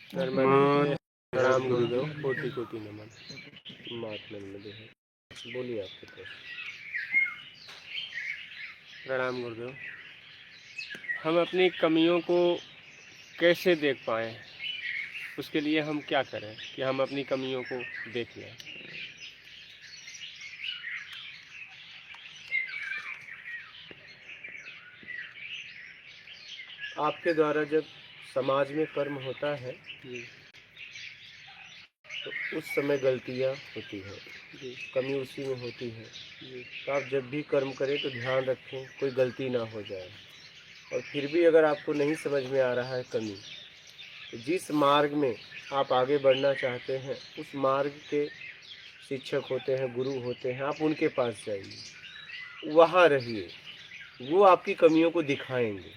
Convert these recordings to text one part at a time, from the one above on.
नर्मदे राम गुरुदेव, कोटि कोटि नमन। मात नर्मदे है, बोलिए आपके तरफ। प्रणाम गुरुदेव। हम अपनी कमियों को कैसे देख पाएँ, उसके लिए हम क्या करें कि हम अपनी कमियों को देख लें? आपके द्वारा जब समाज में कर्म होता है तो उस समय गलतियाँ होती हैं, कमी उसी में होती है। तो आप जब भी कर्म करें तो ध्यान रखें कोई गलती ना हो जाए। और फिर भी अगर आपको नहीं समझ में आ रहा है कमी, तो जिस मार्ग में आप आगे बढ़ना चाहते हैं उस मार्ग के शिक्षक होते हैं, गुरु होते हैं, आप उनके पास जाइए, वहाँ रहिए। वो आपकी कमियों को दिखाएंगे।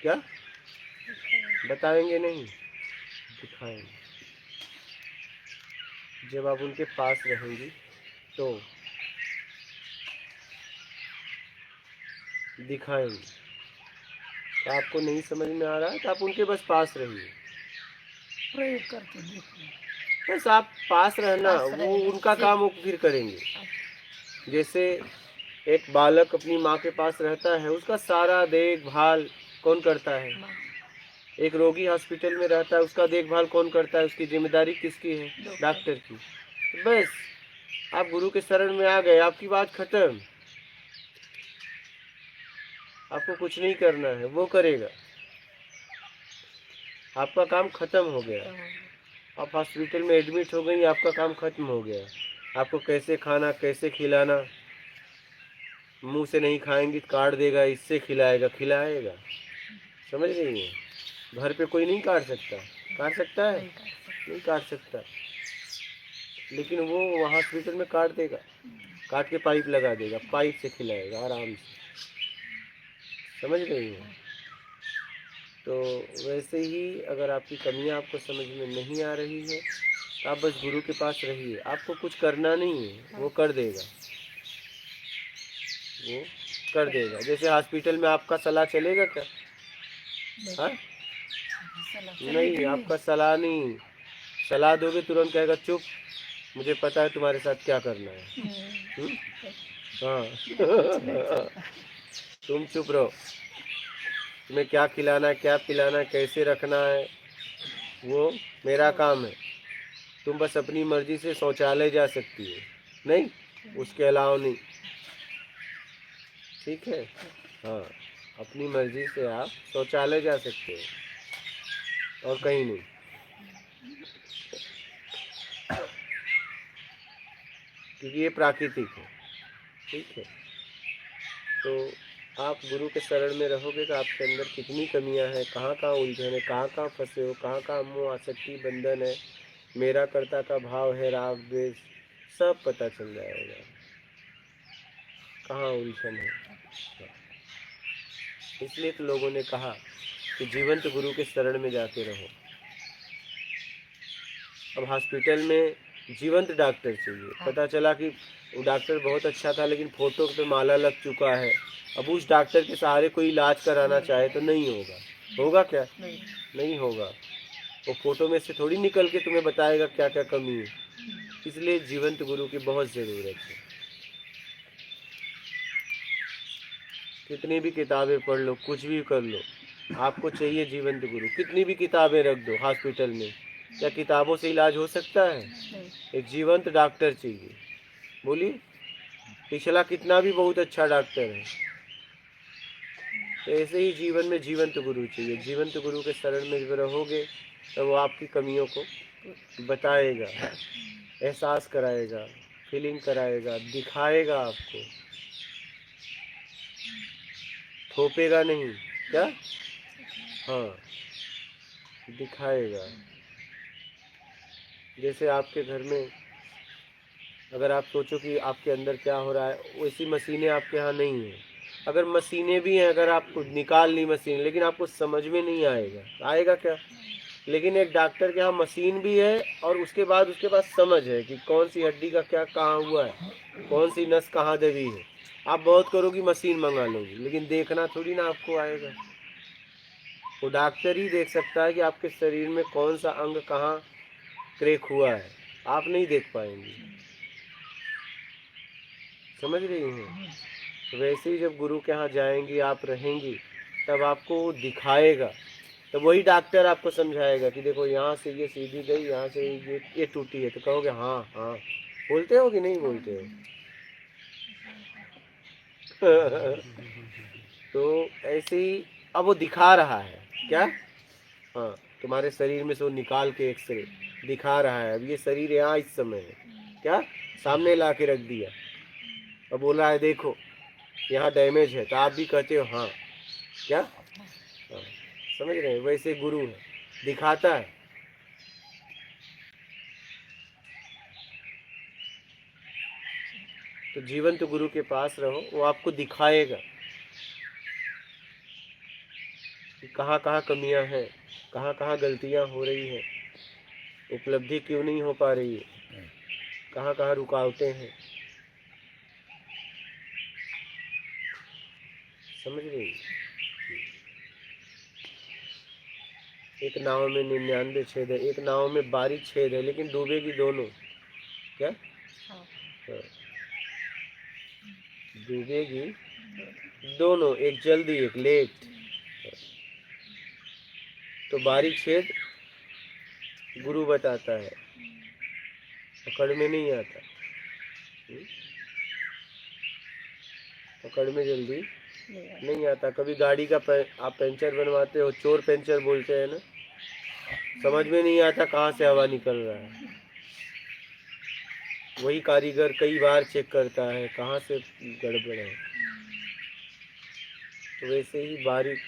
क्या बताएंगे? नहीं, दिखाएंगे। जब आप उनके पास रहेंगी तो दिखाएंगे। तो आपको नहीं समझ में आ रहा है तो आप उनके बस पास रहिए, प्रयोग करके देखिए। बस आप पास रहना, वो उनका काम वो फिर करेंगे। जैसे एक बालक अपनी माँ के पास रहता है, उसका सारा देखभाल कौन करता है? एक रोगी हॉस्पिटल में रहता है, उसका देखभाल कौन करता है? उसकी जिम्मेदारी किसकी है? डॉक्टर की। बस आप गुरु के शरण में आ गए, आपकी बात खत्म। आपको कुछ नहीं करना है, वो करेगा। आपका काम खत्म हो गया। आप हॉस्पिटल में एडमिट हो गई, आपका काम खत्म हो गया। आपको कैसे खाना, कैसे खिलाना, मुंह से नहीं खाएंगी तो काट देगा, इससे खिलाएगा, खिलाएगा। समझ रही है? घर पे कोई नहीं काट सकता। काट सकता है? नहीं काट सकता। लेकिन वो वहाँ हॉस्पिटल में काट देगा, काट के पाइप लगा देगा, पाइप से खिलाएगा आराम से। समझ रही हैं? तो वैसे ही अगर आपकी कमियां आपको समझ में नहीं आ रही है तो आप बस गुरु के पास रहिए। आपको कुछ करना नहीं है, वो कर देगा, वो कर देगा। जैसे हॉस्पिटल में आपका सलाह चलेगा क्या? हाँ? नहीं, आपका सलाह नहीं। सलाह दोगे तुरंत कहेगा चुप, मुझे पता है तुम्हारे साथ क्या करना है। हाँ तुम चुप रहो, तुम्हें क्या खिलाना है, क्या पिलाना है, कैसे रखना है, वो मेरा काम है। तुम बस अपनी मर्जी से शौचालय जा सकती हो, नहीं, उसके अलावा नहीं। ठीक है? हाँ, अपनी मर्जी से आप शौचालय जा सकते हो और कहीं नहीं। क्योंकि ये प्राकृतिक है। ठीक है? तो आप गुरु के शरण में रहोगे तो आपके अंदर कितनी कमियां हैं, कहाँ कहाँ उलझन है, कहाँ कहाँ फंसे हो, कहाँ कहाँ मोह आसक्ति बंधन है, मेरा कर्ता का भाव है, राग द्वेष, सब पता चल जाएगा कहाँ उलझन है। इसलिए तो लोगों ने कहा कि जीवंत गुरु के शरण में जाते रहो। अब हॉस्पिटल में जीवंत डॉक्टर चाहिए। पता चला कि वो डॉक्टर बहुत अच्छा था लेकिन फोटो पे माला लग चुका है। अब उस डॉक्टर के सहारे कोई इलाज कराना चाहे तो नहीं होगा। होगा क्या? नहीं होगा। वो फोटो में से थोड़ी निकल के तुम्हें बताएगा क्या क्या कमी है। इसलिए जीवंत गुरु की बहुत ज़रूरत है। कितनी भी किताबें पढ़ लो, कुछ भी कर लो, आपको चाहिए जीवंत गुरु। कितनी भी किताबें रख दो हॉस्पिटल में, क्या किताबों से इलाज हो सकता है? एक जीवंत डॉक्टर चाहिए। बोलिए, पिछला कितना भी बहुत अच्छा डॉक्टर है। तो ऐसे ही जीवन में जीवंत गुरु चाहिए। जीवंत गुरु के शरण में जब रहोगे तो वो आपकी कमियों को बताएगा, एहसास कराएगा, फीलिंग कराएगा, दिखाएगा आपको, थोपेगा नहीं। क्या? हाँ, दिखाएगा। जैसे आपके घर में अगर आप सोचो कि आपके अंदर क्या हो रहा है, वैसी मशीनें आपके यहाँ नहीं है। अगर मशीनें भी हैं, अगर आपको निकाल ली मशीन, लेकिन आपको समझ में नहीं आएगा, आएगा क्या? लेकिन एक डॉक्टर के यहाँ मशीन भी है और उसके बाद उसके पास समझ है कि कौन सी हड्डी का क्या कहाँ हुआ है, कौन सी नस कहाँ दबी है। आप बहुत करोगी, मशीन मंगा लोगी, लेकिन देखना थोड़ी ना आपको आएगा। वो डॉक्टर ही देख सकता है कि आपके शरीर में कौन सा अंग कहाँ क्रैक हुआ है, आप नहीं देख पाएंगे। समझ रही हैं? वैसे ही जब गुरु के यहाँ जाएंगी, आप रहेंगी, तब आपको वो दिखाएगा, तो वही डॉक्टर आपको समझाएगा कि देखो यहाँ से ये सीधी गई, यहाँ से ये टूटी है, तो कहोगे हाँ हाँ। बोलते हो कि नहीं बोलते हो? तो ऐसे ही अब वो दिखा रहा है क्या? हाँ, तुम्हारे शरीर में से वो निकाल के एक्सरे दिखा रहा है। अब ये शरीर यहाँ इस समय है, क्या सामने ला के रख दिया, अब बोला है देखो यहाँ डैमेज है, तो आप भी कहते हो हाँ, क्या हाँ। समझ रहे हैं? वैसे गुरु है, दिखाता है। तो जीवन तो गुरु के पास रहो, वो आपको दिखाएगा कि कहाँ कहाँ कमियां हैं, कहाँ कहाँ गलतियां हो रही हैं, उपलब्धि क्यों नहीं हो पा रही है, कहाँ कहाँ रुकावटें हैं। समझ रही हैं? एक नाव में 99 छेद है, एक नाव में 12 छेद है, लेकिन डूबेगी दोनों, क्या हाँ। डूबेगी दोनों, एक जल्दी एक लेट। तो 12 छेद गुरु बताता है, पकड़ में नहीं आता, पकड़ में जल्दी नहीं आता। कभी गाड़ी का आप पंचर बनवाते हो, चोर पंचर बोलते हैं ना, समझ में नहीं आता कहाँ से हवा निकल रहा है। वही कारीगर कई बार चेक करता है कहाँ से गड़बड़ है। तो वैसे ही बारीक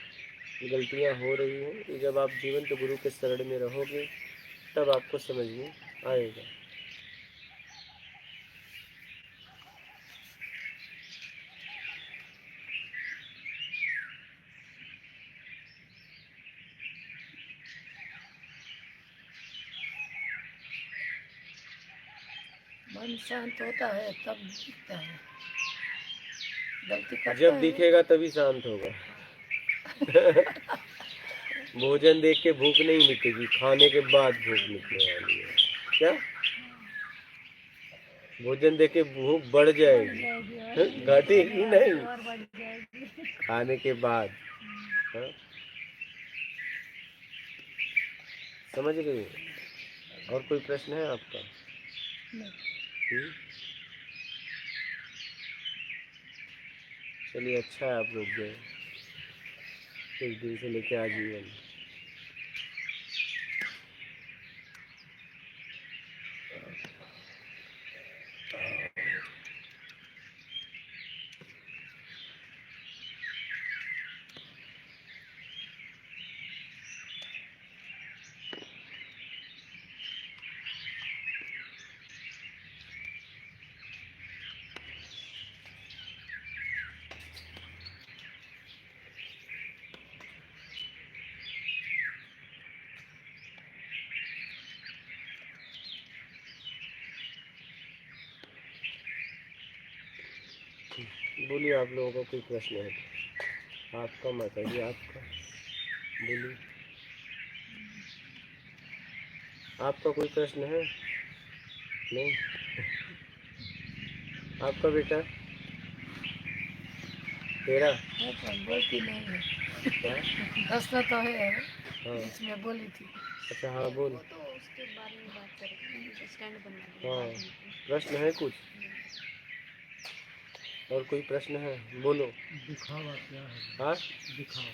गलतियाँ हो रही हैं, जब आप जीवन तो गुरु के शरण में रहोगे, तब आपको समझ में आएगा। मन शांत होता है तब दिखता है, गलती करता जब है दिखेगा तभी शांत होगा। भोजन देख के भूख नहीं मिटेगी, खाने के बाद भूख मिटने वाली है, क्या भोजन देख के भूख बढ़ जाएगी, घटेगी नहीं, और बढ़ जाएगी। खाने के बाद। हाँ? समझ रही हो? और कोई प्रश्न है आपका? चलिए, अच्छा है आप रुक गए, एक दिन से लेके आजीवन। बोलिए, आप लोगों का कोई प्रश्न है? आपका मत है, आपका बोलिए, आपका कोई प्रश्न है? नहीं? आपका बेटा तेरा बोलती नहीं है, क्या? हंसना तो है, हाँ, इसमें बोली थी। अच्छा हाँ बोल। तो उसके बारे में बात करेंगे, स्टैंड बनना। हाँ, प्रश्न है कुछ? और कोई प्रश्न है? बोलो। दिखावा क्या है? हाँ, दिखावा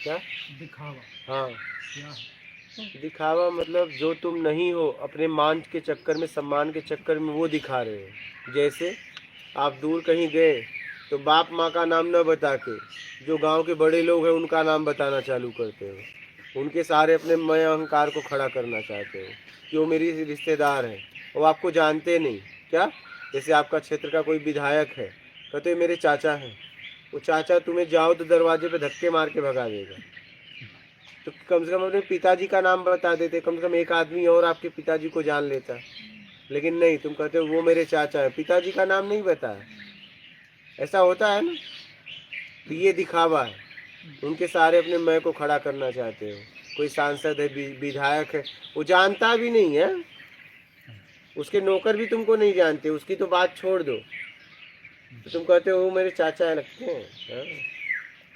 क्या दिखावा हाँ, क्या है? दिखावा मतलब जो तुम नहीं हो, अपने मान के चक्कर में, सम्मान के चक्कर में वो दिखा रहे हो। जैसे आप दूर कहीं गए तो बाप माँ का नाम न बता के जो गांव के बड़े लोग हैं उनका नाम बताना चालू करते हो, उनके सारे अपने मैं अहंकार को खड़ा करना चाहते हो कि वो मेरी रिश्तेदार हैं, वो आपको जानते नहीं, क्या जैसे आपका क्षेत्र का कोई विधायक है, कहते मेरे चाचा हैं, वो चाचा तुम्हें जाओ तो दरवाजे पे धक्के मार के भगा देगा। तो कम से कम अपने पिताजी का नाम बता देते, कम से कम एक आदमी और आपके पिताजी को जान लेता। लेकिन नहीं, तुम कहते हो वो मेरे चाचा है, पिताजी का नाम नहीं बताया। ऐसा होता है ना? तो ये दिखावा है। उनके सारे अपने मैं को खड़ा करना चाहते हो। कोई सांसद है, विधायक है, वो जानता भी नहीं है, उसके नौकर भी तुमको नहीं जानते, उसकी तो बात छोड़ दो, तो तुम कहते हो वो मेरे चाचा लगते हैं। हाँ?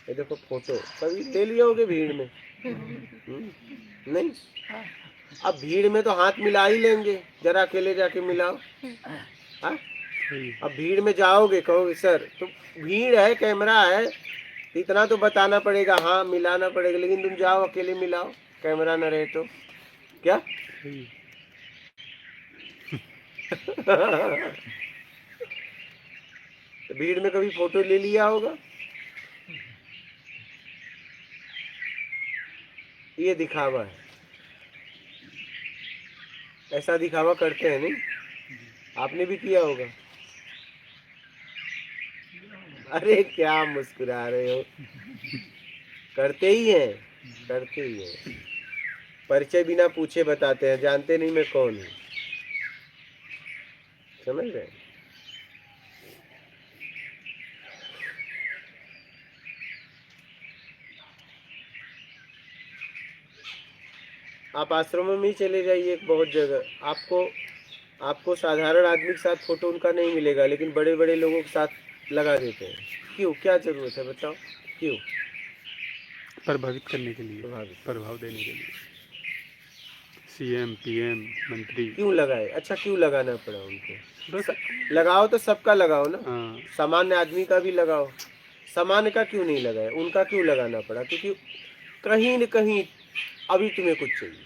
ये देखो फोटो कभी ले लिया होगे भीड़ में? नहीं। हाँ, अब भीड़ में तो हाथ मिला ही लेंगे, जरा अकेले जाके मिलाओ। हाँ? अब भीड़ में जाओगे, कहोगे सर, तो भीड़ है, कैमरा है, इतना तो बताना पड़ेगा, हाँ मिलाना पड़ेगा, लेकिन तुम जाओ अकेले मिलाओ, कैमरा न रहे तो क्या? तो भीड़ में कभी फोटो ले लिया होगा? ये दिखावा है, ऐसा दिखावा करते हैं नहीं? आपने भी किया होगा। अरे क्या मुस्कुरा रहे हो? करते ही हैं, करते ही हैं। परिचय बिना पूछे बताते हैं, जानते नहीं मैं कौन हूँ, समझ रहे? आप आश्रमों में ही चले जाइए, बहुत जगह आपको साधारण आदमी के साथ फोटो उनका नहीं मिलेगा, लेकिन बड़े बड़े लोगों के साथ लगा देते हैं। क्यों, क्या जरूरत है बताओ? क्यों? प्रभावित करने के लिए, प्रभावित, प्रभाव देने के लिए। सीएम, पीएम, मंत्री क्यों लगाए? अच्छा, क्यों लगाना पड़ा उनको? बस। लगाओ तो सबका लगाओ ना, हाँ, सामान्य आदमी का भी लगाओ। सामान्य का क्यों नहीं लगाए? उनका क्यों लगाना पड़ा? क्योंकि कहीं न कहीं अभी तुम्हें कुछ चाहिए।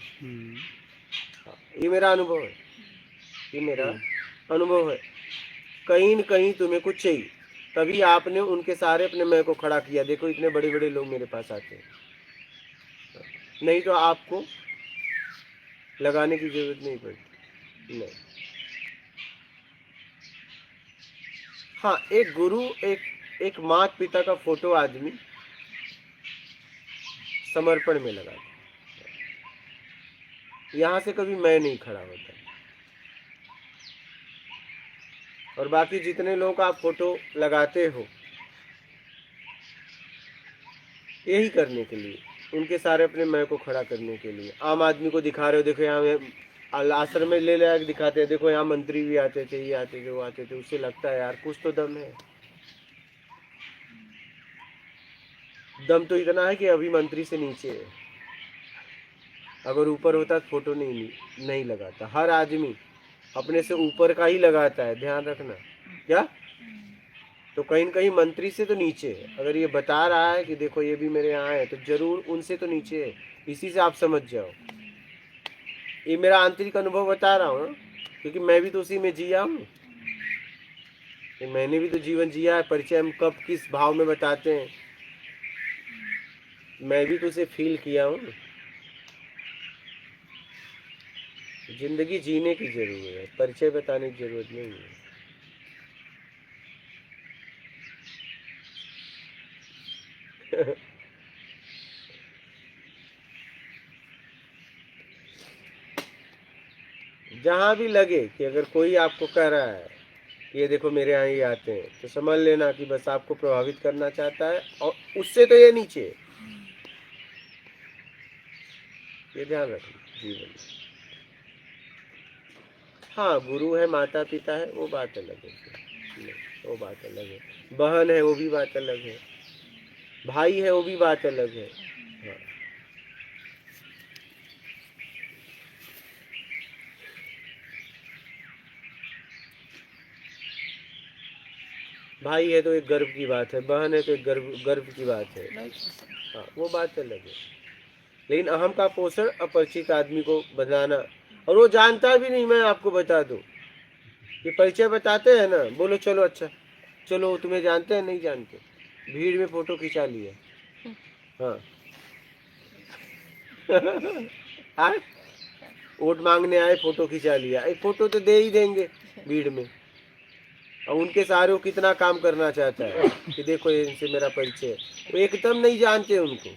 ये मेरा अनुभव है, ये मेरा अनुभव है। कहीं न कहीं तुम्हें कुछ चाहिए, तभी आपने उनके सारे अपने मैं को खड़ा किया। देखो इतने बड़े बड़े लोग मेरे पास आते हैं, नहीं तो आपको लगाने की जरूरत नहीं पड़ती। नहीं। हाँ, एक गुरु, एक माता पिता का फोटो आदमी समर्पण में लगा, यहाँ से कभी मैं नहीं खड़ा होता। और बाकी जितने लोगों का आप फोटो लगाते हो, यही करने के लिए, उनके सारे अपने मैं को खड़ा करने के लिए। आम आदमी को दिखा रहे हो, देखो यहाँ आश्रम में ले ले दिखाते हैं, देखो यहाँ मंत्री भी आते थे, ये आते थे, वो आते थे, उससे लगता है यार कुछ तो दम है। दम तो इतना है कि अभी मंत्री से नीचे है, अगर ऊपर होता तो फोटो नहीं लगाता। हर आदमी अपने से ऊपर का ही लगाता है, ध्यान रखना। क्या? तो कहीं न कहीं मंत्री से तो नीचे है। अगर ये बता रहा है कि देखो ये भी मेरे यहाँ है, तो जरूर उनसे तो नीचे है। इसी से आप समझ जाओ, ये मेरा आंतरिक अनुभव बता रहा हूँ, क्योंकि मैं भी तो उसी में जिया हूँ, मैंने भी तो जीवन जिया है। परिचय हम कब किस भाव में बताते हैं, मैं भी तो उसे फील किया हूँ। जिंदगी जीने की जरूरत है, परिचय बताने की जरूरत नहीं है। जहाँ भी लगे कि अगर कोई आपको कह रहा है कि ये देखो मेरे यहाँ ये आते हैं, तो समझ लेना कि बस आपको प्रभावित करना चाहता है, और उससे तो ये नीचे है। ये ध्यान रखना जीवन में। हाँ, गुरु है, माता पिता है, वो बात अलग है, वो बात अलग है। बहन है, वो भी बात अलग है। भाई है, वो भी बात अलग है। हाँ। भाई है तो एक गर्व की बात है, बहन है तो एक गर्व की बात है। हाँ, वो बात अलग है। लेकिन अहम का पोषण अपरिचित आदमी को बनाना, और वो जानता भी नहीं, मैं आपको बता दूं, ये परिचय बताते हैं ना, बोलो चलो, अच्छा चलो, तुम्हें जानते हैं, नहीं जानते, भीड़ में फोटो खिंचा लिया। हाँ। हाँ, वोट मांगने आए, फोटो खिंचा लिया। एक फोटो तो दे ही देंगे भीड़ में, और उनके सारे वो कितना काम करना चाहता है कि देखो ये इनसे मेरा परिचय है। वो एकदम नहीं जानते उनको,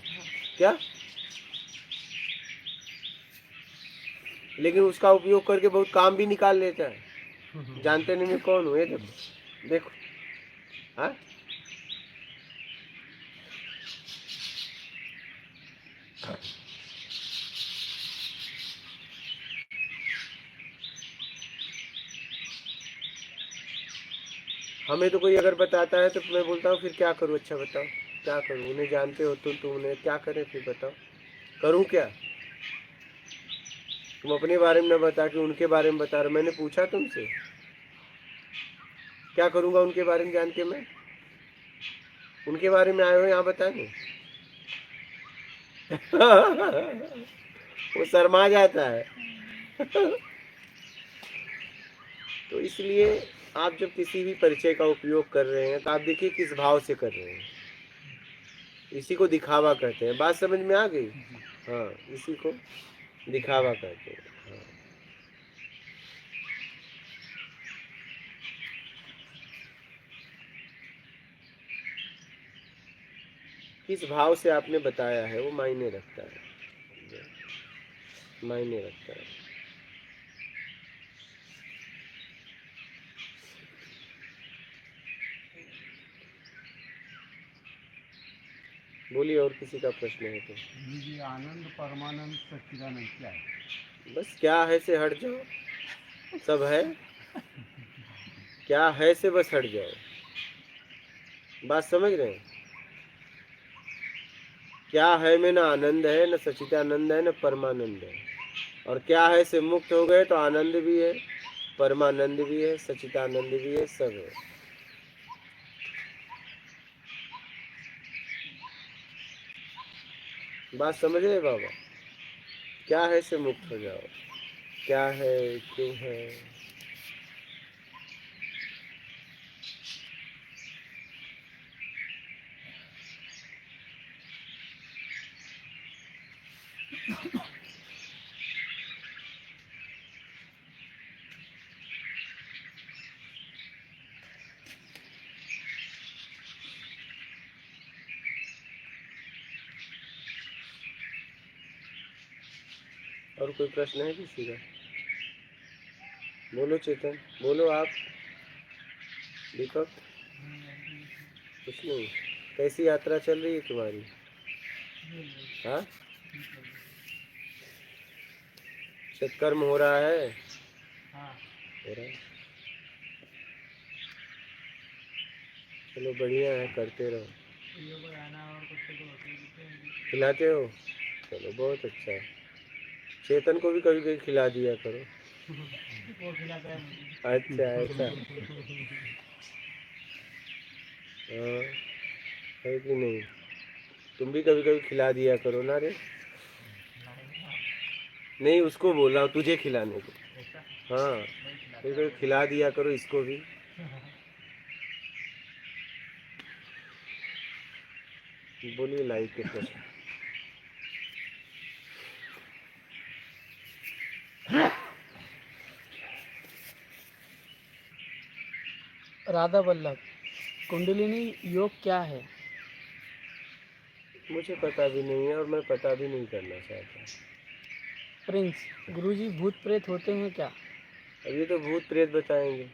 क्या, लेकिन उसका उपयोग करके बहुत काम भी निकाल लेता है। जानते नहीं मैं कौन हूँ, ये देखो, देखो। हाँ, हमें तो कोई अगर बताता है तो मैं बोलता हूँ फिर क्या करूँ, अच्छा बताओ क्या करूँ, उन्हें जानते हो तुम उन्हें क्या करें, फिर बताओ करूँ क्या। तुम अपने बारे में न बता के उनके बारे में बता रहे, मैंने पूछा तुमसे क्या करूँगा उनके बारे में जान के, मैं उनके बारे में आए हो यहाँ बताने। वो शर्मा जाता है। तो इसलिए आप जब किसी भी परिचय का उपयोग कर रहे हैं तो आप देखिए किस भाव से कर रहे हैं। इसी को दिखावा कहते हैं, बात समझ में आ गई। हाँ, इसी को दिखावा कहते हैं। हाँ। किस भाव से आपने बताया है वो मायने रखता है, मायने रखता है। बोलिए, और किसी का प्रश्न है तो। जी, आनंद परमानंद सच्चिदानंद क्या है? बस क्या है से हट जाओ, सब है। क्या है से बस हट जाओ, बात समझ रहे हैं। क्या है में ना आनंद है, न सच्चिदानंद है, न परमानंद है। और क्या है से मुक्त हो गए तो आनंद भी है, परमानंद भी है, सच्चिदानंद भी है, सब है। बात समझ रहे बाबा। क्या है से मुक्त हो जाओ, क्या है क्यों है। और कोई प्रश्न है किसी का? बोलो चेतन, बोलो आप। दीपक, कुछ नहीं। कैसी यात्रा चल रही है तुम्हारी? हाँ, सत्कर्म हो रहा है? हो रहा है, चलो बढ़िया है, करते रहो। खिलाते हो, चलो बहुत अच्छा है। चेतन को भी कभी कभी खिला दिया करो। अच्छा ऐसा, हाँ, है कि नहीं? तुम भी कभी कभी खिला दिया करो ना रे। नहीं, उसको बोल रहा हूँ, तुझे खिलाने को। हाँ, कभी कभी खिला दिया करो इसको भी। बोलिए लाइव के प्रश्न। राधा वल्लभ, कुंडलिनी योग क्या है? मुझे पता भी नहीं है और मैं पता भी नहीं करना चाहता। प्रिंस, गुरुजी भूत प्रेत होते हैं क्या? अब ये तो भूत प्रेत बताएंगे।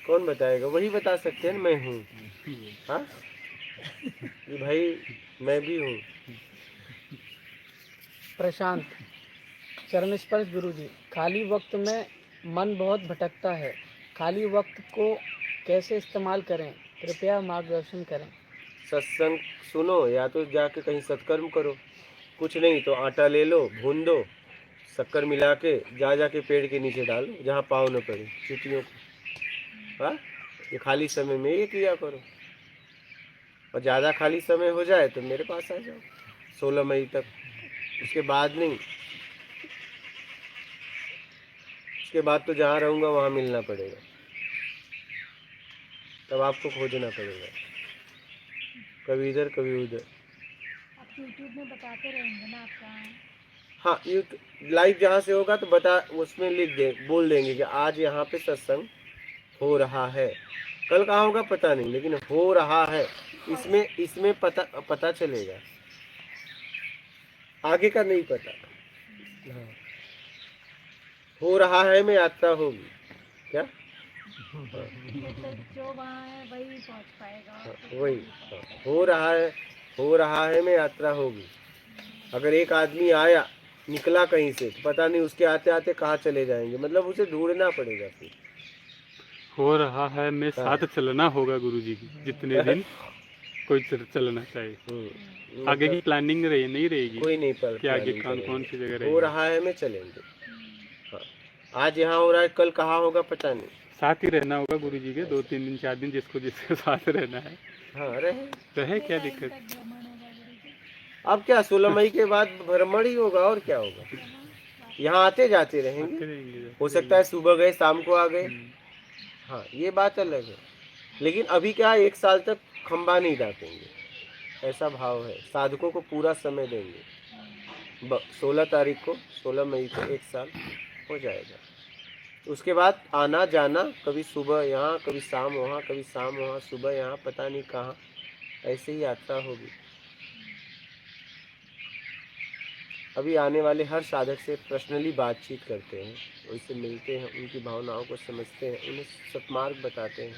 कौन बताएगा? वही बता सकते हैं ना, मैं हूँ। हाँ कि भाई मैं भी हूँ। प्रशांत, चरण स्पर्श गुरुजी, खाली वक्त में मन बहुत भटकता है, खाली वक्त को कैसे इस्तेमाल करें, कृपया मार्गदर्शन करें। सत्संग सुनो या तो जाके कहीं सत्कर्म करो। कुछ नहीं तो आटा ले लो, भून दो, शक्कर मिला के जाके पेड़ के नीचे डालो जहाँ पाँव न पड़े चींटियों को। हाँ, ये खाली समय में ये किया करो। और ज़्यादा खाली समय हो जाए तो मेरे पास आ जाओ 16 मई तक। उसके बाद नहीं, उसके बाद तो जहाँ रहूँगा वहाँ मिलना पड़ेगा, तब आपको खोजना पड़ेगा, कभी इधर कभी उधर। आप यूट्यूब में बताते रहेंगे ना आप कहाँ हैं? हाँ, ये लाइव जहाँ से होगा तो बता, उसमें लिख दे, बोल देंगे कि आज यहाँ पे सत्संग हो रहा है। कल कहाँ होगा पता नहीं, लेकिन हो रहा है। इसमें पता चलेगा, आगे का नहीं पता। हाँ, हो रहा है में यात्रा होगी क्या? तो जो वहाँ है वही पहुँच पाएगा हाँ, तो वही कोई नहीं पहुँच हाँ, हो रहा है में यात्रा होगी। अगर एक आदमी आया निकला कहीं से तो पता नहीं उसके आते आते कहाँ चले जाएंगे, मतलब उसे ढूंढना पड़ेगा फिर। हो रहा है में हाँ। साथ चलना होगा गुरुजी की, जितने दिन कोई चलना चाहिए। आगे की मतलब प्लानिंग नहीं रहेगी कोई नहीं कि आगे प्लानिंग कौन करेंगे। सी जगह हो रहेगी। रहा है में चलेंगे। हाँ, आज यहाँ हो रहा है कल कहाँ होगा पता नहीं। साथ ही रहना होगा गुरुजी के 2-3 दिन 4 दिन, जिसको जिसके साथ रहना है हाँ रहे। रहे, क्या टाइम दिक्कत। तक भ्रमण होगा गुरुजी। अब क्या 16 मई के बाद भ्रमण ही होगा और क्या होगा। यहाँ आते जाते रहेंगे, आते रहेंगे। हो सकता है सुबह गए शाम को आ गए। हम्म। हाँ ये बात अलग है, लेकिन अभी क्या 1 साल तक खंबा नहीं डाकेंगे, ऐसा भाव है। साधकों को पूरा समय देंगे। 16 तारीख को 16 मई को 1 साल हो जाएगा। उसके बाद आना जाना, कभी सुबह यहाँ कभी शाम वहाँ, कभी शाम वहाँ सुबह यहाँ, पता नहीं कहाँ, ऐसे ही यात्रा होगी। अभी आने वाले हर साधक से पर्सनली बातचीत करते हैं, उनसे मिलते हैं, उनकी भावनाओं को समझते हैं, उन्हें सतमार्ग बताते हैं।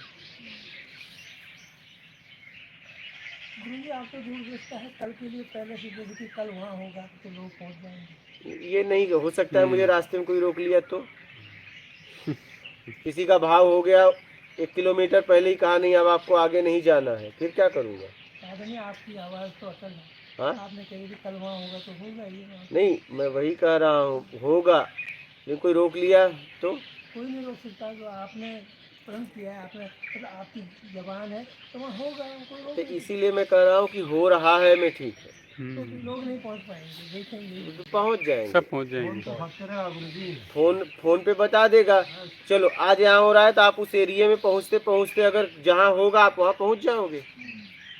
गुरुजी आप तो दूर देखता है, कल के लिए पहले से जो कि कल वहाँ होगा तो लोग पहुँच जाएंगे। ये नहीं हो सकता है मुझे रास्ते में कोई रोक लिया तो। किसी का भाव हो गया 1 किलोमीटर पहले ही कहा नहीं अब आपको आगे नहीं जाना है, फिर क्या करूँगा। साधनी आपकी आवाज़ तो असल है। हाँ आपने कही कि कल वहाँ होगा तो होगा ये बात। नहीं, मैं वही कह रहा हूँ होगा, लेकिन कोई रोक लिया तो। कोई नहीं रोक सकता, जो आपने प्रण किया है, आपने मतलब आपकी जबान है तो वहाँ होगा, कोई रोक तो नहीं इसीलिए मैं कह रहा हूँ कि हो रहा है मैं ठीक है, सकता। तो लोग नहीं पहुँच पाएंगे, देखेंगे। तो पहुँच जाएंगे। सब पहुंच जाएंगे। तो हफ्ते रहेगा गुरुजी। फोन पे बता देगा, चलो आज यहाँ हो रहा है तो आप उस एरिया में पहुँचते पहुँचते अगर जहाँ होगा आप वहाँ पहुँच जाओगे।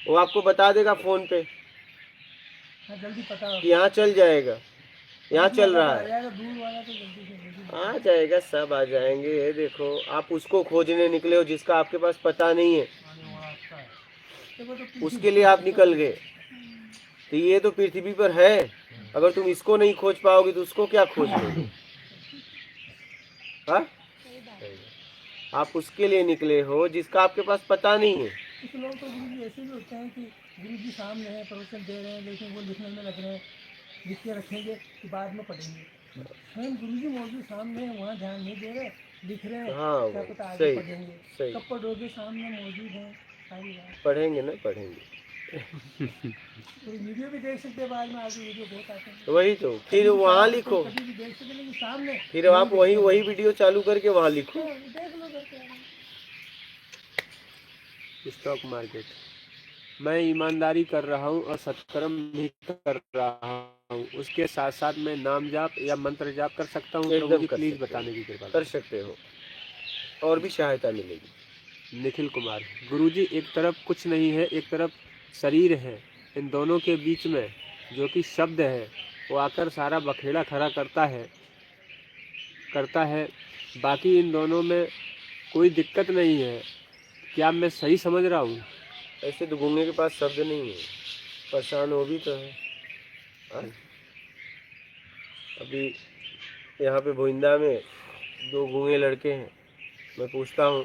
वो आपको बता देगा फोन पे हाँ, जल्दी पता होगा। कि यहाँ चल जाएगा, यहाँ चल रहा है। जाएगा, दूर वाला तो जल्दी से जल्दी। आ जाएगा, सब आ जाएंगे। ये देखो आप उसको खोजने निकले हो जिसका आपके पास पता नहीं है, आने वहाँ आता है। देखो तो उसके लिए आप निकल गए। तो ये तो पृथ्वी पर है, अगर तुम इसको नहीं खोज पाओगे तो उसको क्या खोज लोगे। हाँ आप उसके लिए निकले हो जिसका आपके पास पता नहीं है। कुछ लोग तो गुरु जी ऐसे भी होते हैं कि गुरु जी सामने हैं, प्रवचन दे रहे हैं, लेकिन वो लिखने में लग रहे हैं, लिख के रखेंगे कि बाद में पढ़ेंगे। स्वयं गुरु जी मौजूद सामने हैं, वहाँ ध्यान नहीं दे रहे, लिख रहे हैं, हाँ, क्या वो पता आगे सही, पढ़ेंगे। सही। कब पढ़ोगे, सामने मौजूद हैं, सारी बात। पढ़ेंगे ना पढ़ेंगे। तो वीडियो भी देख सकते हैं, बाद में आगे वीडियो बहुत आते हैं। वही तो फिर वहाँ लिखो, कभी भी देख सकते, लेकिन सामने फिर आप वही वीडियो चालू करके वहाँ लिखो। तो देख लो करके। स्टॉक मार्केट मैं ईमानदारी कर रहा हूँ और सत्कर्म भी कर रहा हूँ, उसके साथ साथ मैं नाम जाप या मंत्र जाप कर सकता हूँ। प्रभु जी प्लीज बताने की कृपा कर सकते हो, और भी सहायता मिलेगी। निखिल कुमार, गुरुजी एक तरफ कुछ नहीं है, एक तरफ शरीर है, इन दोनों के बीच में जो कि शब्द है वो आकर सारा बखेड़ा खड़ा करता है। बाकी इन दोनों में कोई दिक्कत नहीं है। क्या मैं सही समझ रहा हूँ? ऐसे तो गूंगे के पास शब्द नहीं है, परेशान वो भी तो है। अभी यहाँ पे भोइंदा में 2 गूंगे लड़के हैं, मैं पूछता हूँ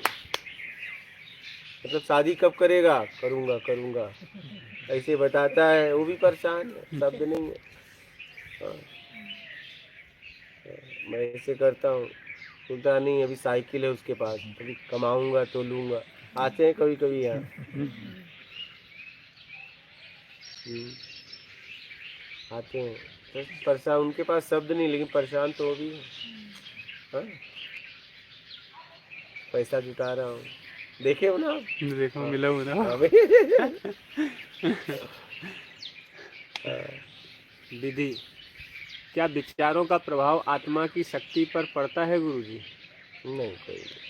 मतलब शादी कब करेगा, करूँगा ऐसे बताता है, वो भी परेशान है, शब्द नहीं है। हाँ। मैं ऐसे करता हूँ, सुनता नहीं, अभी साइकिल है उसके पास, अभी कमाऊंगा तो लूँगा। आते हैं कभी कभी यहाँ। आते हैं तो परेशान, उनके पास शब्द नहीं, लेकिन परेशान तो वो भी है। हाँ? पैसा जुटा रहा हूँ, देखे हो ना। देखो मिला हो ना। विधि, क्या विचारों का प्रभाव आत्मा की शक्ति पर पड़ता है गुरुजी? नहीं, कोई नहीं।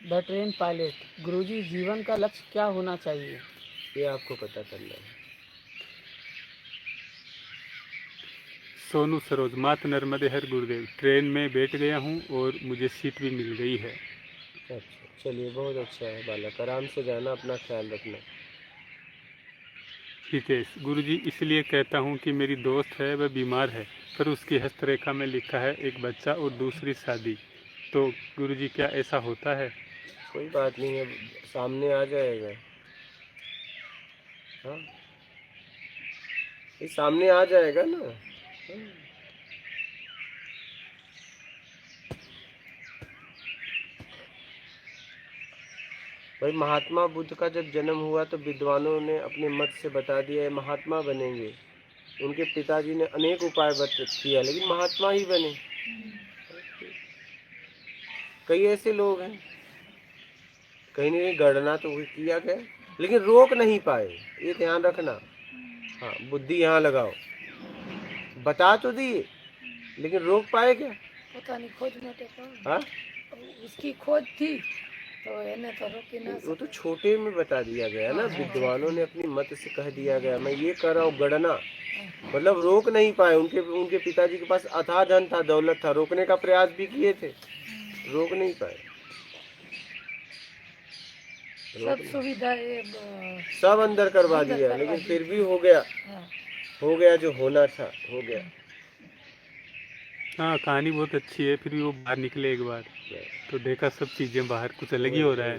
द ट्रेन पायलट, गुरुजी जीवन का लक्ष्य क्या होना चाहिए? ये आपको पता करना है। सोनू सरोज, मात नर्मदे हर गुरुदेव। ट्रेन में बैठ गया हूँ और मुझे सीट भी मिल गई है। अच्छा, चलिए बहुत अच्छा है बालक, आराम से जाना, अपना ख्याल रखना। हितेश, गुरुजी इसलिए कहता हूँ कि मेरी दोस्त है, वह बीमार है, पर उसकी हस्तरेखा में लिखा है एक बच्चा और दूसरी शादी, तो गुरुजी क्या ऐसा होता है? कोई बात नहीं है, सामने आ जाएगा। हाँ, ये सामने आ जाएगा ना। हाँ। भाई महात्मा बुद्ध का जब जन्म हुआ तो विद्वानों ने अपने मत से बता दिया ये महात्मा बनेंगे। उनके पिताजी ने अनेक उपाय किया लेकिन महात्मा ही बने। कई ऐसे लोग हैं, कहीं ना कहीं गणना तो किया गया लेकिन रोक नहीं पाए, ये ध्यान रखना। हाँ, बुद्धि यहाँ लगाओ, बता तो दिए लेकिन रोक पाए क्या? पता नहीं, खोज में टेका। हाँ, उसकी खोज थी तो इन्हें तो रोकी ना। वो तो छोटे में बता दिया गया ना, विद्वानों ने अपनी मत से कह दिया गया मैं ये कर रहा हूँ गणना, मतलब रोक नहीं पाए। उनके पिताजी के पास अथाह धन था, दौलत था, रोकने का प्रयास भी किए थे, रोक नहीं पाए। सब सुविधा सब अंदर करवा दिया लेकिन फिर भी हो गया जो होना था हो गया। हाँ, कहानी बहुत अच्छी है। फिर भी वो बाहर निकले एक बार तो देखा सब चीजें बाहर कुछ अलग ही हो रहा है।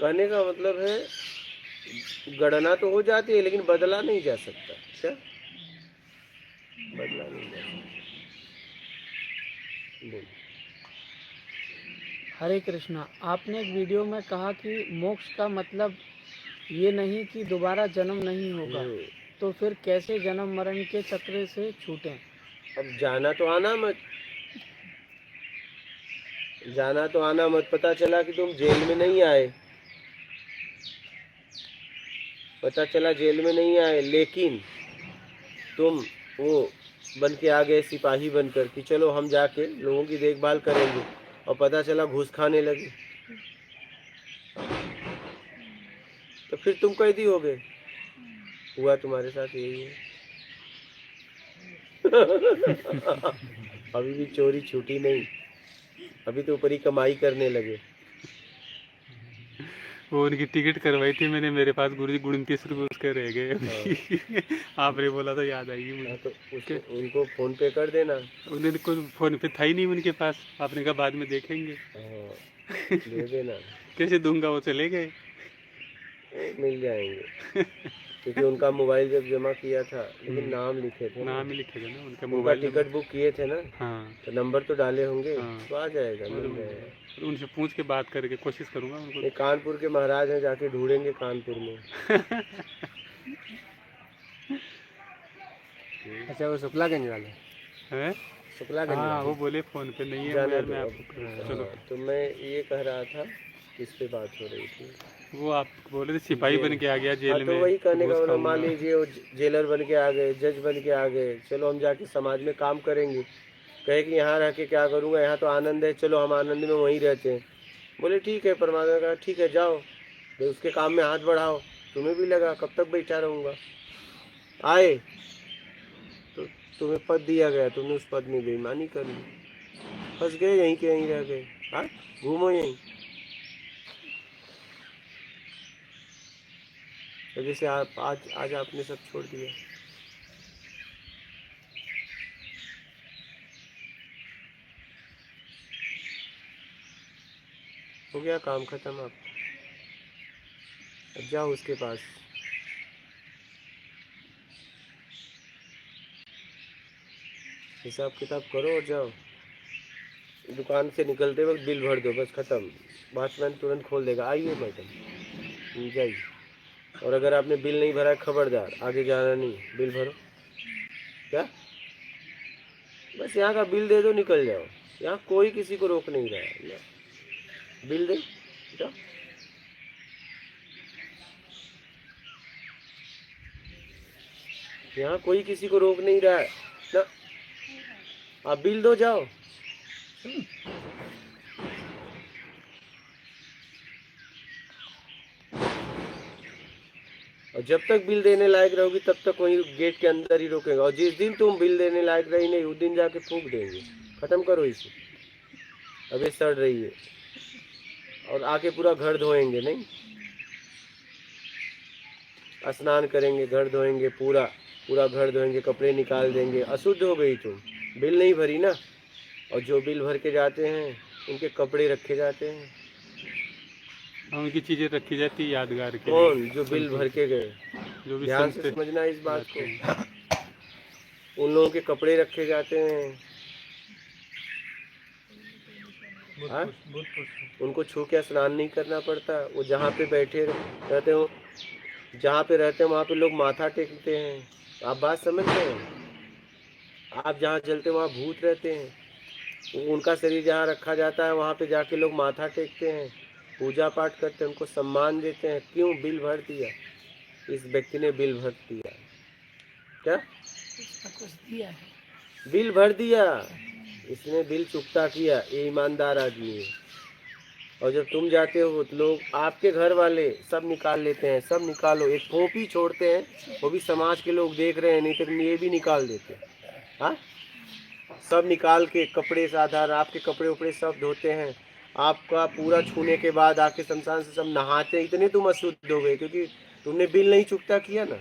कहने का मतलब है गणना तो हो जाती है लेकिन बदला नहीं जा सकता। क्या बदला नहीं जा सकता? बोल। हरे कृष्णा, आपने एक वीडियो में कहा कि मोक्ष का मतलब ये नहीं कि दोबारा जन्म नहीं होगा, तो फिर कैसे जन्म मरण के चक्र से छूटें? अब जाना तो आना मत, जाना तो आना मत। पता चला कि तुम जेल में नहीं आए, पता चला जेल में नहीं आए लेकिन तुम वो बन के आ गए सिपाही बनकर कि चलो हम जाके लोगों की देखभाल करेंगे, और पता चला घूस खाने लगे तो फिर तुम कैदी हो गए। हुआ तुम्हारे साथ यही है। अभी भी चोरी छूटी नहीं, अभी तो ऊपर ही कमाई करने लगे। वो उनकी टिकट करवाई थी मैंने, मेरे पास गुरुजी 29 रुपये उसके रह गए। आपने बोला तो याद आएगी मुझे। तो उनको फोन पे कर देना। उन्होंने कुछ फोन पे था ही नहीं उनके पास, आपने कहा बाद में देखेंगे। दे देना। कैसे दूंगा, वो चले गए। मिल जाएंगे क्योंकि उनका मोबाइल जब जमा किया था लेकिन नाम लिखे थे, नाम ही लिखे थे ना उनका उनका मोबाइल। टिकट बुक किए थे ना। हाँ, तो नंबर तो डाले होंगे। हाँ। तो आ जाएगा, मिल जाएगा। उनसे पूछ के बात करके कोशिश करूंगा उनको। ये कानपुर के महाराज हैं, जाके ढूंढेंगे कानपुर में। अच्छा, वो शुक्लागंज वाले हैं? शुक्लागंज हाँ, वाले। वो बोले फोन पे नहीं है जाने यार, दो मैं अब। आपको चलो। हाँ, तो मैं ये कह रहा था, किस पे बात हो रही थी? वो आप बोले थे सिपाही बन के आ गया हाँ, जेल तो में। वही कहने का घूस मतलब, मान खाऊंगा। लीजिए वो जेलर बन के आ गए, जज बन के आ गए, चलो हम जाके समाज में काम करेंगे। कहे कि यहाँ रह के क्या करूँगा, यहाँ तो आनंद है, चलो हम आनंद में वहीं रहते हैं। बोले ठीक है, परमात्मा का ठीक है, जाओ तो उसके काम में हाथ बढ़ाओ। तुम्हें भी लगा कब तक बैठा रहूँगा, आए तो तुम्हें पद दिया गया, तुमने उस पद में बेईमानी कर ली, फंस गए, यहीं के यहीं रह गए। हाँ, घूमो यहीं। तो जैसे आप आज आपने सब छोड़ दिया, हो गया काम खत्म। आप अब जाओ उसके पास, हिसाब किताब करो और जाओ। दुकान से निकलते वक्त बिल भर दो, बस खत्म। वॉचमैन तुरंत खोल देगा, आइए मैडम, जाइए। और अगर आपने बिल नहीं भरा, खबरदार आगे जाना नहीं, बिल भरो। क्या, बस यहाँ का बिल दे दो, निकल जाओ। यहाँ कोई किसी को रोक नहीं रहा है, बिल दे जाओ। यहाँ कोई किसी को रोक नहीं रहा है ना, आप बिल दो, जाओ। और जब तक बिल देने लायक रहोगी तब तक वहीं गेट के अंदर ही रोकेगा, और जिस दिन तुम बिल देने लायक रही नहीं, उस दिन जाके फूंक देंगे। खत्म करो इसे, अभी सड़ रही है। और आके पूरा घर धोएंगे, नहीं स्नान करेंगे, घर धोएंगे, पूरा पूरा घर धोएंगे, कपड़े निकाल देंगे। अशुद्ध हो गई तुम, बिल नहीं भरी ना, और जो बिल भर के जाते हैं उनके कपड़े रखे जाते हैं। हाँ, उनकी चीजें रखी जाती है यादगार के लिए। कौन? जो बिल भर के गए। जो भी ध्यान से संत समझना इस बात जाते को। हैं। उन लोगों के कपड़े रखे जाते हैं। हाँ? उनको छू के स्नान नहीं करना पड़ता। वो जहाँ पे बैठे रहते हो, जहाँ पे रहते हैं वहाँ पे लोग माथा टेकते हैं। आप बात समझ रहे हैं? आप जहाँ चलते वहाँ भूत रहते हैं। उनका शरीर जहाँ रखा जाता है वहाँ पे जाके लोग माथा टेकते हैं, पूजा पाठ करते हैं, उनको सम्मान देते हैं। क्यों? बिल भर दिया। इस व्यक्ति ने बिल भर दिया। क्या? कुछ दिया है। बिल भर दिया। इसने बिल चुकता किया। ये ईमानदार आदमी है। और जब तुम जाते हो तो लोग, आपके घर वाले सब निकाल लेते हैं। सब निकालो, एक कॉपी छोड़ते हैं, वो भी समाज के लोग देख रहे हैं, नहीं तो ये भी निकाल देते हैं। हाँ, सब निकाल के कपड़े साधारण, आपके कपड़े उपड़े सब धोते हैं। आपका पूरा छूने के बाद आके शमशान से सब नहाते हैं। इतने तुम अशुद्ध हो गए क्योंकि तुमने बिल नहीं चुकता किया ना।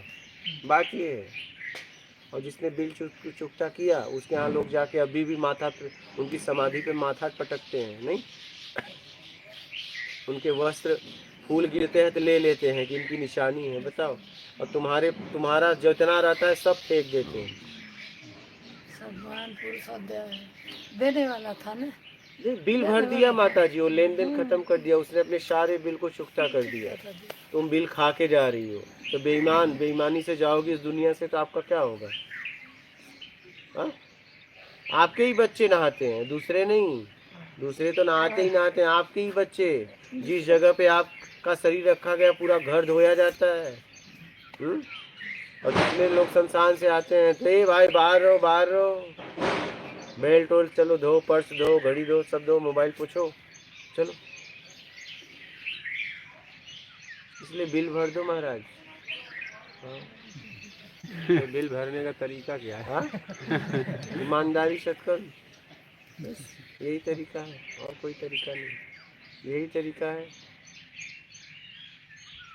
बाकी है। और जिसने बिल चुकता किया उसके यहाँ लोग जाके अभी भी माथा पे, उनकी समाधि पे माथा पटकते हैं। नहीं, उनके वस्त्र फूल गिरते हैं तो ले लेते हैं कि इनकी निशानी है। बताओ। और तुम्हारा जितना रहता है सब फेंक देते हैं। सम्मान पुरुष देने वाला था ना। बिल भर दिया माता जी, वो लेन देन खत्म कर दिया। उसने अपने सारे बिल को चुकता कर दिया। तुम बिल खा के जा रही हो तो बेईमानी से जाओगी इस दुनिया से तो आपका क्या होगा? हाँ? आपके ही बच्चे नहाते हैं, दूसरे नहीं। दूसरे तो नहाते ही नहाते हैं, आपके ही बच्चे। जिस जगह पे आपका शरीर रखा गया पूरा घर धोया जाता है। और जितने लोग शमशान से आते हैं तो ए भाई बाहर रहो, बाहर रहो, बेल्ट वोल्ट चलो धो, पर्स धो, घड़ी धो, सब धो, मोबाइल पूछो, चलो। इसलिए बिल भर दो महाराज। हाँ। तो बिल भरने का तरीका क्या है? हाँ? ईमानदारी सत्कर्म, यही तरीका है, और कोई तरीका नहीं। यही तरीका है।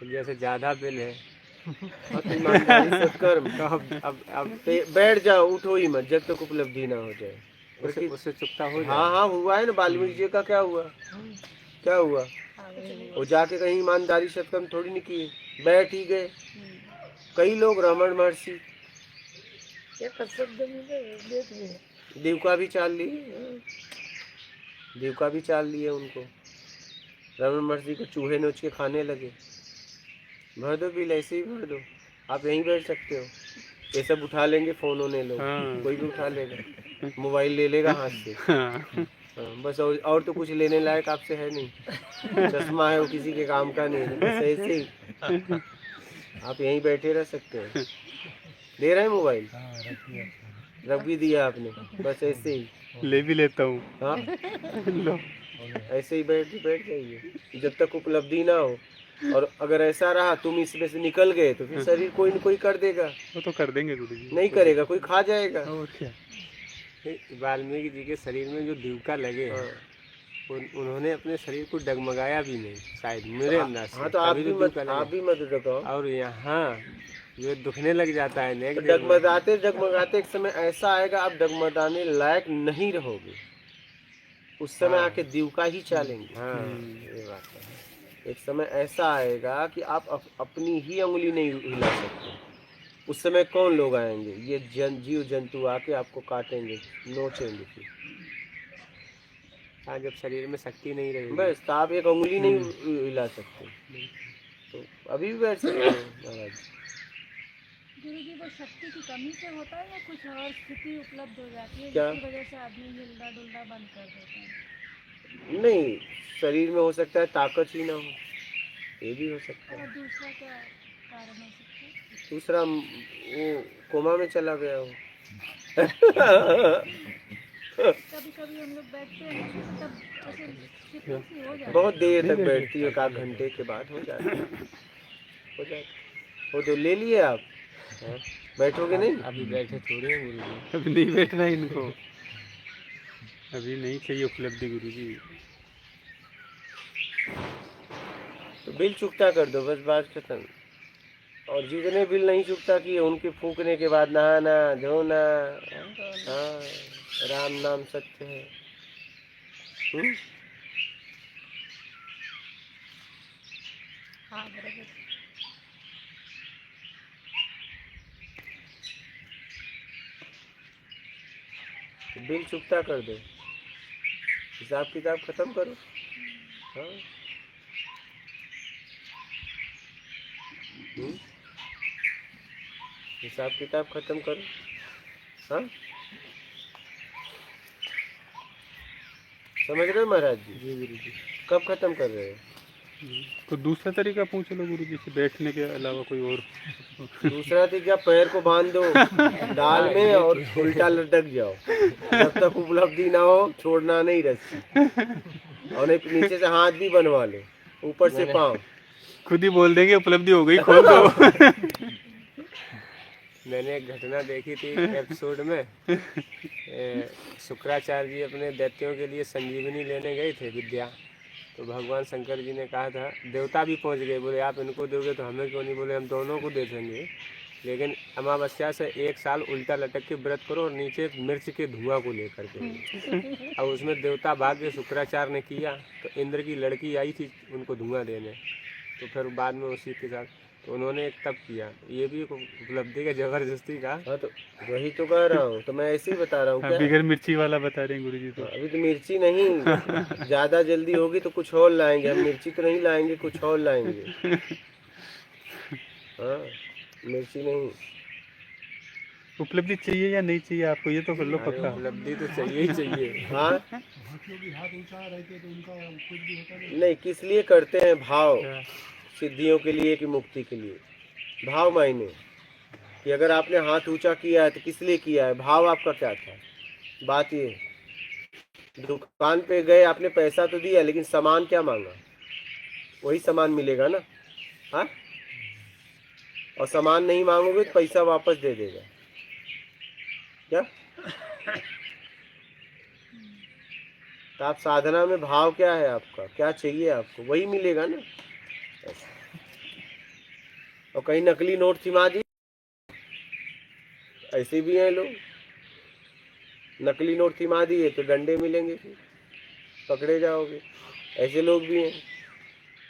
जैसे ज्यादा बिल है हाँ, तो ईमानदारी सत्कर्म तो अब बैठ जाओ, उठो ही मत जब तक उपलब्धि ना हो जाए। उससे चुकता हो जाए। हाँ हाँ, हुआ है ना। वाल्मीकि जी का क्या हुआ? क्या हुआ? वो जाके कहीं ईमानदारी सत्कर्म थोड़ी नहीं किए, बैठ ही गए। कई लोग, रमण महर्षि, देवका भी चाल ली, देवका भी चाल लिए उनको। रमण महर्षि को चूहे नोच के खाने लगे। भर दो बिल, ऐसे ही भर दो। आप यहीं बैठ सकते हो। ये सब उठा लेंगे, फोन होने लोग। हाँ। कोई भी उठा लेगा, मोबाइल ले लेगा हाथ से। हाँ। बस और तो कुछ लेने लायक आपसे है नहीं। चश्मा है वो किसी के काम का नहीं है। बस ऐसे ही आप यहीं बैठे रह सकते हैं। दे रहे हैं मोबाइल? रख भी दिया आपने। बस ऐसे ही ले भी लेता हूँ। हाँ, लो। ऐसे ही बैठ जाइए जब तक उपलब्धि ना हो। और अगर ऐसा रहा तुम इसमें से निकल गए तो फिर शरीर कोई न कोई कर देगा। वो तो कर देंगे गुरु जी। नहीं करेगा, कोई खा जाएगा। और क्या? वाल्मीकि जी के शरीर में जो दिवका लगे हैं, उन्होंने अपने शरीर को डगमगाया भी नहीं शायद, मेरे अंदाज से। हाँ, तो आप भी मत डगो। और यहाँ जो दुखने लग जाता है, डगमगाते डगमगाते एक समय ऐसा आएगा आप डगमगाने लायक नहीं रहोगे। उस समय आके दिवका ही चालेंगे। हाँ, ये बात है। एक समय ऐसा आएगा कि आप अपनी ही उंगली नहीं हिला सकते। उस समय कौन लोग आएंगे? ये जीव जंतु आके आपको काटेंगे, नोचेंगे। हाँ, जब शरीर में शक्ति नहीं रहेगी बस, तो आप एक उंगली नहीं हिला सकते। तो अभी भी बैठ सकते हैं महाराज। गुरु जी, वो शक्ति की कमी से होता है या कुछ और स्थिति उपलब्ध हो जाती है क्या? जिसकी वजह से आदमी हिलना डुलना बंद कर देता है? नहीं, शरीर में हो सकता है ताकत ही ना हो, ये भी हो सकता है। और दूसरा क्या कारण हो सकता है? दूसरा वो कोमा में चला गया हो। कभी कभी हम लोग बैठते हैं तब ऐसे स्थिति सी हो जाती है। बहुत देर तक बैठती है, 1 घंटे के बाद हो जाता है। हो जाता वो तो ले लिए आप। हाँ? बैठोगे नहीं? अभी बैठे थोड़ी हैं गुरु जी। अभी नहीं बैठना इनको, अभी नहीं चाहिए उपलब्धि गुरु जी। तो बिल चुकता कर दो, बस बात खत्म। और जितने बिल नहीं चुकता किए उनके फूकने के बाद नहाना धोना। हाँ, राम नाम सत्य है। हम्म? हाँ बराबर। बिल चुकता कर दो, हिसाब किताब खत्म करो। हाँ। हिसाब किताब खत्म करो। हाँ, समझ रहे हो महाराज जी? जी गुरु जी। कब खत्म कर रहे हो? तो दूसरा तरीका पूछ लो गुरु जी से, बैठने के अलावा कोई और। दूसरा तरीका, पैर को बांध दो डाल में और उल्टा लटक जाओ, जब तक उपलब्धि ना हो छोड़ना नहीं रस्सी, और नहीं नीचे से हाथ भी बनवा लो, ऊपर से पाँव। खुद ही बोल देंगे उपलब्धि हो गई, खोल दो। मैंने एक घटना देखी थी एपिसोड में, शुक्राचार्य जी अपने दैत्यों के लिए संजीवनी लेने गए थे विद्या। तो भगवान शंकर जी ने कहा था, देवता भी पहुंच गए, बोले आप इनको दोगे तो हमें क्यों नहीं? बोले हम दोनों को दे देंगे, लेकिन अमावस्या से 1 साल उल्टा लटक के व्रत करो और नीचे मिर्च के धुआं को लेकर के। अब उसमें देवता भाग्य शुक्राचार्य ने किया, तो इंद्र की लड़की आई थी उनको धुआं देने, तो फिर बाद में उसी के साथ तो उन्होंने एक तप किया। ये भी एक उपलब्धि का जबरदस्ती का। हाँ, तो वही तो कह रहा हूँ, तो मैं ऐसे ही बता रहा हूँ। क्या बिगर मिर्ची वाला बता रहे हैं गुरु जी तो। अभी तो मिर्ची नहीं, ज्यादा जल्दी होगी तो कुछ और लाएंगे हम, मिर्ची तो नहीं लाएंगे, कुछ और लाएंगे। हाँ, मिर्ची नहीं। उपलब्धि चाहिए या नहीं चाहिए आपको, ये तो कर लो पक्का। उपलब्धि तो चाहिए ही चाहिए। हाँ, हाथ ऊंचा रहते तो उनका कुछ भी होता नहीं, किस लिए करते हैं? भाव, क्या? सिद्धियों के लिए कि मुक्ति के लिए? भाव मायने कि अगर आपने हाथ ऊंचा किया है तो किस लिए किया है? भाव आपका क्या था? बात ये, दुकान पे गए, आपने पैसा तो दिया, लेकिन सामान क्या मांगा? वही सामान मिलेगा ना। हाँ, और सामान नहीं मांगोगे तो पैसा वापस दे देगा क्या? तो आप साधना में भाव क्या है आपका, क्या चाहिए आपको, वही मिलेगा ना। ऐसा। और कहीं नकली नोट थिमा दी, ऐसे भी हैं लोग, नकली नोट थिमा दिए तो डंडे मिलेंगे, फिर पकड़े जाओगे। ऐसे लोग भी हैं,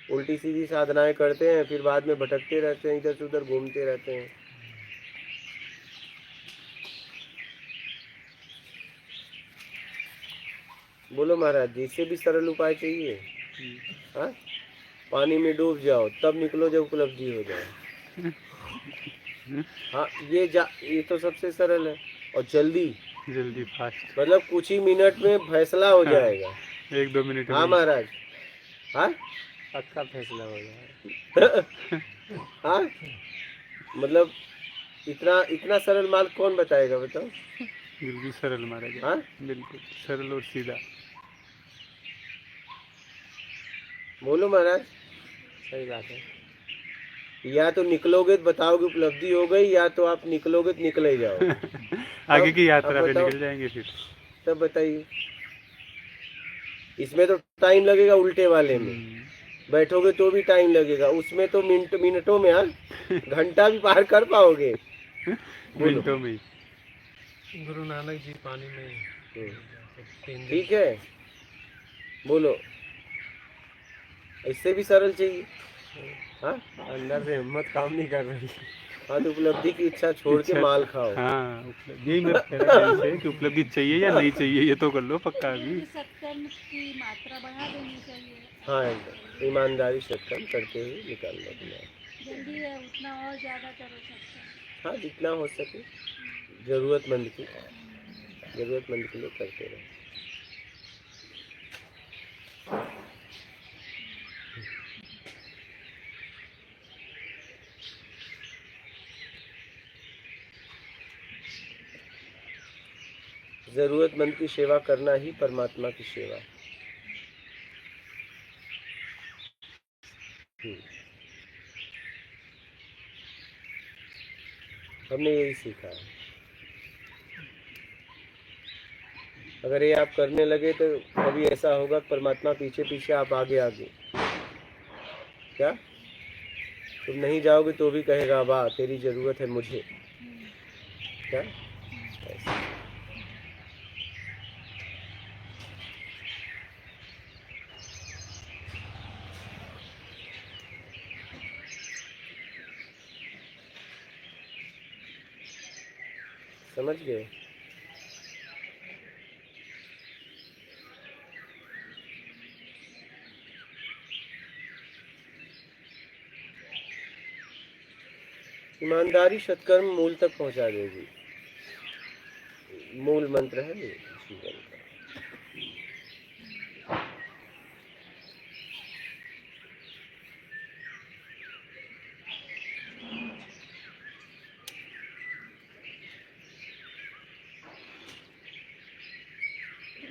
उल्टी सीधी साधनाएं करते हैं, फिर बाद में भटकते रहते हैं, इधर से उधर घूमते रहते हैं। बोलो महाराज जी, इससे भी सरल उपाय चाहिए? हाँ, पानी में डूब जाओ तब निकलो जब उपलब्धि हो जाए। हाँ, ये तो सबसे सरल है, और जल्दी फास्ट, मतलब कुछ ही मिनट में फैसला हो जाएगा। 1-2 मिनट हाँ में। महाराज, हाँ पक्का फैसला हो जाएगा। हाँ, मतलब इतना सरल मार्ग कौन बताएगा, बताओ? बिल्कुल सरल महाराज। हाँ, बिल्कुल सरल और सीधा। बोलो महाराज, सही बात है। या तो निकलोगे तो बताओगे उपलब्धि हो गई, या तो आप निकलोगे तो निकले ही जाओ। आगे की यात्रा अब पे बताओ। निकल जाएंगे फिर। तब बताइए, इसमें तो टाइम लगेगा, उल्टे वाले में बैठोगे तो भी टाइम लगेगा, उसमें तो मिनटों में, हाँ घंटा भी पार कर पाओगे। बोलो। मिनटों में। गुरु नानक जी पानी में ठीक है, बोलो, इससे भी सरल चाहिए? हाँ, अंदर से हिम्मत काम नहीं कर रही। हाँ, तो उपलब्धि की इच्छा छोड़ के माल खाओ। हाँ, यही मेरा कह रहा है कि उपलब्धि चाहिए या नहीं चाहिए, ये तो कर लो पक्का अभी। सत्कर्म की मात्रा बढ़ा देनी चाहिए। हाँ, एकदम ईमानदारी सत्कर्म करते हुए निकालना अपना। जल्दी है उतना और ज़्यादा करो सत्कर्म। हाँ, जितना हो सके जरूरतमंद के लिए करते रहो। जरूरतमंद की सेवा करना ही परमात्मा की सेवा है। हमने यही सीखा है। अगर ये आप करने लगे तो कभी ऐसा होगा परमात्मा पीछे पीछे, आप आगे आगे। क्या तुम नहीं जाओगे तो भी कहेगा वाह तेरी जरूरत है मुझे। क्या ऐसा। समझ गए? ईमानदारी सत्कर्म मूल तक पहुंचा देगी। मूल मंत्र है ये जीवन का।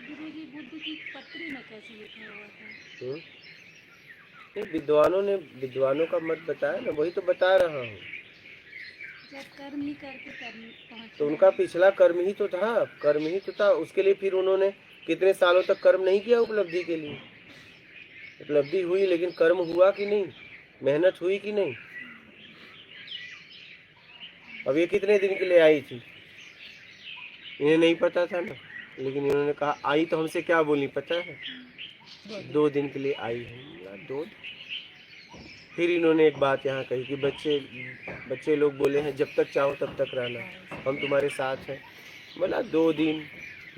गुरु जी बुद्ध की पत्री में कैसे लिखा हुआ था? ये विद्वानों का मत बताया ना, वही तो बता रहा हूँ। जब कर्म ही करके कर्म पहुँच तो उनका पिछला कर्म ही तो था, उसके लिए फिर उन्होंने कितने सालों तक कर्म नहीं किया उपलब्धि के लिए। उपलब्धि हुई लेकिन कर्म हुआ कि नहीं, मेहनत हुई कि नहीं। अब ये कितने दिन के लिए आई थी, इन्हें नहीं पता था ना, लेकिन इन्होंने कहा आई तो हमसे क्या बोली पता है, 2 दिन के लिए आई है। 2 फिर इन्होंने एक बात यहाँ कही कि बच्चे लोग बोले हैं जब तक चाहो तब तक रहना, हम तुम्हारे साथ हैं। बोला 2 दिन,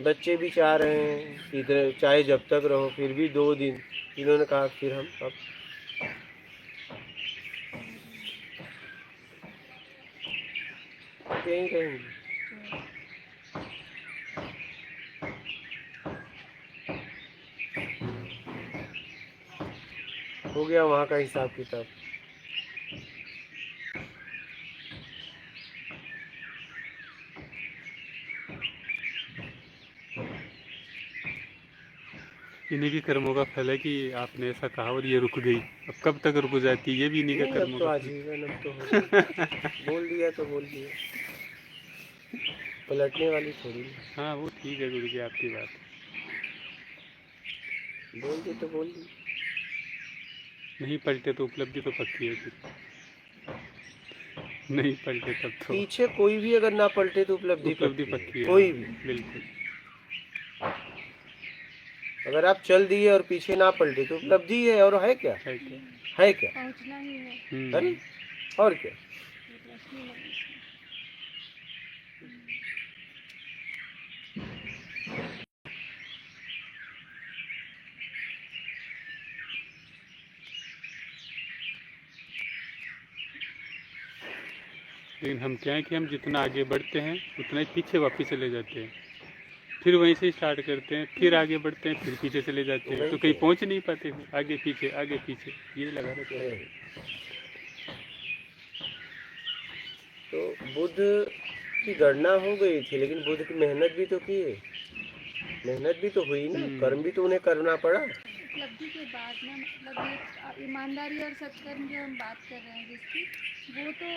बच्चे भी चाह रहे हैं कि इधर चाहे जब तक रहो, फिर भी 2 दिन। इन्होंने कहा फिर हम अब यहीं रहेंगे। हो गया वहाँ का हिसाब किताब। इन्हीं की कर्मों का फल है कि आपने ऐसा कहा और ये रुक गई। अब कब तक रुक जाती है, ये भी इन्हीं का नहीं, कर्मों अब तो का फल। आजीवन, अब तो हो गया। बोल दिया तो बोल दिया, पलटने वाली थोड़ी ना। हाँ वो ठीक है गुरु जी, आपकी बात। बोल दी तो बोल दी। नहीं पलटे तो उपलब्धि तो पक्की है फिर। नहीं पलटे तब तो पीछे कोई भी अगर ना पलटे तो उपलब्धि उपलब्धि पक्की पक्की है, है। कोई भी। बिल्कुल। अगर आप चल दिए और पीछे ना पलटे तो उपलब्धि है, और है क्या, है क्या? है क्या, पहुँचना ही है। अरे और क्या। प्रश्न ही नहीं। लेकिन हम क्या है कि हम जितना आगे बढ़ते हैं उतना ही पीछे वापस चले जाते हैं, फिर वहीं से स्टार्ट करते हैं, फिर आगे बढ़ते हैं, फिर पीछे चले जाते हैं, तो कहीं पहुंच नहीं पाते, फिर आगे पीछे ये लगा रहता है। तो बुद्ध की गणना हो गई थी, लेकिन बुद्ध की मेहनत भी तो की है, मेहनत भी तो हुई ना, कर्म भी तो उन्हें करना पड़ा। उपलब्धि के बाद ना, मतलब ये ईमानदारी और सत्कर्म जो हम बात कर रहे हैं जिसकी, वो तो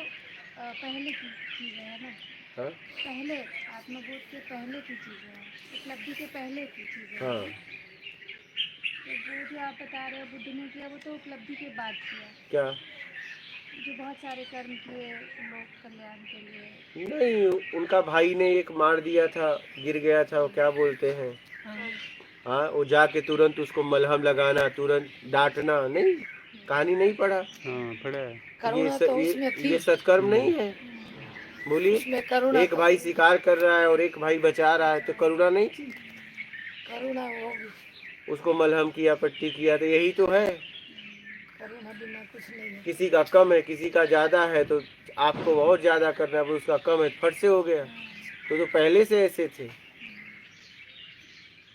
पहले की चीज़ें है ना। हाँ पहले आत्मबोध के पहले की चीज़ें हैं, उपलब्धि के पहले की चीज़ें हाँ। हैं। तो वो जो आप बता रहे हो बुद्ध ने किया, वो तो उपलब्धि के बाद किया, क्या जो बहुत सारे कर्म किए लोक कल्याण के लिए। नहीं, उनका भाई ने एक मार दिया था, गिर गया था, वो क्या बोलते हैं, हाँ, वो जाके तुरंत उसको मलहम लगाना, तुरंत डांटना, नहीं कहानी नहीं पढ़ा। हाँ पड़ा है। ये सत्कर्म नहीं है। बोलिए, एक भाई शिकार कर रहा है और एक भाई बचा रहा है, तो करुणा नहीं थी? करुणा होगी, उसको मलहम किया, पट्टी किया, तो यही तो है। करुणा बिना कुछ नहीं है। किसी का कम है, किसी का ज्यादा है, तो आपको बहुत ज्यादा करना है, उसका कम है, फट से हो गया। तो पहले से ऐसे थे,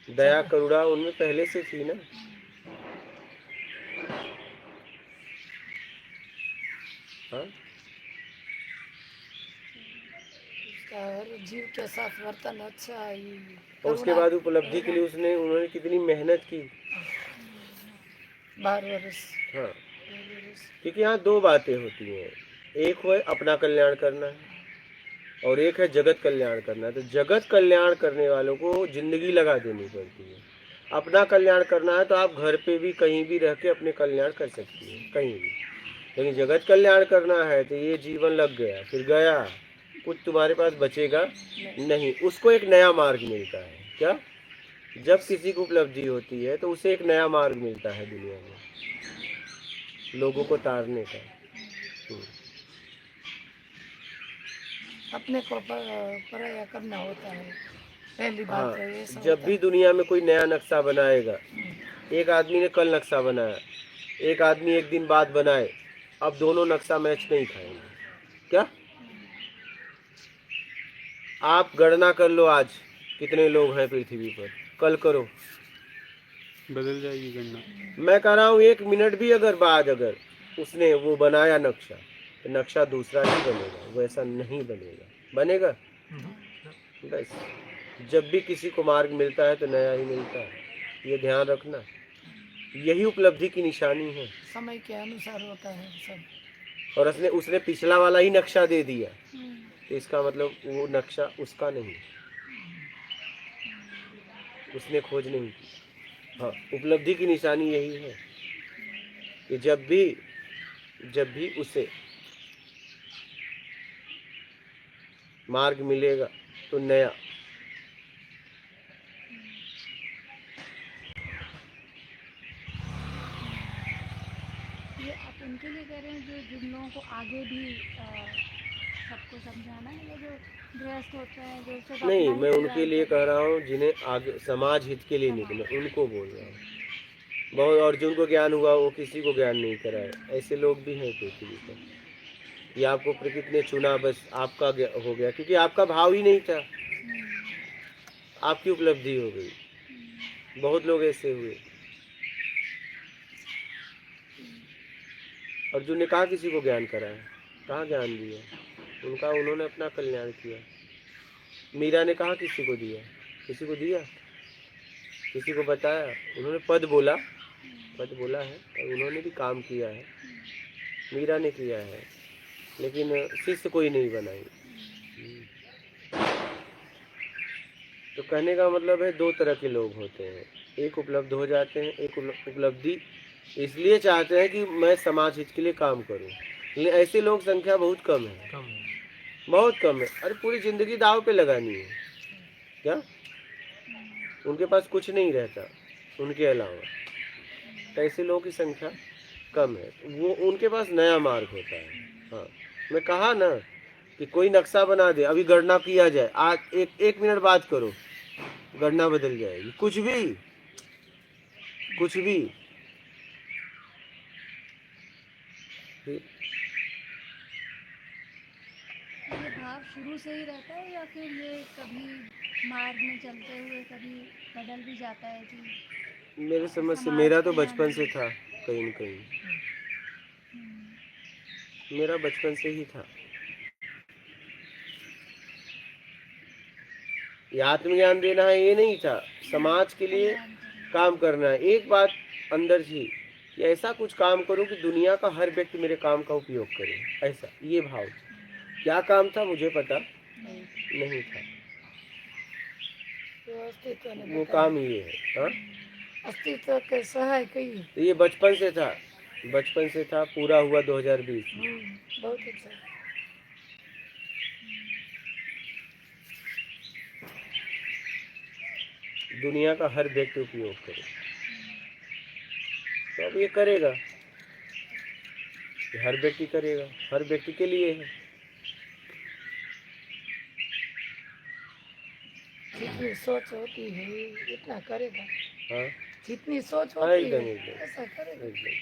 दया करुणा उनमें पहले से थी ना। हाँ, उसका हर जीव के साथ वर्तन अच्छा है। और उसके बाद उपलब्धि के लिए उन्होंने कितनी मेहनत की। 12 वर्ष। हाँ, क्योंकि यहाँ 2 बातें होती हैं, एक है अपना कल्याण करना है और एक है जगत कल्याण करना है। तो जगत कल्याण करने वालों को जिंदगी लगा देनी पड़ती है। अपना कल्याण करना है तो आप घर पे भी कहीं भी रह के अपने कल्याण कर सकती हैं, कहीं भी। लेकिन जगत कल्याण करना है तो ये जीवन लग गया, फिर गया, कुछ तुम्हारे पास बचेगा नहीं। उसको एक नया मार्ग मिलता है। क्या? जब किसी को उपलब्धि होती है तो उसे एक नया मार्ग मिलता है दुनिया में, लोगों को तारने का। अपने को पराया करना होता है, पहली बात हाँ, है ये सब जब भी दुनिया में कोई नया नक्शा बनाएगा, एक आदमी ने कल नक्शा बनाया, एक आदमी एक दिन बाद बनाए, अब दोनों नक्शा मैच नहीं खाएंगे। क्या आप गणना कर लो आज कितने लोग हैं पृथ्वी पर, कल करो। बदल जाएगी गणना। मैं कह रहा हूँ 1 मिनट भी अगर बाद अगर उसने वो बनाया नक्शा, तो नक्शा दूसरा ही बनेगा, वैसा नहीं बनेगा। बनेगा बस। जब भी किसी को मार्ग मिलता है तो नया ही मिलता है, ये ध्यान रखना। यही उपलब्धि की निशानी है। समय के अनुसार होता है सब। और उसने पिछला वाला ही नक्शा दे दिया, तो इसका मतलब वो नक्शा उसका नहीं, उसने खोज नहीं की। हाँ, उपलब्धि की निशानी यही है कि जब भी उसे मार्ग मिलेगा तो नया। ये आप उनके लिए कह रहे हैं जो जिन लोगों को आगे भी सबको समझाना है, या जो गृहस्थ होते हैं जो सिर्फ नहीं, अपना ही मैं कल्याण उनके लिए करते कह रहा हूँ जिन्हें आगे समाज हित के लिए निकले, उनको बोल रहा हूँ। बहुत, और जिनको ज्ञान हुआ वो किसी को ज्ञान नहीं कराए, ऐसे लोग भी हैं पृथ्वी पर। ये आपको प्रकृति ने चुना, बस आपका हो गया, क्योंकि आपका भाव ही नहीं था, आपकी उपलब्धि हो गई। बहुत लोग ऐसे हुए। अर्जुन ने कहा किसी को ज्ञान कराया, कहाँ ज्ञान दिया उनका, उन्होंने अपना कल्याण किया। मीरा ने कहा किसी को दिया, किसी को दिया, किसी को बताया, उन्होंने पद बोला है, और उन्होंने भी काम किया है, मीरा ने किया है, लेकिन शिष्य कोई नहीं बनाई। तो कहने का मतलब है 2 तरह के लोग होते हैं, एक उपलब्ध हो जाते हैं, एक उपलब्धि इसलिए चाहते हैं कि मैं समाज हित के लिए काम करूं, लेकिन ऐसे लोग संख्या बहुत कम है, बहुत कम है। अरे पूरी जिंदगी दाव पे लगानी है क्या, उनके पास कुछ नहीं रहता उनके अलावा, ऐसे लोगों की संख्या कम है। वो उनके पास नया मार्ग होता है। हाँ, मैं कहा ना कि कोई नक्शा बना दे, अभी गणना किया जाए, आज एक मिनट बाद करो, गणना बदल जाएगी। कुछ भी ये भाव शुरू से ही रहता है, या फिर ये कभी मार्ग में चलते हुए कभी बदल भी जाता है कि मेरे समझ से समाज मेरा तो कल्याण बचपन से के था, कहीं न कहीं मेरा बचपन से ही था। ये आत्मज्ञान देना है ये नहीं था, समाज के लिए कल्याण करना। काम करना है। एक बात अंदर थी कि ऐसा कुछ काम करूं कि दुनिया का हर व्यक्ति मेरे काम का उपयोग करे, ऐसा ये भाव था। क्या काम था मुझे पता नहीं था, तो अस्तित्व ने वो बताया। काम ये है। हाँ, अस्तित्व के सहाय कई। तो ये बचपन से था, पूरा हुआ 2020 में। बहुत अच्छा। दुनिया का हर व्यक्ति उपयोग करे, तो अब ये करेगा, ये हर व्यक्ति करेगा, हर व्यक्ति के लिए है। जितनी सोच होती है इतना करेगा। हाँ, जितनी सोच हाँ, होती एकदम है एकदम ऐसा करेगा। एकदम।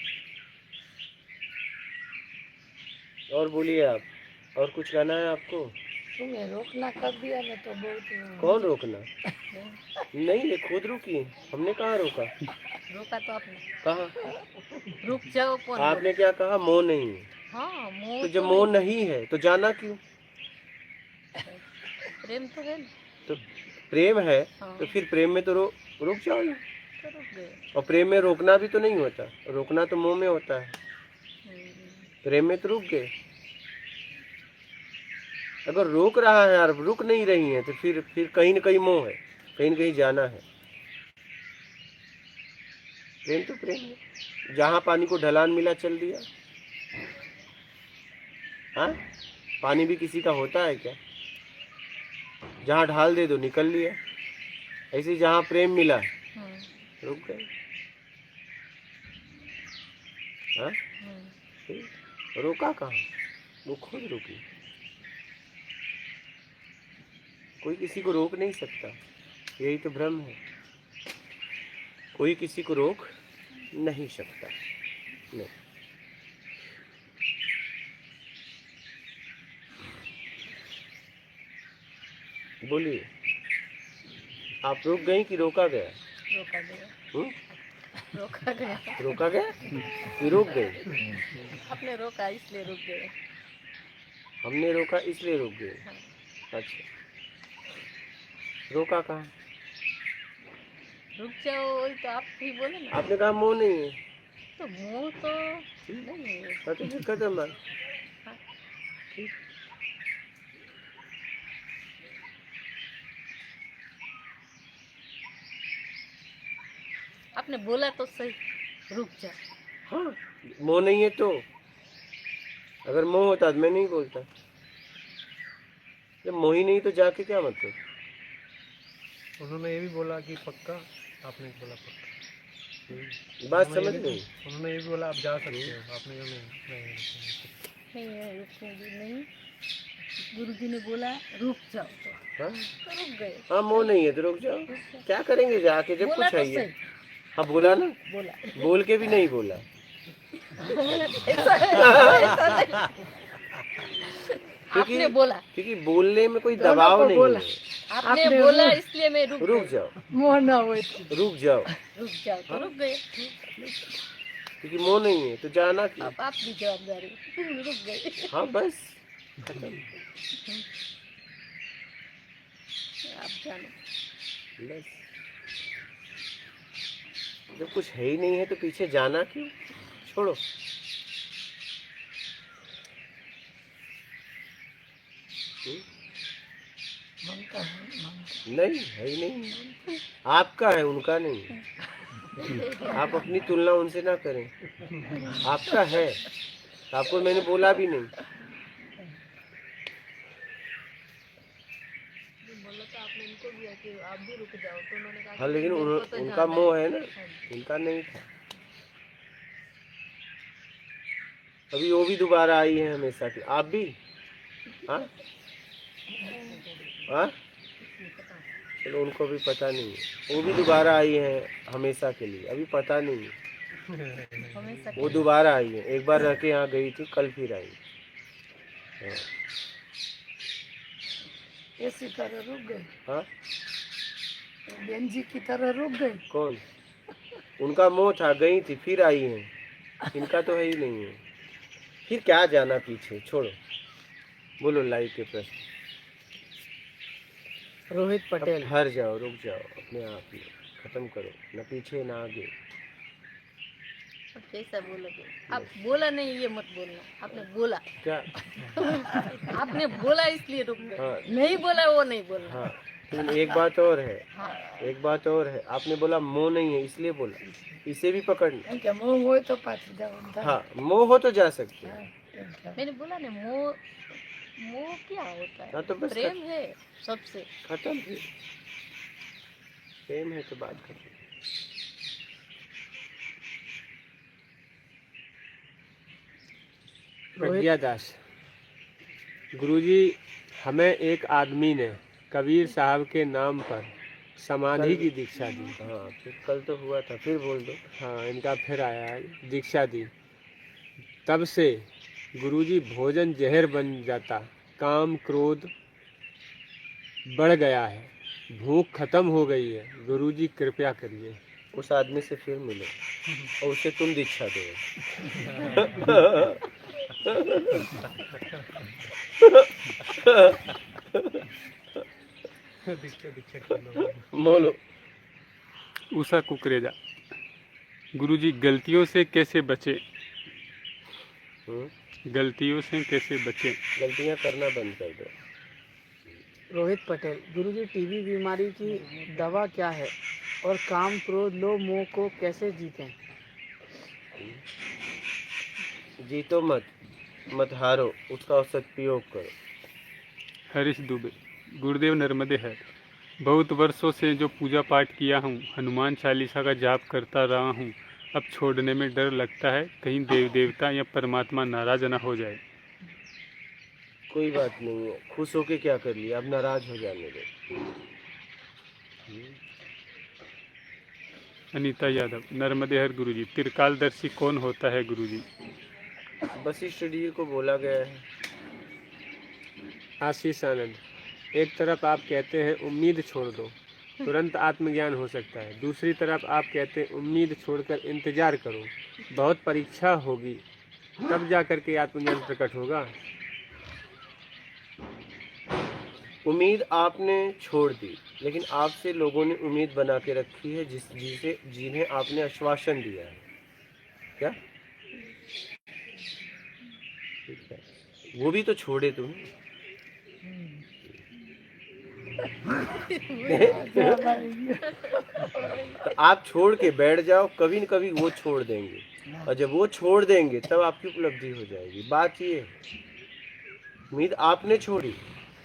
और बोलिए आप, और कुछ कहना है आपको? तुम्हें रोकना कर दिया ना तो बहुत। कौन रोकना? नहीं, ये खुद रुकी, हमने कहाँ रोका? रोका तो आपने, कहा रुक जाओ कौन आपने? क्या कहा? मोह नहीं है। हाँ मोह तो जब मोह नहीं है तो जाना क्यों? प्रेम तो है ना, तो प्रेम है हाँ। तो फिर प्रेम में तो रुक जाओ ना। तो रुक गए। और प्रेम में रोकना भी तो नहीं होता, रोकना तो मोह में होता है, प्रेम में तो रुक गए। अगर रोक रहा है और रुक नहीं रही है तो फिर कहीं न कहीं मोह है, कहीं न कहीं जाना है। प्रेम तो प्रेम है, जहाँ पानी को ढलान मिला चल दिया। हाँ, पानी भी किसी का होता है क्या? जहाँ ढाल दे दो निकल लिया। ऐसे जहाँ प्रेम मिला रुक गए। हाँ, रोका कहाँ, वो खुद रुकी। कोई किसी को रोक नहीं सकता, यही तो भ्रम है। कोई किसी को रोक नहीं सकता। नहीं। बोलिए, आप रुक गई कि रोका गया? रोका गया। हम्म? रोका गया। रोका गया कि रुक गई? आपने रोका इसलिए रुक गए। हमने रोका इसलिए रुक गए। अच्छा, रोका कहाँ? रुक जाओ, वही तो आप ही बोले ना। आपने कहा मुँह नहीं है, तो मुंह तो नहीं है। तो फिर खत्म बात। आपने बोला तो सही, रुक जा। हाँ, मोह नहीं है तो, अगर मोह होता तो मैं नहीं बोलता। जब मोह ही नहीं तो जाके क्या मतलब? उन्होंने ये भी बोला कि पक्का, आपने बोला पक्का। बात उन्होंने समझ ये भी- नहीं। उन्होंने ये भी बोला आप जा सकते हो, आपने जो नहीं नहीं है, रुकूंगी नहीं। गुरुजी ने बोला रुक जाओ, हाँ तो रुक गए। हाँ, मोह नहीं है तो रुक जाओ। क्या करेंगे जाके जब बोला कुछ तो है ही है। सही, हाँ बोला ना, बोला। बोल के भी नहीं बोला। आपने बोला, क्योंकि बोलने में कोई दबाव नहीं है। आपने बोला इसलिए मैं रुक रुक गई। जाओ, मोह ना हो रुक जाओ, रुक जाओ, तो रुक गए। क्योंकि मोह नहीं है तो जाना क्यों? अब आप भी जवाबदारी, रुक गए। हाँ बस खत्म। आप जानो। बस जब कुछ है ही नहीं है तो पीछे जाना क्यों? छोड़ो। नहीं है ही नहीं, आपका है, उनका नहीं है। आप अपनी तुलना उनसे ना करें। आपका है तो आपको मैंने बोला भी नहीं। बोला तो आपने इनको भी कि आप भी रुक जाओ, तो उन्होंने कहा हाँ कि लेकिन मेरे को तो उनका जाना मोह है ना, हाँ जी। इनका नहीं था। अभी वो भी दोबारा आई है हमेशा की, आप भी। हाँ हाँ, चलो उनको भी पता नहीं है, वो भी दोबारा आई है हमेशा के लिए, अभी पता नहीं है। हमेशा वो दोबारा आई है, एक बार रह के यहाँ गई थी, कल फिर आई। हाँ इसी तरह रुक गए, हाँ, बहन जी की तरह रुक गए। कौन? उनका मोह था, गई थी फिर आई है, इनका तो है ही नहीं है। फिर क्या जाना पीछे, छोड़ो। बोलो लाइव के प्रश्न। रोहित अब पटेल, ठहर जाओ, रुक जाओ, अपने आप में खत्म करो, न पीछे ना आगे। कैसा बोलोगे? आप बोला नहीं, ये मत बोलना। आपने बोला, क्या? आपने बोला इसलिए रुक गए। हाँ नहीं बोला वो नहीं बोलना। हाँ, लेकिन एक बात और है, हाँ, एक बात और है, आपने बोला मोह नहीं है इसलिए बोला, इसे भी पकड़ना। क्या मोह हो तो पास जाओ। हाँ, मोह हो तो जा सकते हैं। मैंने बोला ना, मोह मोह क्या होता हाँ है? तो बस प्रेम है सबसे। खत्म है। प्रेम है तो बात खत्म। प्रज्ञा दास, गुरुजी, हमें एक आदमी ने कबीर साहब के नाम पर समाधि की दीक्षा दी। हाँ, फिर कल तो हुआ था, फिर बोल दो। हाँ, इनका फिर आया है, दीक्षा दी। तब से गुरुजी भोजन जहर बन जाता, काम क्रोध बढ़ गया है, भूख खत्म हो गई है। गुरुजी कृपया करिए। उस आदमी से फिर मिलो और उसे तुम दीक्षा दो। बोलो। उषा कुकरेजा, गुरुजी गलतियों से कैसे बचे? गलतियों से कैसे बचे? गलतियां करना बंद कर दो। रोहित पटेल, गुरुजी टीबी बीमारी की दवा क्या है और काम क्रोध लोभ मोह को कैसे जीतें? जीतो मत, मत हारो, उसका सदुपयोग करो। हरीश दुबे, गुरुदेव नर्मदे है। बहुत वर्षों से जो पूजा पाठ किया हूँ, हनुमान चालीसा का जाप करता रहा हूँ, अब छोड़ने में डर लगता है, कहीं देव देवता या परमात्मा नाराज न हो जाए। कोई बात नहीं है, खुश होके क्या कर लिया, अब नाराज हो जाने दो। अनीता यादव, नर्मदेहर गुरुजी, त्रिकालदर्शी कौन होता है गुरुजी? वशिष्ठ जी को बोला गया है। आशीष आनंद, एक तरफ आप कहते हैं उम्मीद छोड़ दो, तुरंत आत्मज्ञान हो सकता है। दूसरी तरफ आप कहते हैं उम्मीद छोड़कर इंतजार करो, बहुत परीक्षा होगी, तब जा कर के आत्मज्ञान प्रकट होगा। उम्मीद आपने छोड़ दी, लेकिन आपसे लोगों ने उम्मीद बना के रखी है, जिन्हें आपने आश्वासन दिया है। क्या ठीक है, वो भी तो छोड़े तुम। तो आप छोड़ के बैठ जाओ, कभी न कभी वो छोड़ देंगे, और जब वो छोड़ देंगे तब आपकी उपलब्धि हो जाएगी। बात ये है, उम्मीद आपने छोड़ी,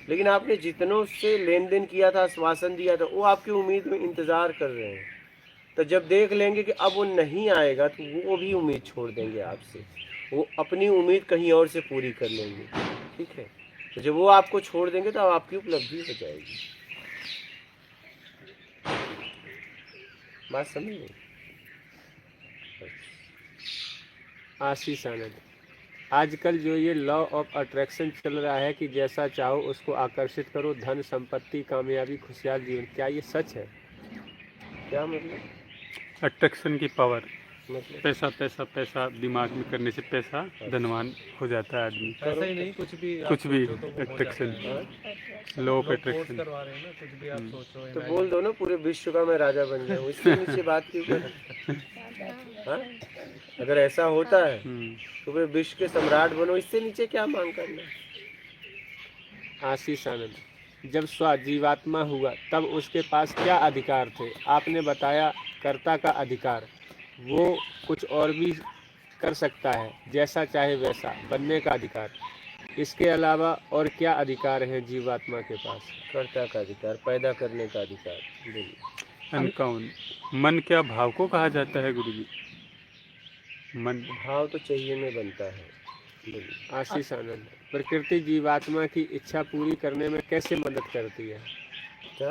लेकिन आपने जितनों से लेन देन किया था, आश्वासन दिया था, वो आपकी उम्मीद में इंतजार कर रहे हैं। तो जब देख लेंगे कि अब वो नहीं आएगा, तो वो भी उम्मीद छोड़ देंगे आपसे, वो अपनी उम्मीद कहीं और से पूरी कर लेंगे। ठीक है, तो जब वो आपको छोड़ देंगे तो आपकी उपलब्धि हो जाएगी। बात समझ गए? आशीष आनंद, आजकल जो ये लॉ ऑफ अट्रैक्शन चल रहा है कि जैसा चाहो उसको आकर्षित करो, धन संपत्ति कामयाबी खुशहाल जीवन, क्या ये सच है? क्या मतलब? अट्रैक्शन की पावर, मतलब पैसा पैसा पैसा दिमाग में करने से पैसा धनवान हो जाता है आदमी। ऐसा ही नहीं, कुछ भी आप कुछ भी सोचो तो वो हो अट्रैक्शन, जाता है। लॉ ऑफ लोग फोर्स अट्रैक्शन। करवा रहे हैं ना, कुछ भी आप सोचो, तो imagine बोल दो ना, पूरे विश्व का मैं राजा बन जाऊँ, इसके नीचे बात क्यों कर? हाँ? अगर ऐसा होता है तो पूरे विश्व के सम्राट बनो, इससे नीचे क्या मांग करना? आशीष आनंद, जब स्व जीवात्मा हुआ तब उसके पास क्या अधिकार थे? आपने बताया कर्ता का अधिकार, वो कुछ और भी कर सकता है, जैसा चाहे वैसा बनने का अधिकार। इसके अलावा और क्या अधिकार है जीवात्मा के पास? कर्ता का अधिकार, पैदा करने का अधिकार। बोलिए। अनकाउन, मन क्या भाव को कहा जाता है गुरुजी? मन भाव तो चाहिए में बनता है। बोलिए। आशीष आनंद, प्रकृति जीवात्मा की इच्छा पूरी करने में कैसे मदद करती है? क्या?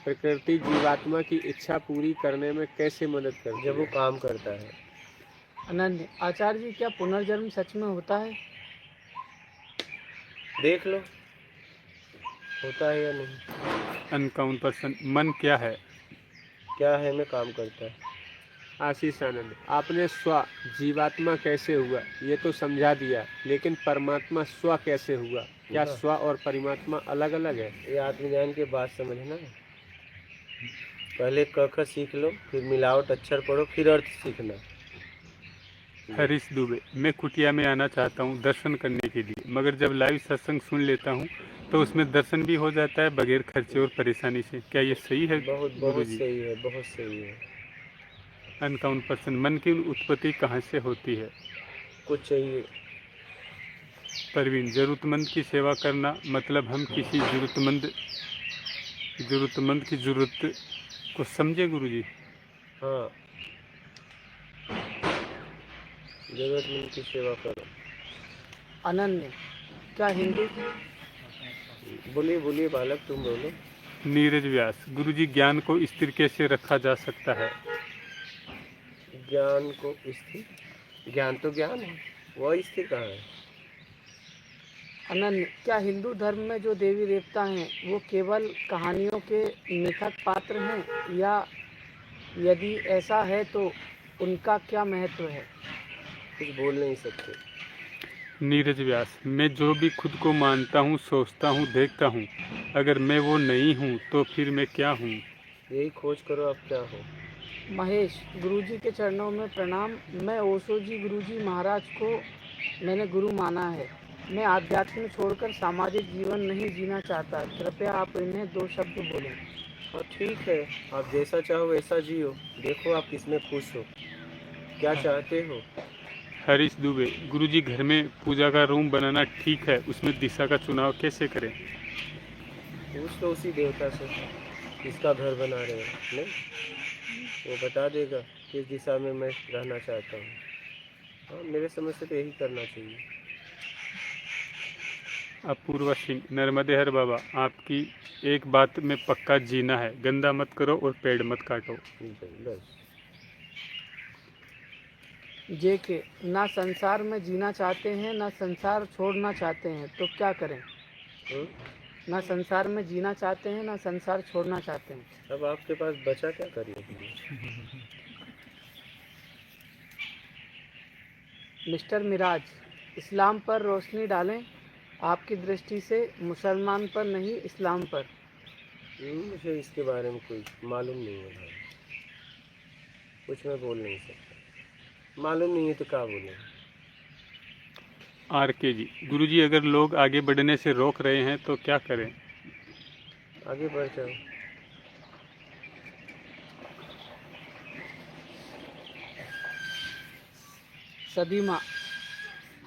प्रकृति जीवात्मा की इच्छा पूरी करने में कैसे मदद करती है? जब वो काम करता है। अनन्य, आचार्य जी, क्या पुनर्जन्म सच में होता है? देख लो होता है या नहीं। अनकाउन पर्सन, मन क्या है? क्या है में काम करता है। आशीष आनंद, आपने स्व जीवात्मा कैसे हुआ ये तो समझा दिया, लेकिन परमात्मा स्व कैसे हुआ? क्या स्व और परमात्मा अलग अलग है? ये आत्मज्ञान के बाद समझना। पहले क ख सीख लो, फिर मिलावट अक्षर पढ़ो, फिर अर्थ सीखना। हरीश दुबे, मैं कुटिया में आना चाहता हूँ दर्शन करने के लिए, मगर जब लाइव सत्संग सुन लेता हूँ तो उसमें दर्शन भी हो जाता है बगैर खर्चे और परेशानी से, क्या ये सही है? बहुत गुरुजी? सही है, बहुत सही है। अनकाउंट पर्सन, मन की उत्पत्ति कहाँ से होती है? कुछ चाहिए। परवीन, जरूरतमंद की सेवा करना मतलब हम किसी जरूरतमंद की जरूरत को समझे गुरुजी? हाँ, जरूरतमंद की सेवा करो। अनन्य, क्या हिंदू? बोलिए बोलिए बालक, तुम बोलो। नीरज व्यास, गुरुजी ज्ञान को स्थिर कैसे रखा जा सकता है? ज्ञान को स्थिर, ज्ञान तो ज्ञान है, वह स्थिर कहाँ है? अनन्य, क्या हिंदू धर्म में जो देवी देवता हैं वो केवल कहानियों के मिथक पात्र हैं, या यदि ऐसा है तो उनका क्या महत्व है? कुछ बोल नहीं सकते। नीरज व्यास, मैं जो भी खुद को मानता हूँ, सोचता हूँ, देखता हूँ, अगर मैं वो नहीं हूँ तो फिर मैं क्या हूँ? यही खोज करो आप क्या हो। महेश, गुरुजी के चरणों में प्रणाम। मैं ओशो जी गुरुजी महाराज को मैंने गुरु माना है। मैं आध्यात्म छोड़कर सामाजिक जीवन नहीं जीना चाहता, कृपया आप इन्हें 2 शब्द बोलें। और ठीक है, आप जैसा चाहो वैसा जियो, देखो आप किसमें खुश हो, क्या चाहते हो। हरीश दुबे, गुरुजी घर में पूजा का रूम बनाना ठीक है, उसमें दिशा का चुनाव कैसे करें? पूछ लो उसी देवता से किसका घर बना रहे हैं, नहीं वो बता देगा किस दिशा में मैं रहना चाहता हूँ। हाँ, मेरे समझ से तो यही करना चाहिए। अपूर्वा सिंह, नर्मदे हर बाबा, आपकी एक बात में पक्का जीना है, गंदा मत करो और पेड़ मत काटो। बस। जे के, ना संसार में जीना चाहते हैं ना संसार छोड़ना चाहते हैं, तो क्या करें? हम्म? ना संसार में जीना चाहते हैं ना संसार छोड़ना चाहते हैं। अब आपके पास बचा क्या करने के लिए? मिस्टर मिराज, इस्लाम पर रोशनी डालें, आपकी दृष्टि से मुसलमान पर नहीं इस्लाम पर। मुझे इसके बारे में कोई मालूम नहीं है भाई, कुछ मैं बोल नहीं सकता, मालूम नहीं है तो क्या बोले। आर के जी, गुरुजी अगर लोग आगे बढ़ने से रोक रहे हैं तो क्या करें? आगे बढ़ जाओ। सदीमा,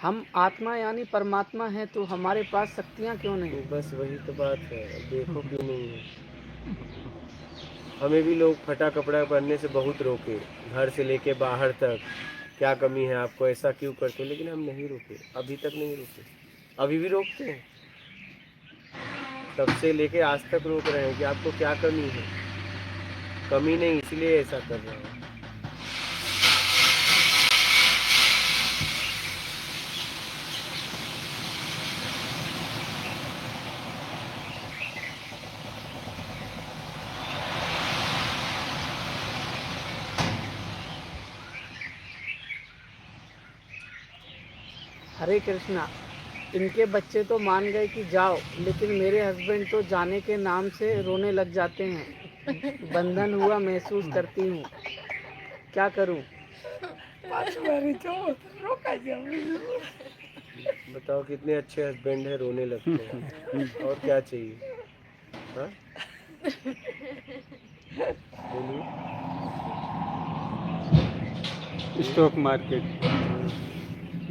हम आत्मा यानी परमात्मा हैं तो हमारे पास शक्तियाँ क्यों नहीं? बस वही तो बात है, अब देखो क्यों नहीं है। हमें भी लोग फटा कपड़ा पहनने से बहुत रोके, घर से लेके बाहर तक, क्या कमी है आपको, ऐसा क्यों करते हो, लेकिन हम नहीं रुके, अभी तक नहीं रुके, अभी भी रोकते हैं, तब से लेके आज तक रोक रहे हैं कि आपको क्या कमी है, कमी नहीं इसलिए ऐसा कर रहे हैं। हरे कृष्णा, इनके बच्चे तो मान गए कि जाओ, लेकिन मेरे हस्बैंड तो जाने के नाम से रोने लग जाते हैं, बंधन हुआ महसूस करती हूँ, क्या करूँ? बताओ कितने अच्छे हस्बैंड है, रोने लगते हैं, और क्या चाहिए? हाँ बोलिए। स्टॉक मार्केट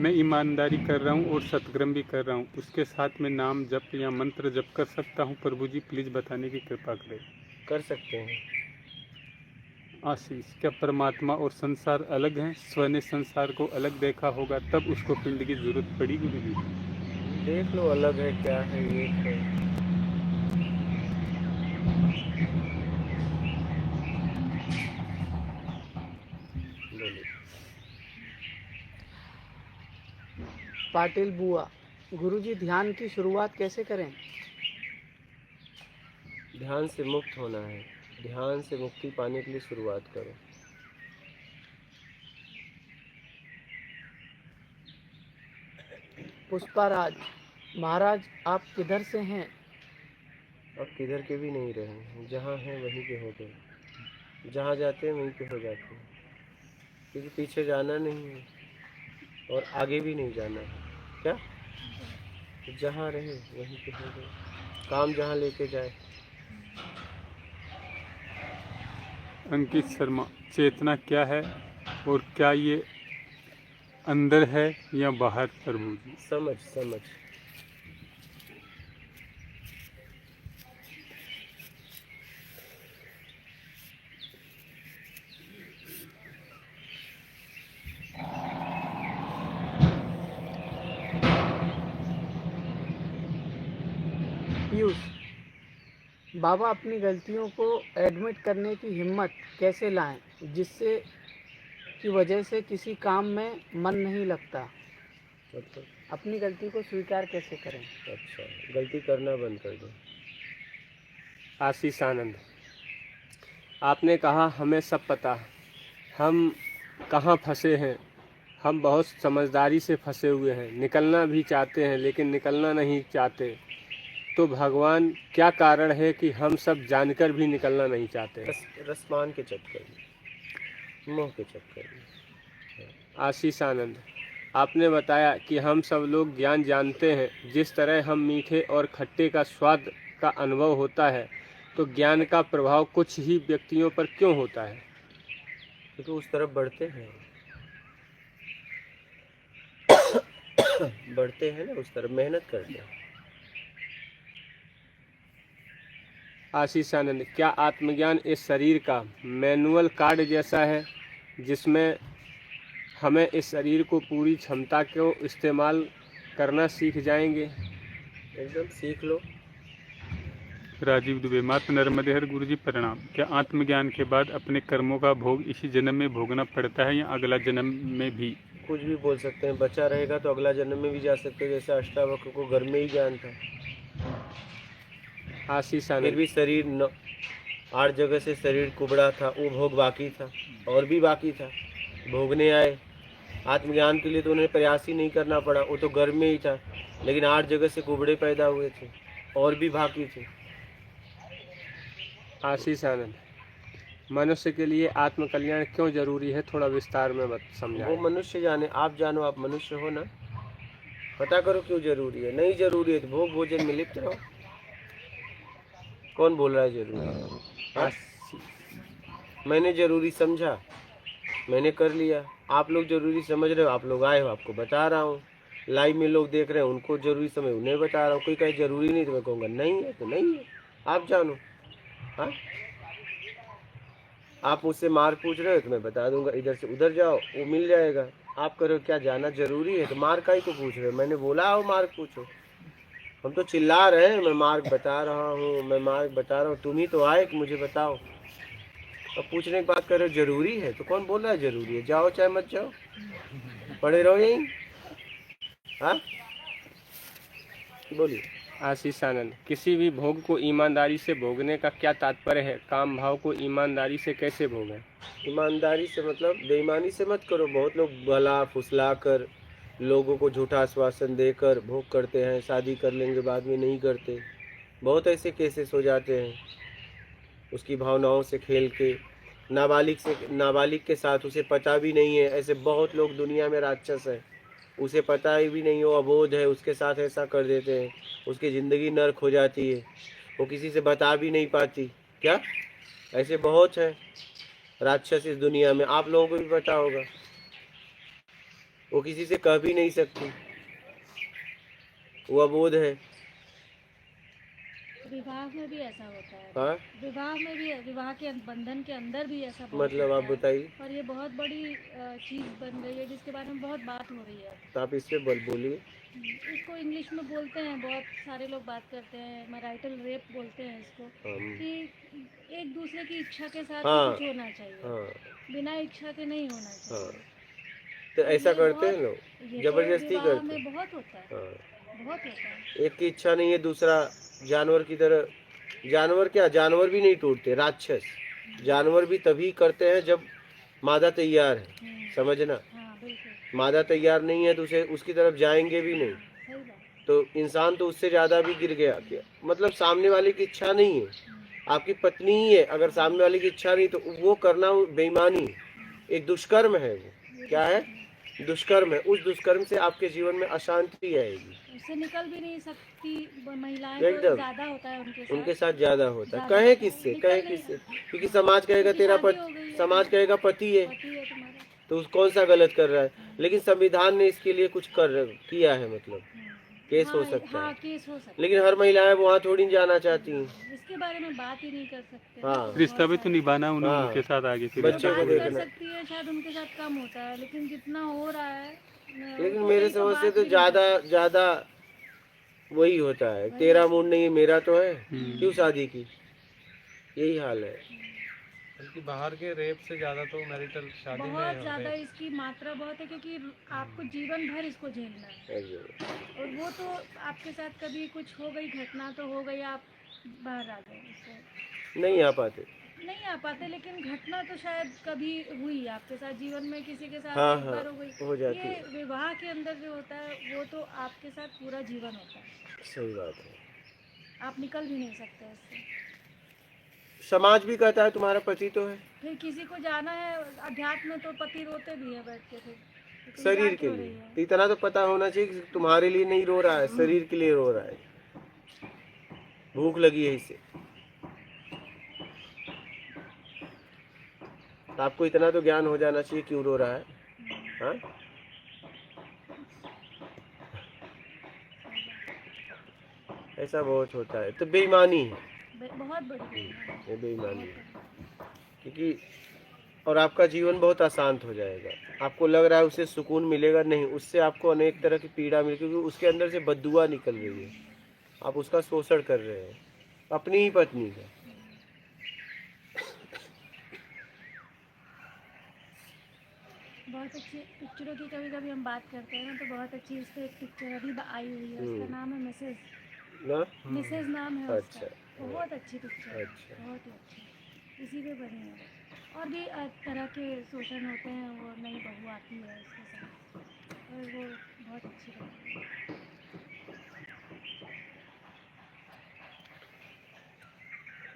मैं ईमानदारी कर रहा हूँ और सत्कर्म भी कर रहा हूँ, उसके साथ में नाम जप या मंत्र जप कर सकता हूँ? प्रभु जी प्लीज़ बताने की कृपा करें। कर सकते हैं। आशीष, क्या परमात्मा और संसार अलग हैं? स्व ने संसार को अलग देखा होगा तब उसको पिंड की जरूरत पड़ी गुरु जी। देख लो अलग है क्या है, एक है। बोलिए। पाटिल बुआ, गुरुजी ध्यान की शुरुआत कैसे करें? ध्यान से मुक्त होना है, ध्यान से मुक्ति पाने के लिए शुरुआत करो। पुष्पाराज, महाराज आप किधर से हैं? अब किधर के भी नहीं रहे, जहाँ हैं वहीं के हो गए, जहाँ जाते हैं वहीं के हो जाते हैं, क्योंकि पीछे जाना नहीं है और आगे भी नहीं जाना है। क्या जहाँ रहे वहीं के हो गए, काम जहाँ लेके जाए। अंकित शर्मा, चेतना क्या है और क्या ये अंदर है या बाहर? प्रभु जी समझ समझ। पीयूष, बाबा अपनी गलतियों को एडमिट करने की हिम्मत कैसे लाएं, जिससे की वजह से किसी काम में मन नहीं लगता? मतलब अपनी गलती को स्वीकार कैसे करें? अच्छा, गलती करना बंद कर दो। आशीष आनंद, आपने कहा हमें सब पता, हम कहाँ फंसे हैं, हम बहुत समझदारी से फंसे हुए हैं, निकलना भी चाहते हैं लेकिन निकलना नहीं चाहते, तो भगवान क्या कारण है कि हम सब जानकर भी निकलना नहीं चाहते? रसमान के चक्कर में, मोह के चक्कर में। आशीष आनंद, आपने बताया कि हम सब लोग ज्ञान जानते हैं, जिस तरह हम मीठे और खट्टे का स्वाद का अनुभव होता है, तो ज्ञान का प्रभाव कुछ ही व्यक्तियों पर क्यों होता है? क्योंकि उस तरफ बढ़ते हैं, बढ़ते हैं ना, उस तरफ मेहनत करते हैं। आशीष आनंद, क्या आत्मज्ञान इस शरीर का मैनुअल कार्ड जैसा है, जिसमें हमें इस शरीर को पूरी क्षमता को इस्तेमाल करना सीख जाएंगे? एकदम सीख लो। राजीव दुबे, माता नर्मदे हर गुरु जी प्रणाम। क्या आत्मज्ञान के बाद अपने कर्मों का भोग इसी जन्म में भोगना पड़ता है या अगला जन्म में भी? कुछ भी बोल सकते हैं, बचा रहेगा तो अगला जन्म में भी जा सकते हैं, जैसे अष्टावक्र को घर में ही ज्ञान था। आशीष फिर आनंद। भी शरीर 8 जगह से शरीर कुबड़ा था, वो भोग बाकी था, और भी बाकी था, भोगने आए। आत्मज्ञान के लिए तो उन्हें प्रयास ही नहीं करना पड़ा, वो तो घर में ही था, लेकिन 8 जगह से कुबड़े पैदा हुए थे, और भी बाकी थे। आशीष आनंद, मनुष्य के लिए आत्मकल्याण क्यों जरूरी है, थोड़ा विस्तार में वो समझाएं। मनुष्य जाने, आप जानो, आप मनुष्य हो ना, पता करो क्यों जरूरी है। नहीं जरूरी है तो भोग भोजन में लिप्त रहो। कौन बोल रहा है जरूरी है? हाँ? मैंने जरूरी समझा, मैंने कर लिया। आप लोग जरूरी समझ रहे हो, आप लोग आए हो, आपको बता रहा हूँ। लाइव में लोग देख रहे हैं, उनको जरूरी समझ, उन्हें बता रहा हूँ। कोई कहे जरूरी नहीं तो मैं कहूँगा नहीं है तो नहीं है, आप जानो। हाँ, आप मुझसे मार्ग पूछ रहे हो तो मैं बता दूंगा, इधर से उधर जाओ, वो मिल जाएगा। आप करो क्या जाना जरूरी है, तो मार्ग का ही को पूछ रहे हो? मैंने बोला हो मार्ग पूछो। हम तो चिल्ला रहे हैं, मैं मार्ग बता रहा हूँ, मैं मार्ग बता रहा हूँ, तुम ही तो आए कि मुझे बताओ। अब पूछने की बात कर रहे हो जरूरी है, तो कौन बोल रहा है जरूरी है? जाओ चाहे मत जाओ, पड़े रहो यहीं। हाँ, बोलिए। आशीष आनंद, किसी भी भोग को ईमानदारी से भोगने का क्या तात्पर्य है? काम भाव को ईमानदारी से कैसे भोगें? ईमानदारी से मतलब बेईमानी से मत करो। बहुत लोग भला फुसला कर, लोगों को झूठा आश्वासन देकर भोग करते हैं, शादी कर लेंगे बाद में नहीं करते। बहुत ऐसे केसेस हो जाते हैं, उसकी भावनाओं से खेल के। नाबालिग के साथ उसे पता भी नहीं है, ऐसे बहुत लोग दुनिया में राक्षस हैं, उसे पता ही भी नहीं हो, अबोध है, उसके साथ ऐसा कर देते हैं, उसकी ज़िंदगी नर्क हो जाती है, वो किसी से बता भी नहीं पाती। क्या ऐसे बहुत हैं राक्षस इस दुनिया में, आप लोगों को भी पता होगा। वो किसी से कह भी नहीं सकती, वो अबोध है। विवाह में भी ऐसा होता है। हाँ, विवाह में भी, विवाह के बंधन के अंदर भी ऐसा बहुत मतलब आप होता है। बताइए। और ये बहुत बड़ी चीज़ बन गई है, जिसके बारे में बहुत बात हो रही है। तो आप इस पे बोलिए। इसको इंग्लिश में बोलते हैं, बहुत सारे लोग बात करते हैं, मैराइटल रेप बोलते हैं इसको, कि एक दूसरे की इच्छा के साथ हाँ, कुछ होना चाहिए, हाँ, बिना इच्छा के नहीं होना हाँ, चाहिए। तो ऐसा ये करते हैं बहुत- लोग, ये जबरदस्ती तो विवाह करते हैं। में बहुत होता है, हाँ, बहुत होता है। एक की इच्छा नहीं है, दूसरा जानवर की तरह। जानवर क्या, जानवर भी नहीं टूटते, राक्षस। जानवर भी तभी करते हैं जब मादा तैयार है, समझना। हाँ बिल्कुल, मादा तैयार नहीं है तो उसे उसकी तरफ जाएंगे भी नहीं। सही बात। तो इंसान तो उससे ज़्यादा भी गिर गया। क्या मतलब, सामने वाले की इच्छा नहीं है, आपकी पत्नी ही है, अगर सामने वाले की इच्छा नहीं तो वो करना बेईमानी है, एक दुष्कर्म है। वो क्या है? दुष्कर्म है। उस दुष्कर्म से आपके जीवन में अशांति आएगी, उससे निकल भी नहीं सकती महिलाएं, एकदम। तो ज़्यादा होता है उनके साथ ज़्यादा होता है। ज़्यादा कहे होता है। किससे, निकल कहे नहीं किससे? सकती। क्योंकि समाज कहेगा क्योंकि तेरा शादी हो गई है, समाज कहेगा पति है, पति है तुम्हारा। तो कौन सा गलत कर रहा है? लेकिन संविधान ने इसके लिए कुछ किया है, मतलब केस हो सकता हाँ है। केस हो सकता लेकिन हर महिलाएं वहाँ थोड़ी जाना चाहती हैं। है, इसके बारे में बात ही नहीं कर सकते। हाँ। रिश्ता भी तो निभाना उन्हें, हाँ। उनके साथ आगे फिर बच्चों को बात कर देखना। सकती है, शायद उनके साथ कम होता है, लेकिन जितना हो रहा है लेकिन तो मेरे कहीं समझ बात से तो भी नहीं ज्यादा वही होता है, तेरा मूड नहीं है मेरा तो है, क्यों शादी की? यही हाल है। बल्कि बाहर के रेप से ज़्यादा तो मैरिटल शादी में बहुत हो ज़्यादा रहे। इसकी मात्रा बहुत है, क्योंकि आपको जीवन भर इसको झेलना है। और वो तो आपके साथ कभी कुछ हो गई घटना तो हो गई, आप बाहर आ गए उससे नहीं आ पाते। नहीं आ पाते, लेकिन घटना तो शायद कभी हुई आपके साथ जीवन में, किसी के साथ हाँ, एक हाँ, बार हो गई। हो जाती ये है। विवाह के अंदर जो होता है वो तो आपके साथ पूरा जीवन होता है, सही बात है। आप निकल भी नहीं सकते इससे। समाज भी कहता है तुम्हारा पति तो है। फिर किसी को जाना है अध्यात्म में तो पति रोते भी है बैठ के, फिर तुम शरीर जा के क्यों रही लिए है? तो इतना तो पता होना चाहिए कि तुम्हारे लिए नहीं रो रहा है, शरीर के लिए रो रहा है, भूख लगी है इसे। तो आपको इतना तो ज्ञान हो जाना चाहिए क्यों रो रहा है। हाँ, ऐसा बहुत होता है। तो बेईमानी है, बहुत बड़ी बात है। ये बेईमानी है। क्योंकि और आपका जीवन बहुत आसान हो जाएगा। आपको लग रहा है उससे सुकून मिलेगा, नहीं, उससे आपको अनेक तरह की पीड़ा मिलेगी, क्योंकि उसके अंदर से बददुआ निकल रही है। आप उसका शोषण कर रहे हैं, अपनी ही पत्नी का। बहुत अच्छी पिक्चरों की कभी कभी हम बात करते हैं ना, तो बहुत अच्छी इस पे एक पिक्चर अभी आई हुई है, उसका नाम है मिसेज, ना मिसेज नाम है उसका। अच्छा। बहुत अच्छी पिक्चर है, अच्छा। बहुत ही अच्छी, इसी पे बनी है। और भी तरह के शोषण होते हैं, वो नई बहू आती है उसके साथ, और वो बहुत अच्छी लगती है।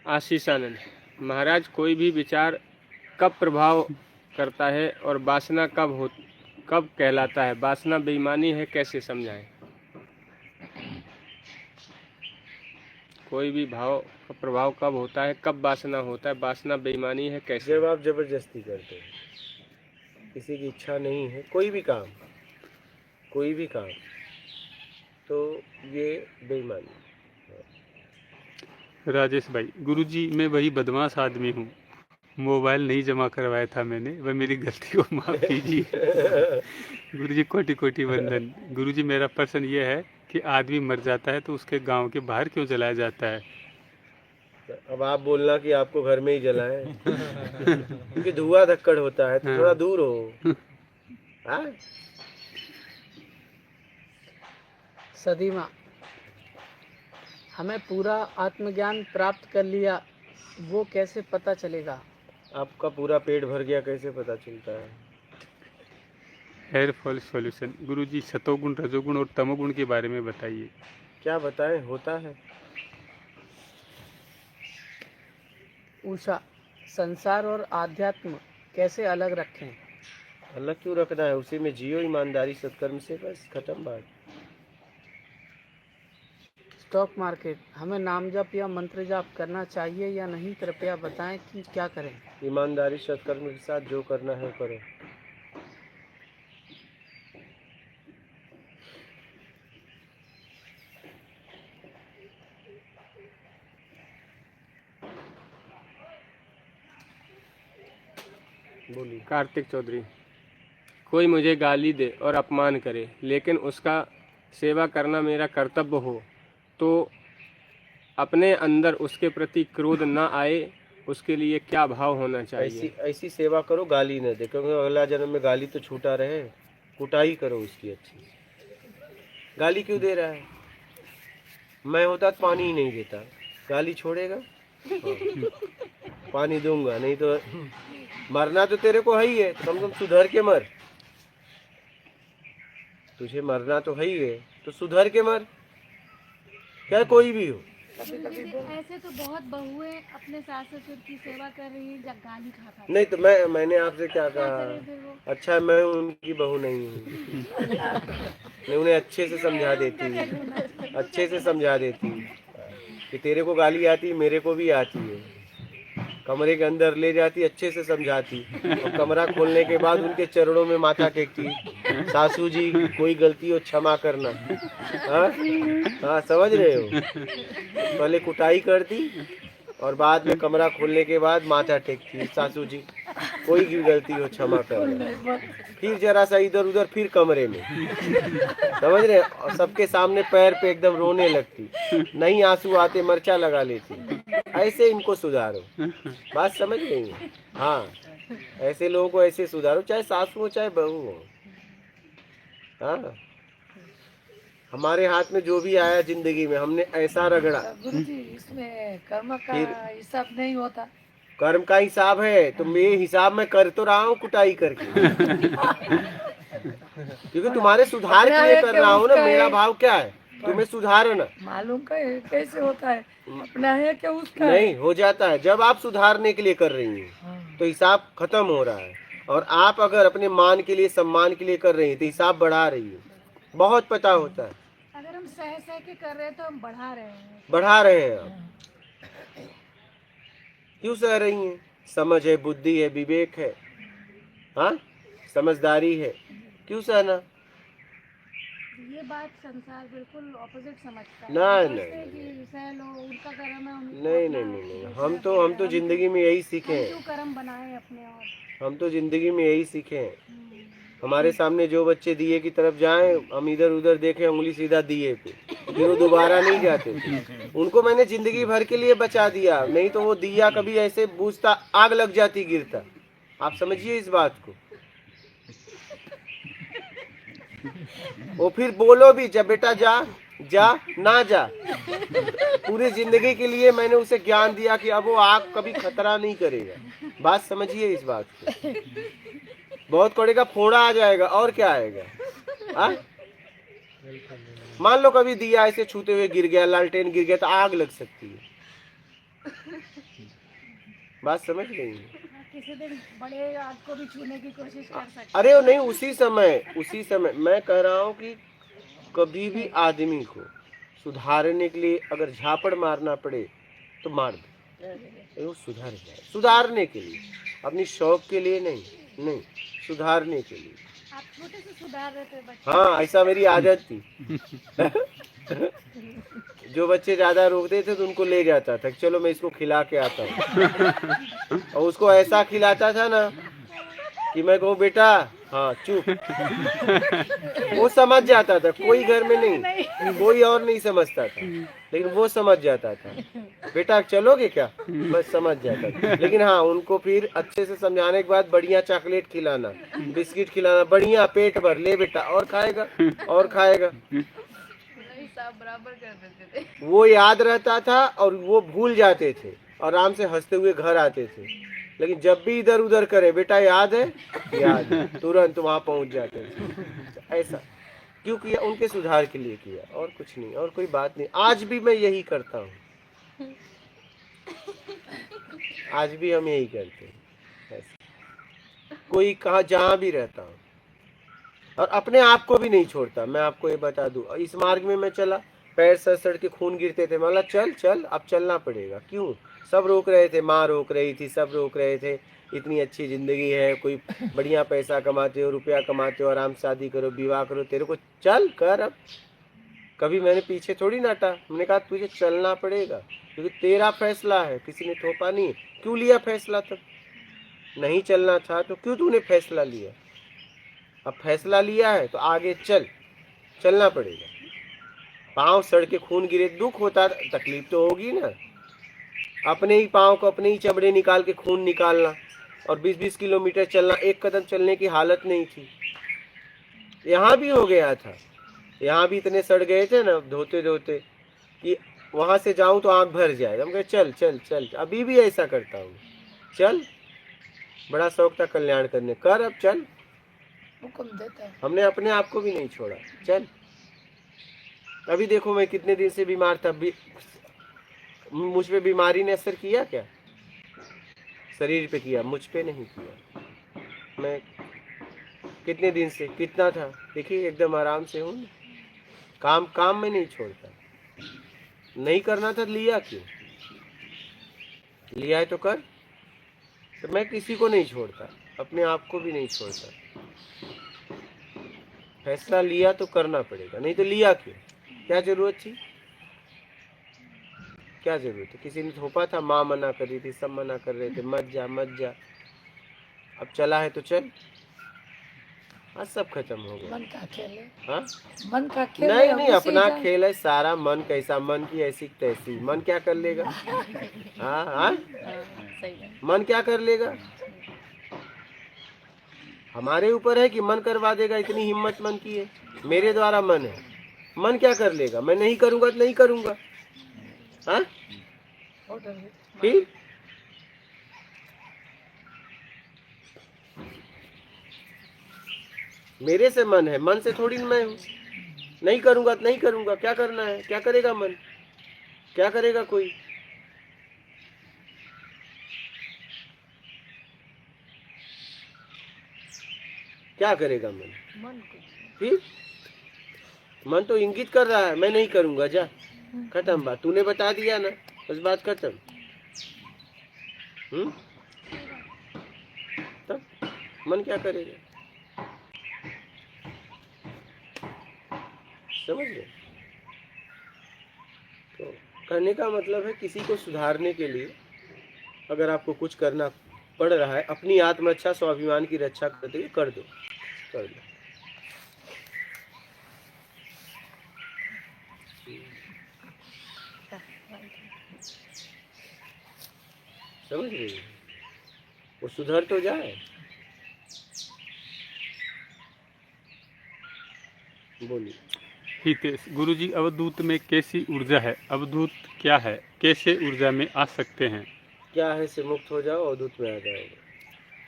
आशीष आनंद महाराज, कोई भी विचार कब प्रभाव करता है और वासना कब कहलाता है? वासना बेईमानी है, कैसे समझाएं? कोई भी भाव का प्रभाव कब होता है, कब वासना होता है, वासना बेईमानी है, कैसे? जब आप जबरदस्ती करते हैं, किसी की इच्छा नहीं है, कोई भी काम, तो ये बेईमानी। राजेश भाई, गुरुजी मैं वही बदमाश आदमी हूँ, मोबाइल नहीं जमा करवाया था मैंने, वह मेरी गलती को माफ़ कीजिए। गुरुजी कोटि कोटि वंदन। गुरुजी मेरा प्रश्न ये है कि आदमी मर जाता है तो उसके गांव के बाहर क्यों जलाया जाता है? अब आप बोलना कि आपको घर में ही जलाएं, क्योंकि धुआं धक्कड़ होता है, तो थोड़ा दूर हो। हाँ? सदीमा, हमें पूरा आत्मज्ञान प्राप्त कर लिया, वो कैसे पता चलेगा? आपका पूरा पेट भर गया कैसे पता चलता है? Hair fall solution. गुरुजी सतोगुण, रजोगुण और तमोगुण के बारे में बताइए। क्या बताएं, होता है। उषा, संसार और आध्यात्म कैसे अलग रखें? अलग क्यों रखना है, उसी में जियो ईमानदारी सत्कर्म से, बस खत्म बात। स्टॉक मार्केट, हमें नाम जप या मंत्र जाप करना चाहिए या नहीं? कृपया बताएं कि क्या करें। ईमानदारी सत्कर्म के साथ जो करना है करो। बोलिए। कार्तिक चौधरी, कोई मुझे गाली दे और अपमान करे, लेकिन उसका सेवा करना मेरा कर्तव्य हो, तो अपने अंदर उसके प्रति क्रोध न आए, उसके लिए क्या भाव होना चाहिए? ऐसी सेवा करो, गाली न दे, क्योंकि अगला जन्म में गाली तो छूटा रहे। कुटाई करो उसकी अच्छी। गाली क्यों दे रहा है? मैं होता तो पानी ही नहीं देता, गाली छोड़ेगा? हाँ। पानी दूंगा, नहीं तो मरना तो तेरे को है ही है, तो कम से कम सुधर के मर। तुझे मरना तो है ही है, तो सुधर के मर, क्या कोई भी हो। ऐसे तो बहुत बहुएं अपने सास ससुर की सेवा कर रही हैं, जब गाली खाता नहीं तो मैंने आपसे क्या कहा? अच्छा, मैं उनकी बहू नहीं हूँ। मैं उन्हें अच्छे से समझा देती कि तेरे को गाली आती, मेरे को भी आती है। कमरे के अंदर ले जाती, अच्छे से समझाती, और कमरा खोलने के बाद उनके चरणों में माथा टेकती, सासू जी कोई गलती हो क्षमा करना। हाँ, समझ रहे हो? पहले कुटाई करती और बाद में कमरा खोलने के बाद माथा टेकती, सासू जी कोई भी गलती हो क्षमा करना। फिर जरा सा इधर उधर, फिर कमरे में, समझ रहे? और सबके सामने पैर पे एकदम रोने लगती, नहीं आंसू आते मरचा लगा लेती। ऐसे इनको सुधारो, बात समझ रही हो? हाँ, ऐसे लोगों को ऐसे सुधारो, चाहे सासू हो चाहे बहू हो। हाँ, हमारे हाथ में जो भी आया जिंदगी में, हमने ऐसा रगड़ा। गुरुजी, इसमें कर्म का हिसाब नहीं होता? कर्म का हिसाब है, तो मेरे हिसाब में कर तो रहा हूँ कुटाई करके, क्योंकि तुम्हारे सुधार के लिए कर रहा हूँ ना। मेरा भाव क्या है? तुम्हें सुधारना। मालूम कैसे होता है? अपना है क्या उसका? नहीं, हो जाता है जब आप सुधारने के लिए कर रही हैं, तो हिसाब खत्म हो रहा है। और आप अगर अपने मान के लिए, सम्मान के लिए कर रही हैं, तो हिसाब बढ़ा रही है। बहुत पता होता है। अगर हम सह के कर रहे हैं तो हम बढ़ा रहे हैं आप। क्यों सह रही हैं? समझ है, बुद्धि है, विवेक है, हाँ, समझदारी है, क्यों सहना? ये बात संसार बिल्कुल ऑपोजिट समझता है। नहीं, कि सह लो, उनका कर्म है, नहीं, हम तो जिंदगी में यही सीखे हैं। क्यों कर्म बनाए अपने? और हम तो जिंदगी में यही सीखे हैं। हमारे सामने जो बच्चे दिए की तरफ जाएं, हम इधर उधर देखें, उंगली सीधा दिए पे। फिर वो दोबारा नहीं जाते थे। उनको मैंने जिंदगी भर के लिए बचा दिया, नहीं तो वो दिया कभी ऐसे बुझता, आग लग जाती गिरता। आप समझिए इस बात को। वो फिर बोलो भी, जब बेटा जा जा ना जा, पूरी जिंदगी के लिए मैंने उसे ज्ञान दिया कि अब वो आग कभी खतरा नहीं करेगा। बात समझिए इस बात को। बहुत कड़े का फोड़ा आ जाएगा और क्या आएगा। मान लो कभी दिया ऐसे छूते हुए गिर गया, लालटेन गिर गया, तो आग लग सकती है। बात समझ गई? किसी दिन बड़े आग को भी छूने की कोशिश कर सकते। अरे वो नहीं, उसी समय मैं कह रहा हूँ कि कभी भी आदमी को सुधारने के लिए अगर झापड़ मारना पड़े तो मार दे, वो सुधर जाए। सुधारने के लिए, अपनी शौक के लिए नहीं, सुधारने के लिए। आप छोटे से सुधार रहे थे बच्चे। हाँ, ऐसा मेरी आदत थी। जो बच्चे ज्यादा रोकते थे तो उनको ले जाता था, चलो मैं इसको खिला के आता हूँ। और उसको ऐसा खिलाता था ना कि मैं कहूँ बेटा हाँ चुप। वो समझ जाता था, कोई घर में नहीं, कोई और नहीं समझता था, लेकिन वो समझ जाता था। बेटा चलोगे क्या, बस समझ जाता था। लेकिन हाँ, उनको फिर अच्छे से समझाने के बाद बढ़िया चॉकलेट खिलाना, बिस्किट खिलाना, बढ़िया पेट भर, ले बेटा और खाएगा और खाएगा। सब बराबर कर देते थे। वो याद रहता था और वो भूल जाते थे, आराम से हंसते हुए घर आते थे। लेकिन जब भी इधर उधर करे, बेटा याद है, याद है, तुरंत वहां पहुंच जाते थे। ऐसा क्यों किया? उनके सुधार के लिए किया, और कुछ नहीं, और कोई बात नहीं। आज भी मैं यही करता हूँ, आज भी हम यही करते हैं। ऐसा कोई कहा जहाँ भी रहता हूँ, और अपने आप को भी नहीं छोड़ता। मैं आपको ये बता दूं, इस मार्ग में मैं चला, पैर सड़ के खून गिरते थे, मतलब चल चल अब चलना पड़ेगा। क्यों? सब रोक रहे थे, माँ रोक रही थी, सब रोक रहे थे, इतनी अच्छी जिंदगी है, कोई बढ़िया पैसा कमाते हो, रुपया कमाते हो, आराम शादी करो, विवाह करो, तेरे को चल कर। अब कभी मैंने पीछे थोड़ी नाटा, हमने कहा तुझे चलना पड़ेगा, क्योंकि तेरा फैसला है, किसी ने थोपा नहीं। क्यों लिया फैसला? तब नहीं चलना था तो क्यों तूने फैसला लिया? अब फैसला लिया है तो आगे चल, चलना पड़ेगा। पाँव सड़ के खून गिरे, दुख होता, तकलीफ तो होगी ना। अपने ही पाँव को, अपने ही चमड़े निकाल के खून निकालना, और 20-20 किलोमीटर चलना, एक कदम चलने की हालत नहीं थी। यहाँ भी हो गया था, यहाँ भी इतने सड़ गए थे ना धोते धोते कि वहाँ से जाऊँ तो आँख भर जाए। हम कहे चल चल चल, अभी भी ऐसा करता हूँ, चल, बड़ा शौक था कल्याण करने, कर अब चल। हुक्म देता है। हमने अपने आप को भी नहीं छोड़ा, चल। अभी देखो मैं कितने दिन से बीमार था, मुझ पे बीमारी ने असर किया क्या? शरीर पे किया, मुझ पे नहीं किया। मैं कितने दिन से कितना था, देखिए एकदम आराम से हूँ। काम में नहीं छोड़ता। नहीं करना था, लिया क्यों? लिया है तो कर। तो मैं किसी को नहीं छोड़ता, अपने आप को भी नहीं छोड़ता। फैसला लिया तो करना पड़ेगा, नहीं तो लिया क्यों? क्या जरूरत थी? क्या जरूरत है? किसी ने थोपा था, माँ मना कर रही थी, सब मना कर रहे थे, मत जा मत जा। अब चला है तो चल। आज सब खत्म हो गया। मन का खेल है। हाँ? मन का खेल है, नहीं अब नहीं, उसी अपना जान- खेल है सारा। मन कैसा, मन की ऐसी तैसी, मन क्या कर लेगा? हाँ हाँ, सही है। मन क्या कर लेगा? हमारे ऊपर है कि मन करवा देगा, इतनी हिम्मत मन की है। मेरे द्वारा मन है, मन क्या कर लेगा? मैं नहीं करूंगा तो नहीं करूंगा। हाँ? फिर मेरे से मन है, मन से थोड़ी मैं हूं। नहीं करूंगा तो नहीं करूंगा, क्या करना है? क्या करेगा मन? क्या करेगा कोई? क्या करेगा मन? मन को फिर मन तो इंगित कर रहा है, मैं नहीं करूंगा, जा, खत्म बात। तूने बता दिया ना, बस बात खत्म। तब मन क्या करेगा? समझ गए? तो कहने का मतलब है, किसी को सुधारने के लिए अगर आपको कुछ करना पड़ रहा है, अपनी आत्मरक्षा, स्वाभिमान की रक्षा करते हुए कर दो, कर दो। समझ रही हो? वो सुधर तो जाए। बोलिए। हितेश, गुरुजी अवधूत में कैसी ऊर्जा है? अवधूत क्या है? कैसे ऊर्जा में आ सकते हैं? क्या है से मुक्त हो जाओ, अवधूत में आ जाओगे।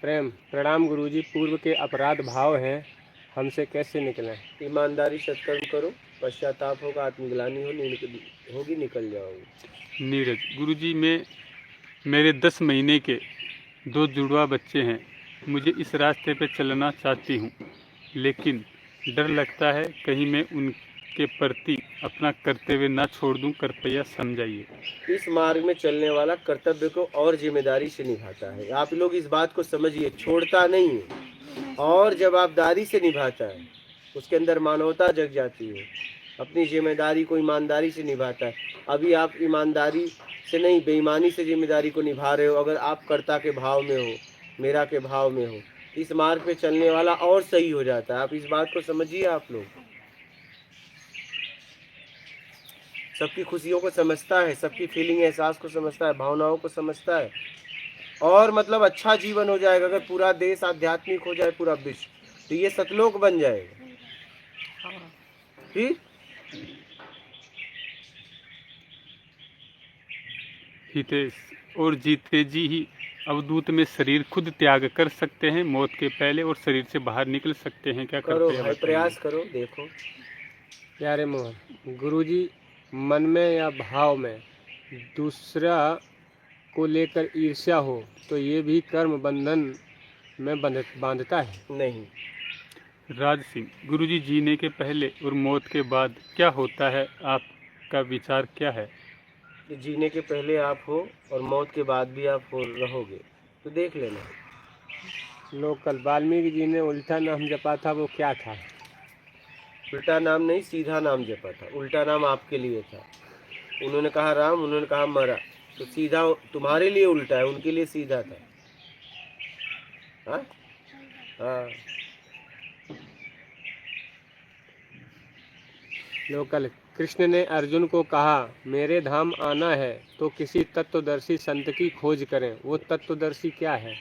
प्रेम। प्रणाम गुरुजी, पूर्व के अपराध भाव हैं, हमसे कैसे निकलें? ईमानदारी सत्कर्म करो, पश्चाताप होगा, आत्मग्लानि होगी, निकल जाओगे। नीरज, गुरुजी मेरे 10 महीने के 2 जुड़वा बच्चे हैं। मुझे इस रास्ते पे चलना चाहती हूँ, लेकिन डर लगता है कहीं मैं उनके प्रति अपना कर्तव्य ना छोड़ दूँ। कृपया समझाइए। इस मार्ग में चलने वाला कर्तव्य को और जिम्मेदारी से निभाता है। आप लोग इस बात को समझिए, छोड़ता नहीं है। और जब आप दारी से निभाता है, उसके अंदर मानवता जग जाती है, अपनी जिम्मेदारी को ईमानदारी से निभाता है। अभी आप ईमानदारी से नहीं, बेईमानी से जिम्मेदारी को निभा रहे हो। अगर आप कर्ता के भाव में हो, मेरा के भाव में हो, इस मार्ग पे चलने वाला और सही हो जाता है। आप इस बात को समझिए। आप लोग सबकी खुशियों को समझता है, सबकी फीलिंग एहसास को समझता है, भावनाओं को समझता है, और मतलब अच्छा जीवन हो जाएगा। अगर पूरा देश आध्यात्मिक हो जाए, पूरा विश्व, तो ये सतलोक बन जाएगा। ठीक। हितेश, और जीते जी ही अवधूत में शरीर खुद त्याग कर सकते हैं मौत के पहले, और शरीर से बाहर निकल सकते हैं क्या? करो करते भाई, हैं? प्रयास करो, देखो। प्यारे मोहन, गुरुजी मन में या भाव में दूसरा को लेकर ईर्ष्या हो तो ये भी कर्म बंधन में बांधता है? नहीं। राज सिंह, गुरुजी जीने के पहले और मौत के बाद क्या होता है? आपका विचार क्या है? कि जीने के पहले आप हो और मौत के बाद भी आप हो रहोगे, तो देख लेना। लोकल वाल्मीकि जी ने उल्टा नाम जपा था, वो क्या था? उल्टा नाम नहीं, सीधा नाम जपा था। उल्टा नाम आपके लिए था। उन्होंने कहा राम, उन्होंने कहा मरा, तो सीधा तुम्हारे लिए उल्टा है, उनके लिए सीधा था। हाँ हाँ। लोकल, कृष्ण ने अर्जुन को कहा मेरे धाम आना है तो किसी तत्वदर्शी संत की खोज करें। वो तत्वदर्शी क्या है?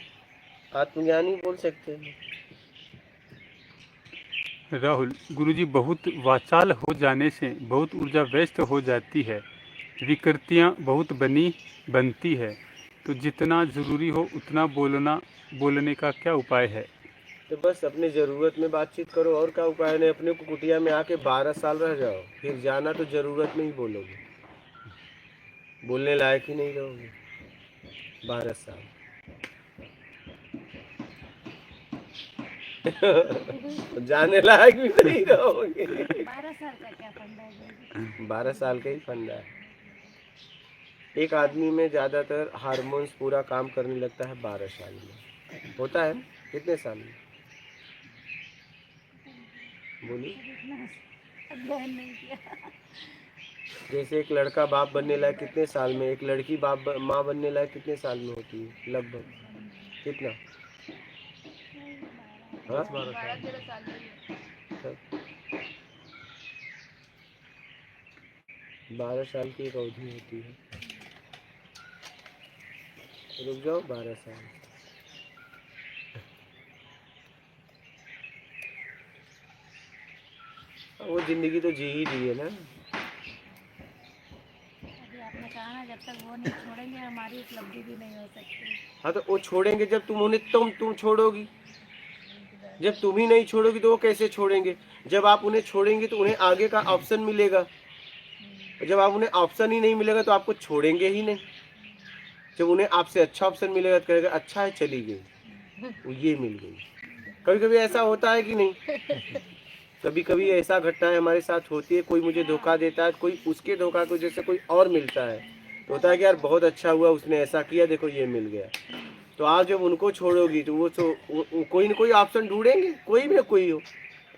आत्मज्ञानी बोल सकते हैं। राहुल, गुरुजी बहुत वाचाल हो जाने से बहुत ऊर्जा व्यस्त हो जाती है, विकृतियाँ बहुत बनती है, तो जितना ज़रूरी हो उतना बोलने का क्या उपाय है? तो बस अपने ज़रूरत में बातचीत करो, और क्या उपाय नहीं। अपने को कुटिया में आके 12 साल रह जाओ, फिर जाना तो ज़रूरत में ही बोलोगे, बोलने लायक ही नहीं रहोगे 12 साल। जाने लायक भी नहीं रहोगे। 12 साल का क्या फंडा है? 12 साल का ही फंडा है। एक आदमी में ज़्यादातर हार्मोन्स पूरा काम करने लगता है 12 साल में। होता है कितने साल में? बोलिए। अध्ययन नहीं किया। जैसे एक लड़का बाप बनने लायक कितने साल में, एक लड़की माँ बनने लायक कितने साल में होती है लगभग? कितना? हाँ, 12-13 साल में। 12 साल की एक अवधि होती है। रुक जाओ, 12 साल। वो जिंदगी तो जी ही दी है ना। अभी आपने कहा ना, जब तक वो नहीं छोड़ेंगे हमारी उपलब्धि भी नहीं हो सकती। हाँ, तो वो छोड़ेंगे जब तुम उन्हें, तुम छोड़ोगी। जब तुम ही नहीं छोड़ोगी तो वो कैसे छोड़ेंगे? जब आप उन्हें छोड़ेंगे तो उन्हें आगे का ऑप्शन मिलेगा। जब आप उन्हें ऑप्शन ही नहीं मिलेगा तो आपको छोड़ेंगे ही नहीं। जब उन्हें आपसे अच्छा ऑप्शन मिलेगा तो कहेगा अच्छा है, चली गई, वो ये मिल गई। कभी कभी ऐसा होता है कि नहीं? कभी कभी ऐसा घटनाएं हमारे साथ होती है। कोई मुझे धोखा देता है, कोई उसके धोखा को जैसे कोई और मिलता है, तो होता है कि यार बहुत अच्छा हुआ, उसने ऐसा किया, देखो ये मिल गया। तो आप जब उनको छोड़ोगी तो वो कोई ना कोई ऑप्शन ढूंढेंगे, कोई भी कोई हो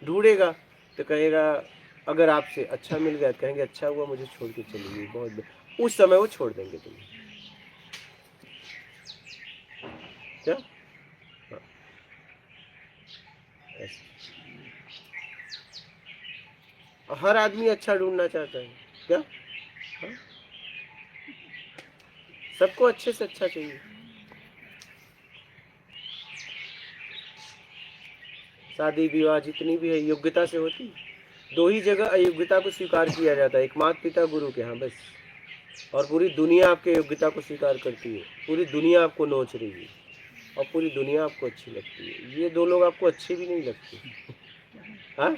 ढूंढेगा, तो कहेगा अगर आपसे अच्छा मिल गया तो कहेंगे अच्छा हुआ, मुझे छोड़ के चली गई, बहुत। उस समय वो छोड़ देंगे तुम्हें। क्या? हाँ। हर आदमी अच्छा ढूंढना चाहता है क्या? हाँ? सबको अच्छे से अच्छा चाहिए। शादी विवाह जितनी भी है योग्यता से होती। दो ही जगह अयोग्यता को स्वीकार किया जाता है, एक माता पिता गुरु के यहाँ बस। और पूरी दुनिया आपके योग्यता को स्वीकार करती है, पूरी दुनिया आपको नोच रही है और पूरी दुनिया आपको अच्छी लगती है। ये दो लोग आपको अच्छे भी नहीं लगते। हाँ,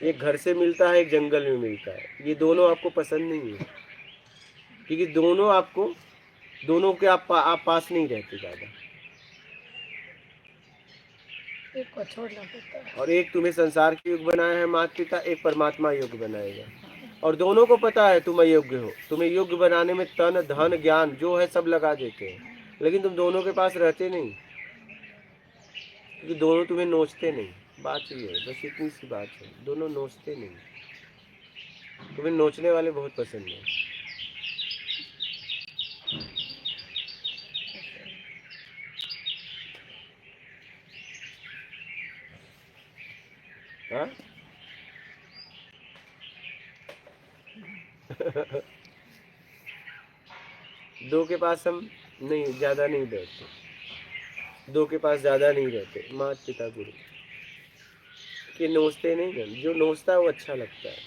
एक घर से मिलता है, एक जंगल में मिलता है। ये दोनों आपको पसंद नहीं है क्योंकि दोनों के आप पास नहीं रहते ज़्यादा। एक को छोड़ना पड़ता है। और एक तुम्हें संसार के युग बनाया है माता पिता, एक परमात्मा युग बनाएगा। और दोनों को पता है तुम अयोग्य हो, तुम्हें योग्य बनाने में तन धन ज्ञान जो है सब लगा देते हैं, लेकिन तुम दोनों के पास रहते नहीं क्योंकि दोनों तुम्हें नोचते नहीं। बात ये है, बस इतनी सी बात है, दोनों नोचते नहीं। तुम्हें नोचने वाले बहुत पसंद है। हाँ दो के पास हम नहीं ज़्यादा नहीं बैठते, दो के पास ज़्यादा नहीं रहते। माता पिता गुरु के नोचते नहीं हैं। जो नोचता है वो अच्छा लगता है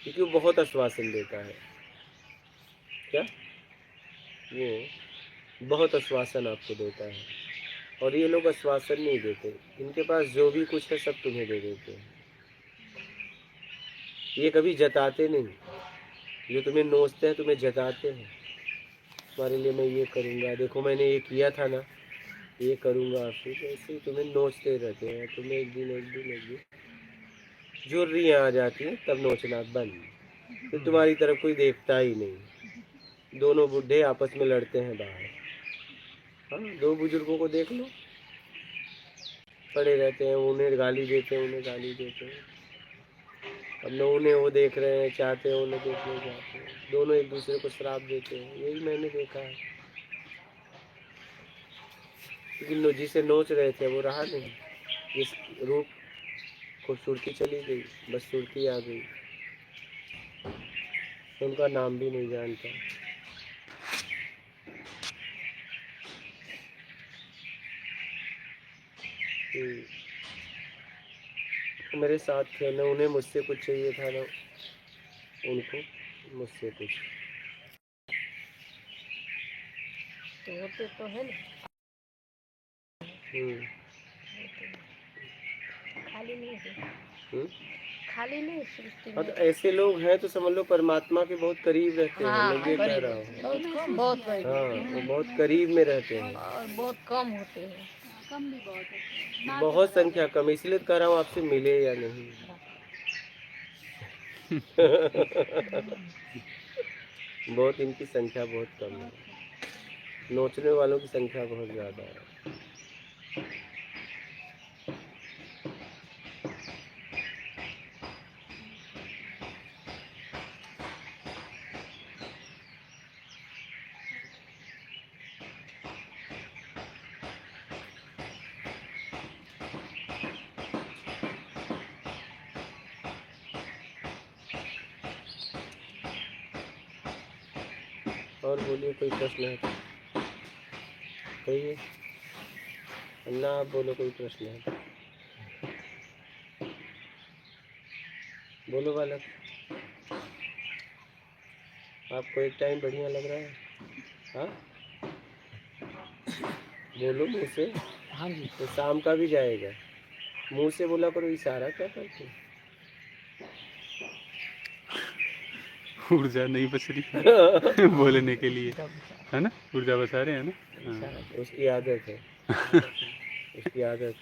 क्योंकि वो बहुत आश्वासन देता है। क्या वो बहुत आश्वासन आपको देता है और ये लोग आश्वासन नहीं देते। इनके पास जो भी कुछ है सब तुम्हें दे देते हैं। ये कभी जताते नहीं। जो तुम्हें नोचते हैं तुम्हें जताते हैं, तुम्हारे लिए मैं ये करूँगा, देखो मैंने ये किया था ना, ये करूँगा। फिर ऐसे ही तुम्हें नोचते रहते हैं। तुम्हें एक दिन झुर्रियाँ आ जाती हैं तब नोचना बंद। फिर तुम्हारी तरफ कोई देखता ही नहीं। दोनों बुढ़े आपस में लड़ते हैं बाहर। हाँ, दो बुजुर्गों को देख लो, पड़े रहते हैं, उन्हें गाली देते हैं, उन्हें गाली देते हैं। अब न उन्हें वो देख रहे हैं चाहते हैं, उन्हें देखने चाहते हैं। दोनों एक दूसरे को श्राप देते हैं। यही मैंने देखा है। लेकिन जिसे नोच रहे थे वो रहा नहीं, जिस रूप खूबसूरती चली गई, बस सुरती आ गई, तो उनका नाम भी नहीं जानता। मेरे साथ थे ना, उन्हें मुझसे कुछ चाहिए था ना उनको मुझसे कुछ। तो होते तो है ना, खाली नहीं है, खाली नहीं सृष्टि हाँ, में। तो ऐसे लोग हैं तो समझ लो परमात्मा के बहुत करीब रहते हैं। हाँ, मैं ये कह रहा हूँ। बहुत हाँ, वो बहुत करीब में रहते हैं। और बहुत कम होते हैं। कम भी बहुत है। बहुत संख्या कम, इसलिए तो कह रहा हूँ आपसे मिले या नहीं। बहुत इनकी संख्या बहुत कम है, नोचने वालों की संख्या बहुत ज़्यादा है। और बोलिए, कोई प्रश्न है तो कहिए। ना आप बोलो, कोई प्रश्न है तो बोलो बालक। आपको एक टाइम बढ़िया लग रहा है? हाँ बोलो मुँह से। हाँ जी। तो शाम का भी जाएगा, मुँह से बोला करो। इशारा क्या करते हो? ऊर्जा नहीं बच रही बोलने के लिए, है ना? ऊर्जा बचा रहे हैं ना? हाँ। उसकी आदत है। उसकी आदत।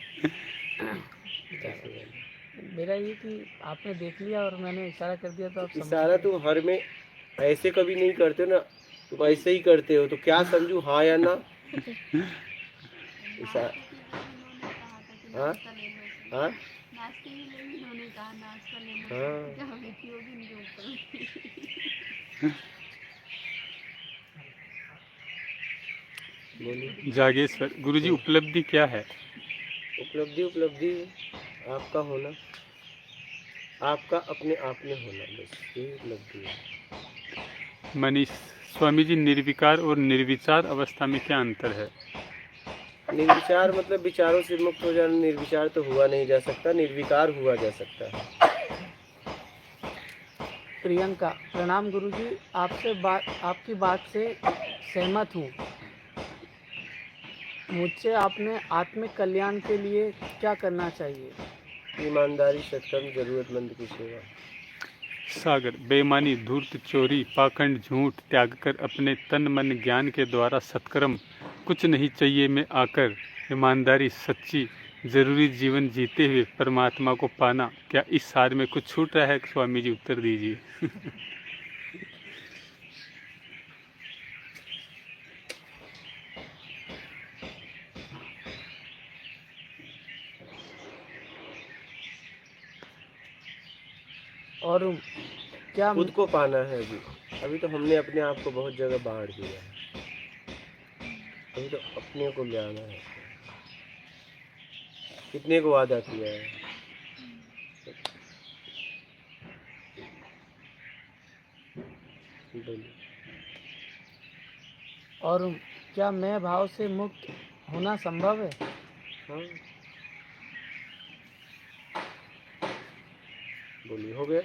मेरा ये कि आपने देख लिया और मैंने इशारा कर दिया तो आप समझ इशारा तुम हर में ऐसे कभी नहीं करते ना, तुम ऐसे ही करते हो तो क्या समझू, हाँ या ना? इशारा। हाँ हाँ नाश्ते के लिए उन्होंने कहा नाश्ता ले लो। हाँ। क्या बीती होगी इनके ऊपर। बोलिए। जागेश्वर गुरुजी, उपलब्धि क्या है? उपलब्धि आपका होना। आपका अपने आप में होना, बस ये उपलब्धि है। मनीष, स्वामी जी निर्विकार और निर्विचार अवस्था में क्या अंतर है? निर्विचार मतलब विचारों से मुक्त हो जाना। निर्विचार तो हुआ नहीं जा सकता, निर्विकार हुआ जा सकता है। प्रियंका, प्रणाम गुरुजी, आपकी बात से सहमत हूँ। मुझसे आपने आत्मिक कल्याण के लिए क्या करना चाहिए? ईमानदारी, सत्कर्म, जरूरतमंद की सेवा। सागर, बेईमानी, धूर्त, चोरी, पाखंड, झूठ त्याग कर अपने तन मन ज्ञान के द्वारा सत्कर्म, कुछ नहीं चाहिए में आकर ईमानदारी, सच्ची जरूरी जीवन जीते हुए परमात्मा को पाना, क्या इस सार में कुछ छूट रहा है? स्वामी जी उत्तर दीजिए। और क्या खुद को पाना है। अभी तो हमने अपने आप को बहुत जगह बांट दिया है, अभी तो अपने को ले आना है। कितने को वादा किया है? बोलिए। और क्या मैं भाव से मुक्त होना संभव है? हाँ, बोलिए। हो गया,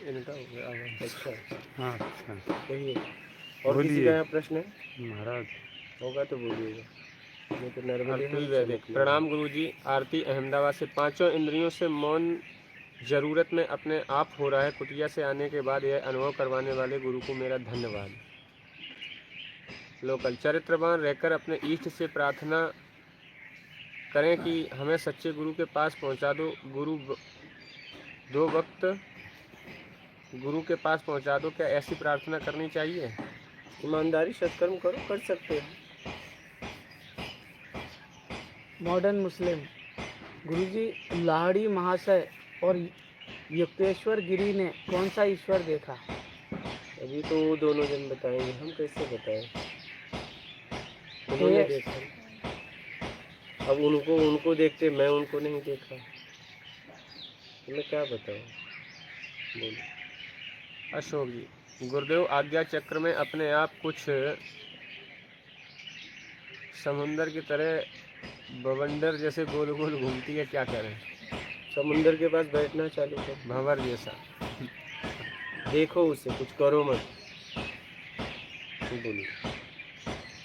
इनका हो गया। अच्छा, हाँ, अच्छा, कहिए। और किसी बोलिए। का यहाँ प्रश्न है? महाराज होगा तो बोलिएगा। नहीं तो नर्मदे आरती हम वैदिक। चमक प्रणाम गुरुजी। आरती अहमदाबाद से। पांचों इंद्रियों से मौन जरूरत में अपने आप हो रहा है। कुटिया से आने के बाद यह अनुभव करवाने वाले गुरु को मेरा धन्यवाद। लोकल, चरित्रवान रहकर अपने इष्ट से प्रार्थना करें कि हमें सच्चे गुरु के पास पहुंचा दो। दो वक्त गुरु के पास पहुंचा दो। क्या ऐसी प्रार्थना करनी चाहिए? ईमानदारी, सत्कर्म करो, कर सकते हैं। मॉडर्न मुस्लिम, गुरुजी, लाहड़ी महाशय और युक्तेश्वर गिरी ने कौन सा ईश्वर देखा? अभी तो वो दोनों जन बताएंगे, हम कैसे बताएं? उन्होंने देखा। अब उनको देखते, मैं उनको नहीं देखा, तो मैं क्या बताऊं? बोलो। अशोक जी, गुरुदेव, आज्ञा चक्र में अपने आप कुछ समुंदर की तरह बवंडर जैसे गोल गोल घूमती है, क्या करें? समुंदर के पास बैठना चालू कर, भंवर जैसा। देखो उसे, कुछ करो मत। बोलिए।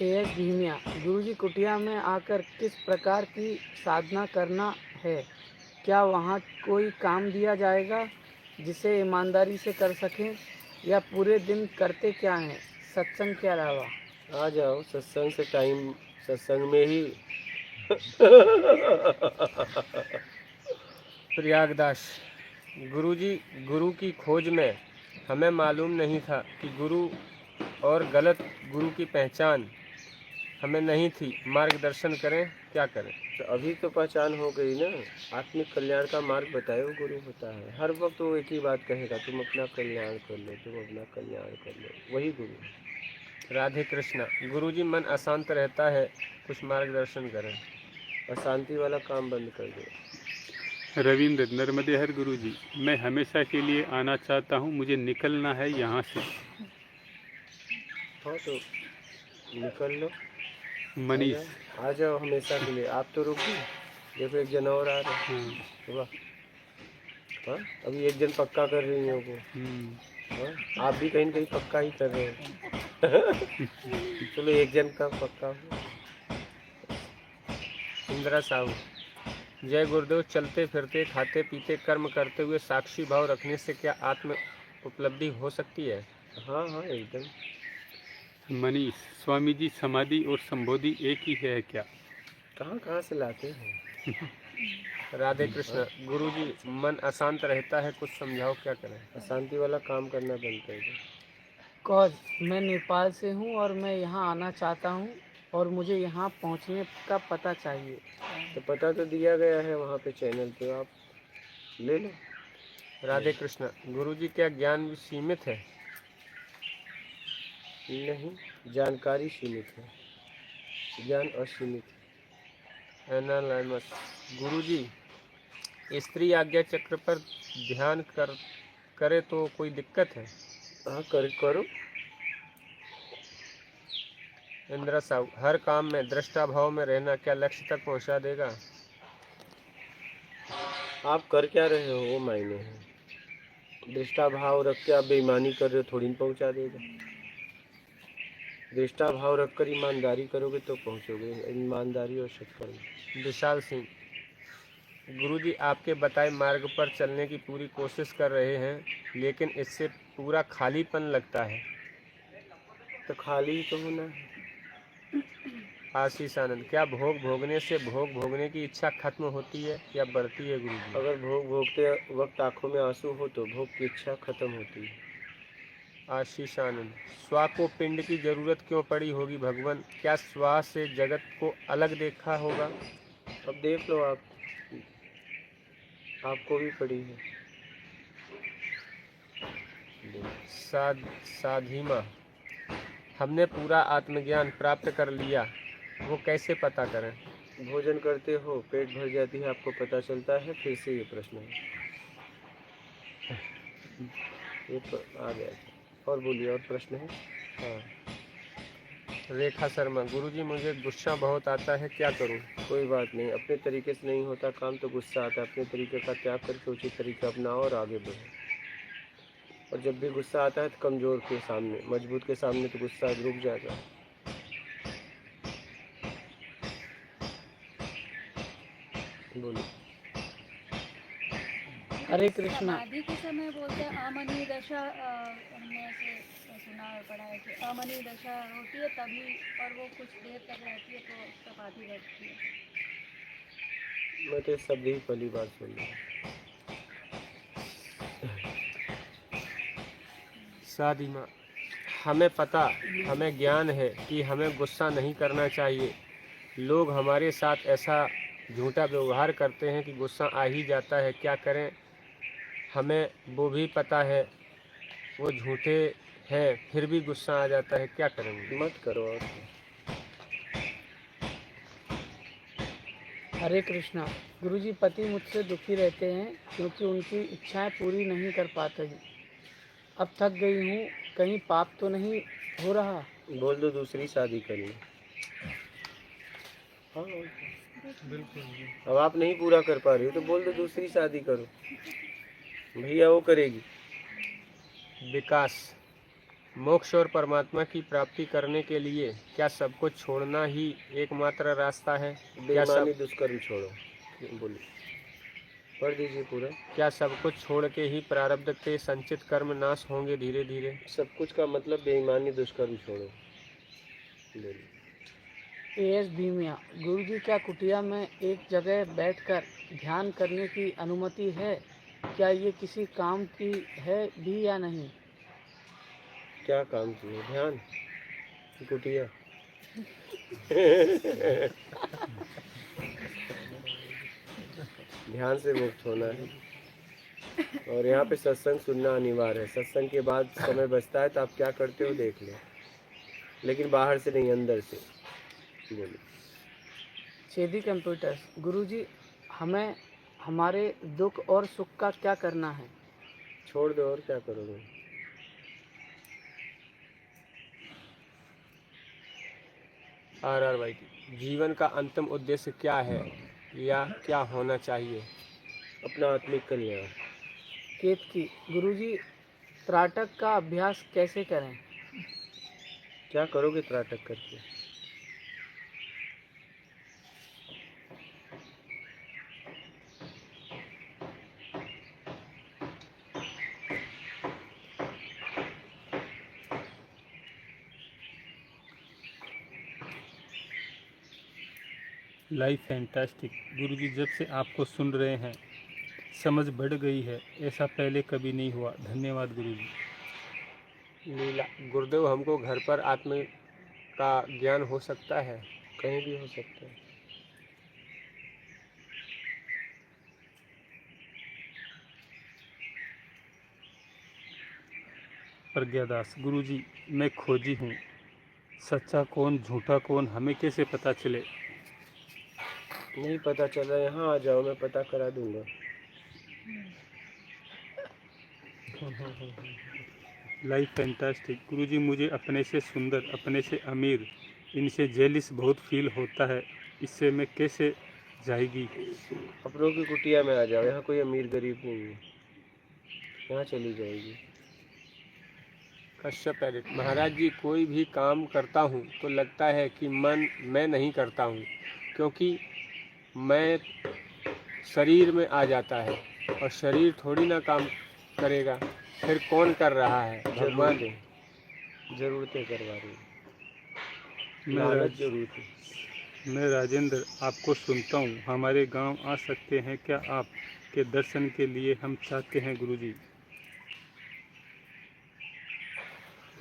एएस भीमिया, गुरुजी, कुटिया में आकर किस प्रकार की साधना करना है? क्या वहाँ कोई काम दिया जाएगा जिसे ईमानदारी से कर सकें, या पूरे दिन करते क्या हैं? सत्संग के अलावा आ जाओ सत्संग से, टाइम सत्संग में ही। प्रयागदास, गुरुजी, गुरु की खोज में हमें मालूम नहीं था कि गुरु और गलत गुरु की पहचान हमें नहीं थी। मार्गदर्शन करें, क्या करें? तो अभी तो पहचान हो गई ना। आत्मिक कल्याण का मार्ग बताए वो गुरु होता है। हर वक्त वो एक ही बात कहेगा, तुम अपना कल्याण कर लो, तुम अपना कल्याण कर लो, वही गुरु है। राधे कृष्णा, गुरुजी, मन अशांत रहता है, कुछ मार्गदर्शन करें। अशांति वाला काम बंद कर दो। रविंद्र, नर्मदे हर गुरुजी, मैं हमेशा के लिए आना चाहता हूँ, मुझे निकलना है यहाँ से। हाँ तो निकल लो। मनीष, आ जाओ हमेशा के लिए। आप तो रुको, देखो एक जन और आ रहे हैं। हाँ, वाह, हाँ, अभी एक जन पक्का कर रही है वो। हाँ, आप भी कहीं न कहीं पक्का ही कर रहे हो। चलो एक जन का पक्का हो। इंदिरा साहू, जय गुरुदेव। चलते फिरते, खाते पीते, कर्म करते हुए साक्षी भाव रखने से क्या आत्म उपलब्धि हो सकती है? हाँ हाँ, एकदम। मनीष, स्वामी जी, समाधि और संबोधि एक ही है क्या? कहाँ कहाँ से लाते हैं? राधे कृष्ण, गुरुजी, मन अशांत रहता है, कुछ समझाओ, क्या करें? अशांति वाला काम करना बंद कर दो। कॉज, मैं नेपाल से हूँ और मैं यहाँ आना चाहता हूँ और मुझे यहाँ पहुँचने का पता चाहिए। तो पता तो दिया गया है वहाँ पे चैनल पे, आप ले लो। राधे कृष्ण, गुरुजी, क्या ज्ञान सीमित है? नहीं, जानकारी सीमित है, ज्ञान असीमित है। एनालाइमस, गुरुजी, स्त्री आज्ञा चक्र पर ध्यान करे तो कोई दिक्कत है? हाँ करो। इंदिरा साहू, हर काम में दृष्टा भाव में रहना क्या लक्ष्य तक पहुंचा देगा? आप कर क्या रहे हो वो मायने है। दृष्टा भाव रख के आप बेईमानी कर रहे हो, थोड़ी न पहुंचा देगा। दृष्टा भाव रखकर ईमानदारी करोगे तो पहुंचोगे, ईमानदारी और सत्कर्म। विशाल सिंह, गुरुजी आपके बताए मार्ग पर चलने की पूरी कोशिश कर रहे हैं, लेकिन इससे पूरा खालीपन लगता है। तो खाली ही तो होना है। आशीष आनंद, क्या भोग भोगने से भोग भोगने की इच्छा खत्म होती है या बढ़ती है गुरुजी? अगर भोग भोगते वक्त आंखों में आंसू हो तो भोग की इच्छा खत्म होती है। आशीष आनंद, स्वा को पिंड की जरूरत क्यों पड़ी होगी भगवान? क्या स्वा से जगत को अलग देखा होगा? अब देख लो आप, आपको भी पड़ी है। साधीमा, हमने पूरा आत्मज्ञान प्राप्त कर लिया, वो कैसे पता करें? भोजन करते हो, पेट भर जाती है, आपको पता चलता है। फिर से ये प्रश्न है, ये आ गया। और बोलिए, और प्रश्न है? हाँ। रेखा शर्मा, गुरुजी मुझे गुस्सा बहुत आता है, क्या करूं? कोई बात नहीं, अपने तरीके से नहीं होता काम तो गुस्सा आता है। अपने तरीके का त्याग करके उचित तरीका अपनाओ और आगे बढ़ो। और जब भी गुस्सा आता है तो कमज़ोर के सामने, मजबूत के सामने तो गुस्सा रुक जाएगा। बोलो। हरे कृष्णा। समाधि के समय बोलते हैं अमनी दशा, हमने ऐसे सुना है, पढ़ा है कि अमनी दशा होती है तभी, और वो कुछ देर तक रहती है तो समाधि रहती है। मैं तो शब्द ही पहली बार सुन रहा हूँ। साधीमा, हमें पता, हमें ज्ञान है कि हमें गुस्सा नहीं करना चाहिए। लोग हमारे साथ ऐसा झूठा व्यवहार करते हैं कि गुस्सा आ ही जाता है, क्या करें? हमें वो भी पता है वो झूठे हैं, फिर भी गुस्सा आ जाता है, क्या करेंगे? मत करो। और हरे कृष्णा। गुरुजी, पति मुझसे दुखी रहते हैं क्योंकि उनकी इच्छाएं पूरी नहीं कर पाते हैं। अब थक गई हूँ, कहीं पाप तो नहीं हो रहा? बोल दो दूसरी शादी कर लो। हाँ, बिल्कुल। अब आप नहीं पूरा कर पा रही हो तो बोल दो दूसरी शादी करो, भैया वो करेगी। विकास, मोक्ष और परमात्मा की प्राप्ति करने के लिए क्या सब कुछ छोड़ना ही एकमात्र रास्ता है? क्या बेईमानी सब दुष्कर्म छोड़ो। बोलिए, पढ़ दीजिए पूरा। क्या सब कुछ छोड़ के ही प्रारब्ध के संचित कर्म नाश होंगे धीरे धीरे? सब कुछ का मतलब बेईमानी दुष्कर्म छोड़ो। बोलिए। एएस भीमिया, गुरुजी, क्या कुटिया में एक जगह बैठकर ध्यान करने की अनुमति है? क्या ये किसी काम की है भी या नहीं? क्या काम किए? ध्यान, कुटिया। ध्यान से मुक्त होना है और यहाँ पे सत्संग सुनना अनिवार्य है। सत्संग के बाद समय बचता है तो आप क्या करते हो देख लो, लेकिन बाहर से नहीं, अंदर से। बोलिए। छेदी कंप्यूटर्स, गुरुजी, हमें हमारे दुख और सुख का क्या करना है? छोड़ दो, और क्या करोगे? RRY, जीवन का अंतिम उद्देश्य क्या है या क्या होना चाहिए? अपना आत्मिक कल्याण। केतकी, गुरुजी, त्राटक का अभ्यास कैसे करें? क्या करोगे त्राटक करके? Life fantastic. गुरुजी, जब से आपको सुन रहे हैं समझ बढ़ गई है, ऐसा पहले कभी नहीं हुआ। धन्यवाद गुरुजी। लीला, गुरुदेव, हमको घर पर आत्म का ज्ञान हो सकता है? कहीं भी हो सकता है। प्रज्ञादास, गुरुजी, मैं खोजी हूँ, सच्चा कौन झूठा कौन हमें कैसे पता चले? नहीं पता चला, यहाँ आ जाओ, मैं पता करा दूंगा। Life fantastic. गुरुजी मुझे अपने से सुंदर, अपने से अमीर, इनसे जेलिस बहुत फील होता है। इससे मैं कैसे जाएगी? अपनों की कुटिया में आ जाओ, यहाँ कोई अमीर गरीब नहीं है, यहाँ चली जाएगी। कश्यप एडिट। महाराज जी, कोई भी काम करता हूँ तो लगता है कि मैं नहीं करता हूँ, क्योंकि मैं शरीर में आ जाता है और शरीर थोड़ी ना काम करेगा, फिर कौन कर रहा है? भगवान। जरूरतें करवा रही है, मैं लालच जरूरत है। मैं राजेंद्र आपको सुनता हूँ। हमारे गांव आ सकते हैं क्या? आप के दर्शन के लिए हम चाहते हैं गुरुजी।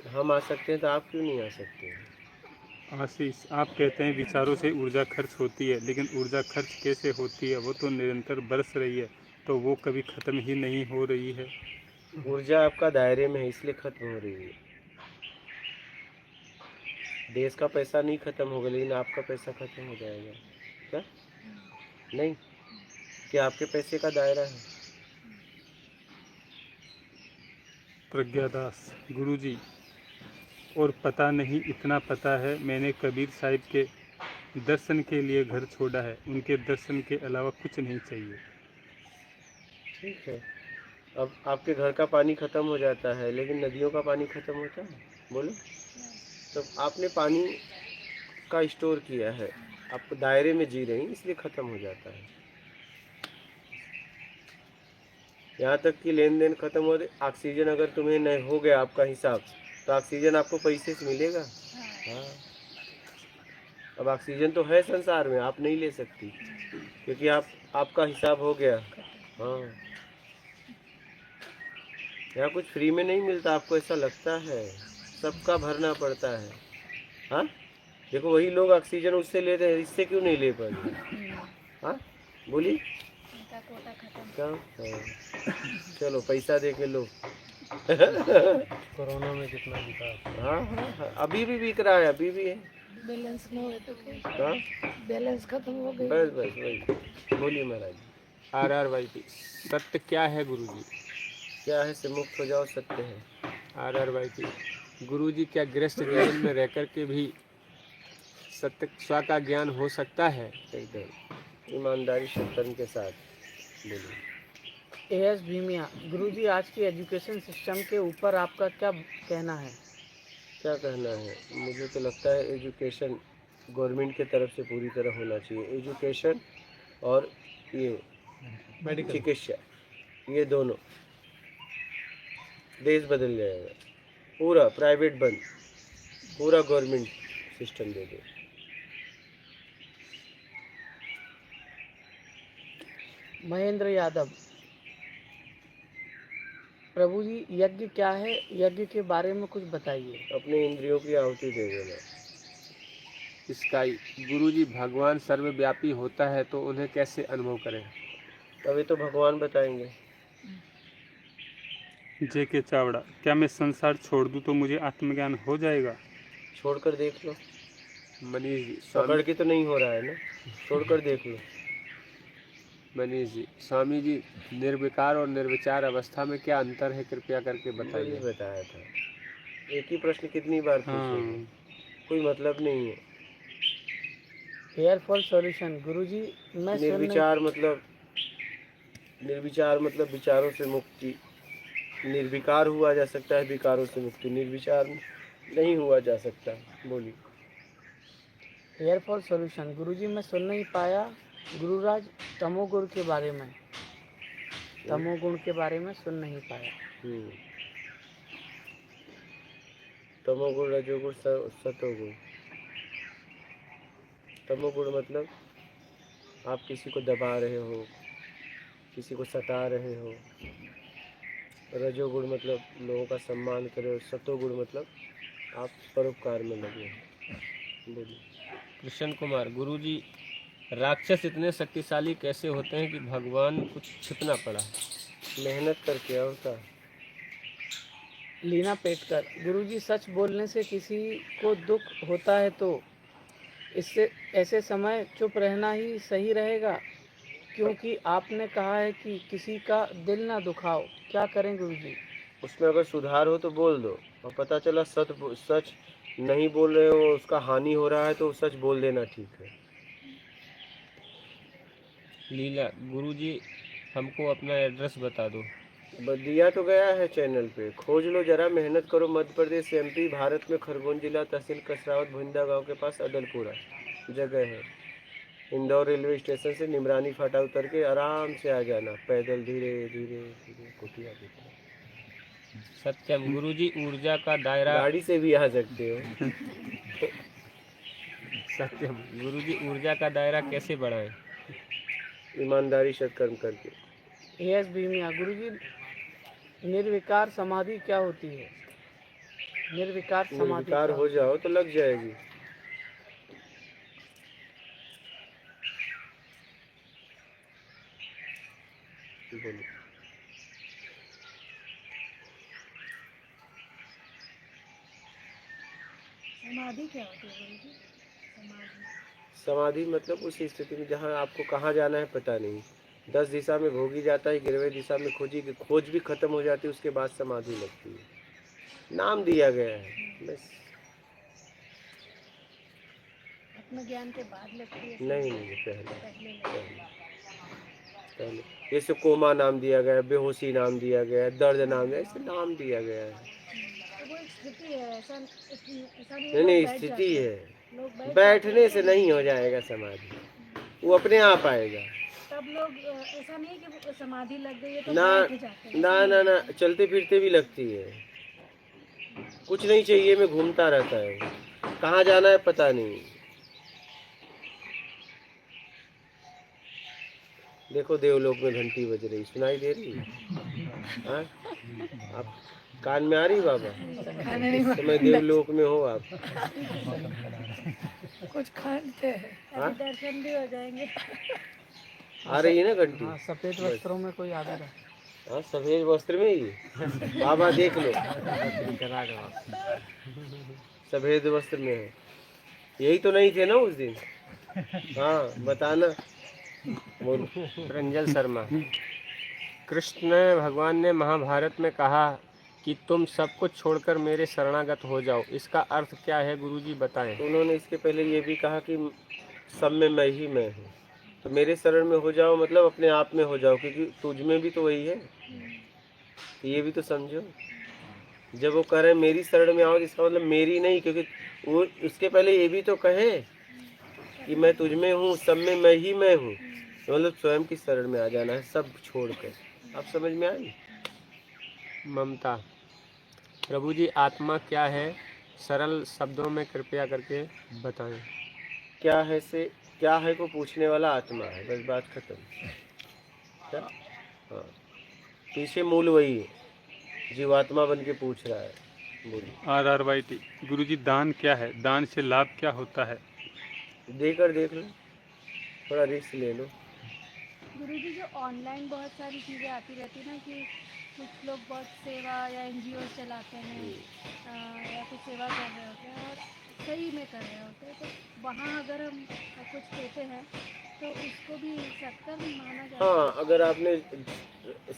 हम आ सकते हैं तो आप क्यों नहीं आ सकते हैं? आशीष, आप कहते हैं विचारों से ऊर्जा खर्च होती है, लेकिन ऊर्जा खर्च कैसे होती है? वो तो निरंतर बरस रही है, तो वो कभी ख़त्म ही नहीं हो रही है। ऊर्जा आपका दायरे में है, इसलिए खत्म हो रही है। देश का पैसा नहीं खत्म होगा, लेकिन आपका पैसा खत्म हो जाएगा। क्या नहीं? क्या आपके पैसे का दायरा है? प्रज्ञादास, गुरुजी, और पता नहीं, इतना पता है मैंने कबीर साहिब के दर्शन के लिए घर छोड़ा है। उनके दर्शन के अलावा कुछ नहीं चाहिए। ठीक है, अब आपके घर का पानी खत्म हो जाता है, लेकिन नदियों का पानी खत्म होता है? बोलो। तो आपने पानी का स्टोर किया है, आप दायरे में जी रही हैं, इसलिए खत्म हो जाता है। यहाँ तक कि लेन देन खत्म हो, ऑक्सीजन अगर तुम्हें नहीं हो गया आपका हिसाब, तो ऑक्सीजन आपको पैसे से मिलेगा? हाँ। अब ऑक्सीजन तो है संसार में, आप नहीं ले सकती, क्योंकि आपका हिसाब हो गया। हाँ, यहाँ कुछ फ्री में नहीं मिलता, आपको ऐसा लगता है, सबका भरना पड़ता है। हाँ, देखो वही लोग ऑक्सीजन उससे लेते हैं, इससे क्यों नहीं ले पाते? हाँ बोलिए। उनका कोटा खत्म। क्या? हाँ। चलो पैसा दे के लो। कोरोना में कितना बिका। हाँ हाँ हाँ, अभी भी बिक रहा है, अभी भी है। बैलेंस न हो तो क्या? हाँ, बैलेंस खत्म हो गई। बस बस वही। बोलिए महाराज। RRYP। सत्य क्या है गुरुजी? क्या है? से मुक्त हो जाओ, सत्य है। RRYP। गुरुजी, क्या गृहस्थ जीवन में रहकर के भी सत्य स्व का ज्ञान हो सकता है? एकदम ईमानदारी सत्कर्म के साथ बोलिए। AS भीमिया, गुरुजी, आज की एजुकेशन सिस्टम के ऊपर आपका क्या कहना है? क्या कहना है? मुझे तो लगता है एजुकेशन गवर्नमेंट के तरफ से पूरी तरह होना चाहिए। एजुकेशन और ये मेडिकल। चिकित्सा, ये दोनों, देश बदल जाएगा। पूरा प्राइवेट बंद, पूरा गवर्नमेंट सिस्टम दे दे। महेंद्र यादव, प्रभु जी, यज्ञ क्या है? यज्ञ के बारे में कुछ बताइए। अपने इंद्रियों की आहुति दे देना। स्काई, गुरुजी, भगवान सर्वव्यापी होता है तो उन्हें कैसे अनुभव करें? तभी तो भगवान बताएंगे। JK चावड़ा, क्या मैं संसार छोड़ दूं तो मुझे आत्मज्ञान हो जाएगा? छोड़कर देख लो। मनीष जी, पकड़ के तो नहीं हो रहा है ना, छोड़कर देख लो। मनीष जी, स्वामी जी, निर्विकार और निर्विचार अवस्था में क्या अंतर है, कृपया करके मैंने बताइए। बताया था, एक ही प्रश्न कितनी बार पूछोगे? हाँ, कोई मतलब नहीं है। हेयर फॉल सॉल्यूशन, गुरुजी, मैं सुन नहीं- निर्विचार मतलब विचारों से मुक्ति। निर्विकार हुआ जा सकता है विकारों से मुक्ति, निर्विचार नहीं हुआ जा सकता। बोलिए। हेयर फॉल सॉल्यूशन, गुरुजी, मैं सुन नहीं पाया गुरुराज तमोगुण के बारे में। तमोगुण के बारे में सुन नहीं पाया। तमोगुण, रजोगुण, सतोगुण। तमोगुण मतलब आप किसी को दबा रहे हो, किसी को सता रहे हो। रजोगुण मतलब लोगों का सम्मान करे, और सतोगुण मतलब आप परोपकार में लगे हो। बोलिए। कृष्ण कुमार, गुरुजी, राक्षस इतने शक्तिशाली कैसे होते हैं कि भगवान को छिपना पड़ा? मेहनत करके और क्या। लीना पेटकर, गुरुजी, सच बोलने से किसी को दुख होता है तो इससे ऐसे समय चुप रहना ही सही रहेगा? क्योंकि आपने कहा है कि किसी का दिल ना दुखाओ, क्या करें गुरुजी? उसमें अगर सुधार हो तो बोल दो, और पता चला सच नहीं बोल रहे हो, उसका हानि हो रहा है, तो सच बोल देना ठीक है। लीला, गुरुजी हमको अपना एड्रेस बता दो। दिया तो गया है चैनल पे, खोज लो जरा, मेहनत करो। मध्य प्रदेश एमपी भारत में खरगोन जिला, तहसील कसरावत, भुंदा गांव के पास अदलपुरा जगह है। इंदौर रेलवे स्टेशन से निमरानी फाटा उतर के आराम से आ जाना, पैदल धीरे धीरे धीरे, कुटिया दिख रहा है। सत्यम, गुरुजी ऊर्जा का दायरा। गाड़ी से भी आ सकते हो। सत्यम, गुरुजी ऊर्जा का दायरा कैसे बढ़ाएं? ईमानदारी सत्कर्म करके। यस भीमिया, गुरुजी निर्विकार समाधि क्या होती है? निर्विकार समाधि निर्विकार क्या हो होती जाओ तो लग जाएगी। बोलो। समाधि क्या होती है गुरुजी? समाधि समाधि मतलब उस स्थिति में जहाँ आपको कहाँ जाना है पता नहीं, 10 दिशा में भोगी जाता है, 11वें दिशा में खोज भी खत्म हो जाती है, उसके बाद समाधि लगती है। नाम दिया गया है बस। आत्मज्ञान के बाद लगती है? नहीं नहीं, पहले पहले लगती है। पहले जैसे कोमा नाम दिया गया है, बेहोशी नाम दिया गया है, दर्द नाम दिया, ऐसे नाम दिया गया है। तो वो एक स्थिति है, ऐसा नहीं नहीं लोग नहीं, बैठ स्थिति जाते हैं। है। लोग बैठ बैठने जाते से हैं। नहीं हो जाएगा समाधि, वो अपने आप आएगा। तब लोग ऐसा नहीं है कि समाधि लग गई है तो ना बैठ जाते हैं। ना ना ना, चलते फिरते भी लगती है। कुछ नहीं चाहिए, मैं घूमता रहता है, कहाँ जाना है पता नहीं। देखो देवलोक में घंटी बज रही, सुनाई दे रही है? हाँ? आप कान में आ रही बाबा? इस समय देवलोक में हो आप। कुछ खाते हैं। हाँ? अभी दर्शन भी हो जाएंगे। आ रही है ना घंटी? हाँ, सफेद वस्त्रों में कोई आ रहा है। हाँ, सफेद वस्त्र में ही बाबा देख लो, सफेद वस्त्र में है। यही तो नहीं थे ना उस दिन? हाँ बताना। बोलो। रंजन शर्मा, कृष्ण भगवान ने महाभारत में कहा कि तुम सब कुछ छोड़कर मेरे शरणागत हो जाओ, इसका अर्थ क्या है गुरुजी बताएं? तो उन्होंने इसके पहले ये भी कहा कि सब में मैं ही मैं हूँ, तो मेरे शरण में हो जाओ मतलब अपने आप में हो जाओ, क्योंकि तुझ में भी तो वही है। तो ये भी तो समझो, जब वो कह रहे हैं मेरी शरण में आओ, इसका मतलब मेरी नहीं, क्योंकि वो उसके पहले ये भी तो कहे कि मैं तुझ में हूँ, सब में मैं ही मैं हूँ, तो मतलब स्वयं की शरण में आ जाना है सब छोड़कर। आप समझ में आई? ममता, प्रभु जी आत्मा क्या है, सरल शब्दों में कृपया करके बताएं। क्या है को पूछने वाला आत्मा है, बस बात खत्म। क्या? हाँ, पीछे मूल वही है, जीवात्मा बन के पूछ रहा है। बोलिए। RRYT, गुरुजी दान क्या है, दान से लाभ क्या होता है? देकर देख लो, थोड़ा रिस्क ले लो। गुरुजी जो ऑनलाइन बहुत सारी चीज़ें आती रहती है ना, कि कुछ लोग बहुत सेवा या NGO चलाते हैं या कुछ सेवा कर रहे होते हैं और सही में कर रहे होते हैं, तो वहाँ अगर हम कुछ देते हैं तो उसको भी सत्कर्म माना जाता है? हाँ, अगर आपने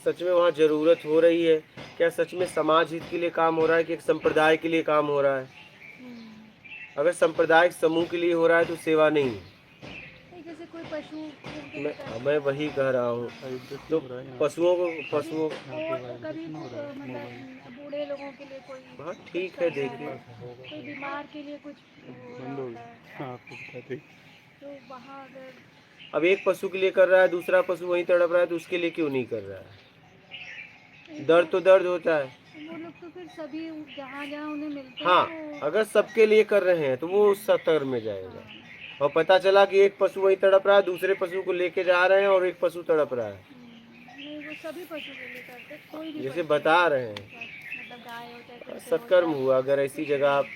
सच में वहाँ ज़रूरत हो रही है, क्या सच में समाज हित के लिए काम हो रहा है कि एक संप्रदाय के लिए काम हो रहा है? अगर सांप्रदायिक समूह के लिए हो रहा है तो सेवा नहीं है। जैसे कोई पशु मैं वही कह रहा हूँ, तो पशुओं को कभी मतलब बूढ़े लोगों के लिए कोई, हाँ ठीक है, देखिए कोई बीमार के लिए कुछ होता है, तो वहाँ अगर अब एक पशु के लिए कर रहा है, दूसरा पशु वहीं तड़प रहा है, तो उसके लिए क्यों नहीं कर रहा है? दर्द तो दर्द होता है। वो लोग तो फिर सभी जहाँ जहाँ उन्हें मिलते हाँ, हैं अगर सबके लिए कर रहे हैं तो वो उस स्तर में जाएगा। और पता चला कि एक पशु वहीं तड़प रहा है, दूसरे पशु को लेके जा रहे हैं और एक पशु तड़प रहा है, नहीं वो सभी पशु के लिए करते, कोई भी जैसे पशु, बता रहे हैं, मतलब गाय होता है, कुत्ते सत्कर्म होता है। हुआ। अगर ऐसी जगह आप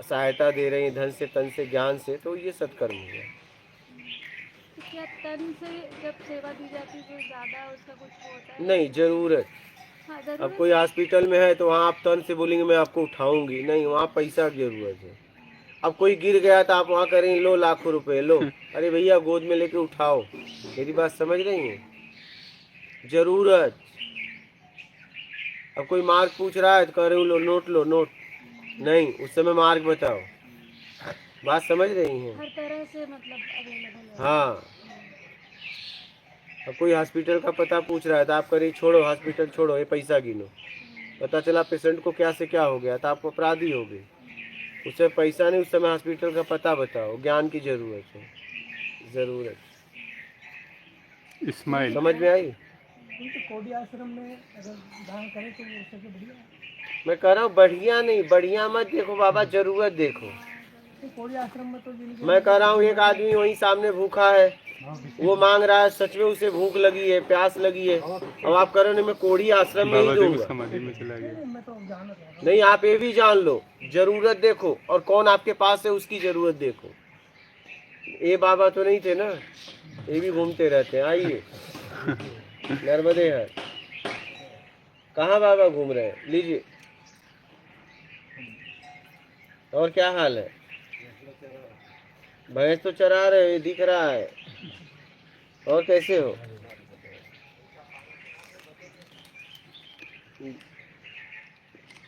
सहायता दे रहे हैं धन से, तन से, ज्ञान से, तो ये सत्कर्म हुआ। तो क्या तन से जब सेवा दी जाती है तो ज़्यादा उसका कुछ होता है? नहीं, जरूरत। हाँ अब ज़रूर। कोई हॉस्पिटल में है तो वहाँ आप तन से बोलेंगे मैं आपको उठाऊंगी, नहीं, वहाँ पैसा की जरूरत है। अब कोई गिर गया तो आप वहाँ करेंगे लो लाखों रुपए लो, अरे भैया गोद में लेके उठाओ। मेरी बात समझ रही हैं? जरूरत। अब कोई मार्ग पूछ रहा है तो कह रहे हो लो नोट, नहीं उस समय मार्ग बताओ। बात समझ रही हैं? हर तरह से मतलब अवेलेबल है। हाँ। अब कोई हॉस्पिटल का पता पूछ रहा है तो आप करिए छोड़ो हॉस्पिटल छोड़ो, ये पैसा गिनो। पता चला पेशेंट को क्या से क्या हो गया तो आप अपराधी हो गए। उससे पैसा नहीं, उस समय हॉस्पिटल का पता बताओ। ज्ञान की जरूरत है, जरूरत। इस्माइल समझ में आई? तो कोडी आश्रम में अगर दान करें तो वो सबसे बढ़िया है। मैं कह रहा हूँ बढ़िया नहीं, बढ़िया मत देखो बाबा, जरूरत देखो। तो कोडी आश्रम में तो जिनके मैं कह रहा हूँ एक आदमी वहीं सामने भूखा है, वो मांग रहा है, सच में उसे भूख लगी है, प्यास लगी है। अब आप कह रहे हो मैं कोड़ी आश्रम में बाबा ही देखो दूंगा। समाधि में चला गया। मैं तो जानना चाह रहा हूँ। नहीं, आप ये भी जान लो, जरूरत देखो और कौन आपके पास है उसकी जरूरत देखो। ये बाबा तो नहीं थे ना, ये भी घूमते रहते हैं। आइए नर्मदे है, कहाँ बाबा घूम रहे हैं, लीजिए। और क्या हाल है? भैंस तो चरा रहे हो, दिख रहा है। और कैसे हो?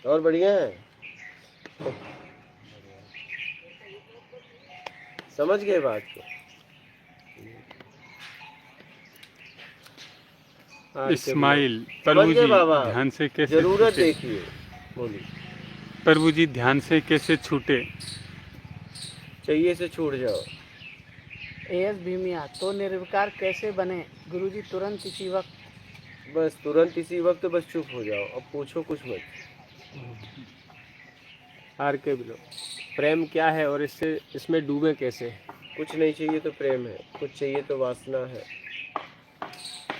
और बढ़िया है? समझ गए बात को? इस्माइल समझ प्रभु गए जी बाबा? ध्यान से कैसे जरूरत छूटे? देखिए, बोलिए। प्रभु जी ध्यान से कैसे छूटे? चाहिए से छूट जाओ। एस भीमिया तो निर्विकार कैसे बने? गुरुजी तुरंत इसी वक्त। बस तुरंत इसी वक्त बस चुप हो जाओ, अब पूछो कुछ मत। हार के बिलो प्रेम क्या है और इसमें डूबे कैसे? कुछ नहीं चाहिए तो प्रेम है, कुछ चाहिए तो वासना है,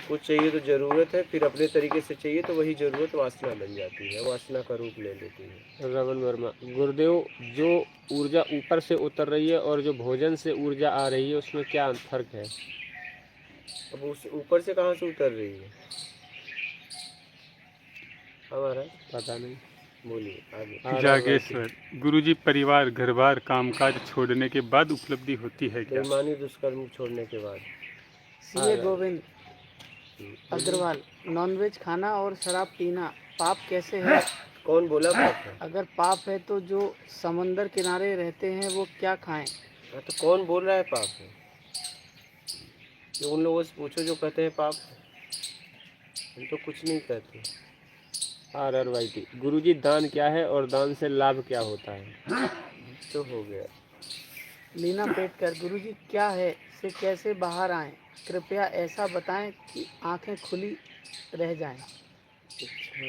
कुछ चाहिए तो जरूरत है, फिर अपने तरीके से चाहिए तो वही जरूरत वासना बन जाती है, वासना का रूप ले लेती है। रवन वर्मा गुरुदेव, जो ऊर्जा ऊपर से उतर रही है और जो भोजन से ऊर्जा आ रही है उसमें क्या फर्क है? अब उस ऊपर से कहाँ से उतर रही है हमारा? पता नहीं। बोलिए आगे। जागेश्वर गुरुजी, परिवार घर बार कामकाज छोड़ने के बाद उपलब्धि होती है क्या? बेईमानी दुष्कर्म छोड़ने के बाद। सीए गोविंद अग्रवाल, नॉनवेज खाना और शराब पीना पाप कैसे है? कौन बोला पाप है? अगर पाप है तो जो समंदर किनारे रहते हैं वो क्या खाएं? हाँ, तो कौन बोल रहा है पाप है? तो उन लोगों से पूछो जो कहते हैं पाप है। हम तो कुछ नहीं कहते। RRYT गुरुजी, दान क्या है और दान से लाभ क्या होता है? तो हो गया। लीना पेटकर, गुरुजी क्या है से कैसे बाहर आएं? कृपया ऐसा बताएं कि आंखें खुली रह जाएं। अच्छा,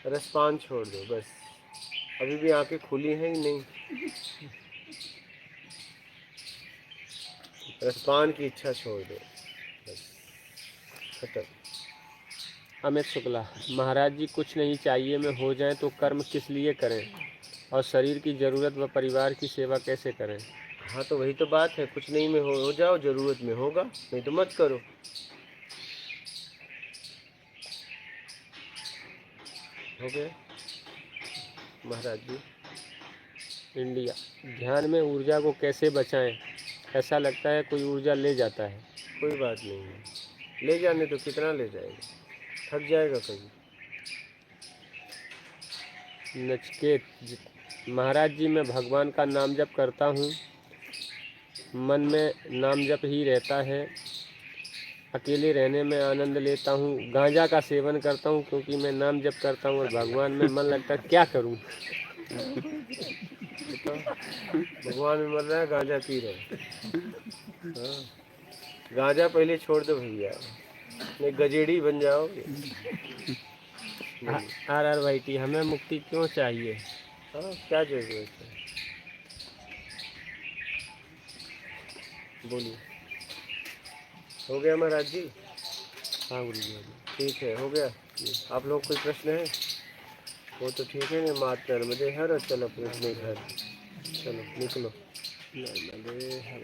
रसपान छोड़ दो बस। अभी भी आंखें खुली हैं ही नहीं, रसपान की इच्छा छोड़ दो बस, खत्म। अमित शुक्ला, महाराज जी कुछ नहीं चाहिए में हो जाए तो कर्म किस लिए करें और शरीर की जरूरत व परिवार की सेवा कैसे करें? हाँ तो वही तो बात है, कुछ नहीं में हो जाओ, जरूरत में होगा, नहीं तो मत करो। हो गया महाराज जी। इंडिया, ध्यान में ऊर्जा को कैसे बचाएं? ऐसा लगता है कोई ऊर्जा ले जाता है। कोई बात नहीं है, ले जाने तो कितना ले जाएगा, थक जाएगा कभी। नचकेत, महाराज जी मैं भगवान का नाम जप करता हूँ, मन में नाम जप ही रहता है, अकेले रहने में आनंद लेता हूँ, गांजा का सेवन करता हूँ क्योंकि मैं नाम जप करता हूँ और भगवान में मन लगता है, क्या करूँ? भगवान में मर रहा है, गांजा पी रहे हैं। हाँ, गांजा पहले छोड़ दो भैया, नहीं गजेड़ी बन जाओगे। RRYT हमें मुक्ति क्यों चाहिए? हाँ, क्या जरूरत है, बोलिए। हो गया महाराज जी? हाँ गुरु जी। ठीक है, हो गया। आप लोग कोई प्रश्न है? वो तो ठीक है ना, मात नर्मदे हर, चलो अपने घर, चलो निकलो। नर्मदे हर।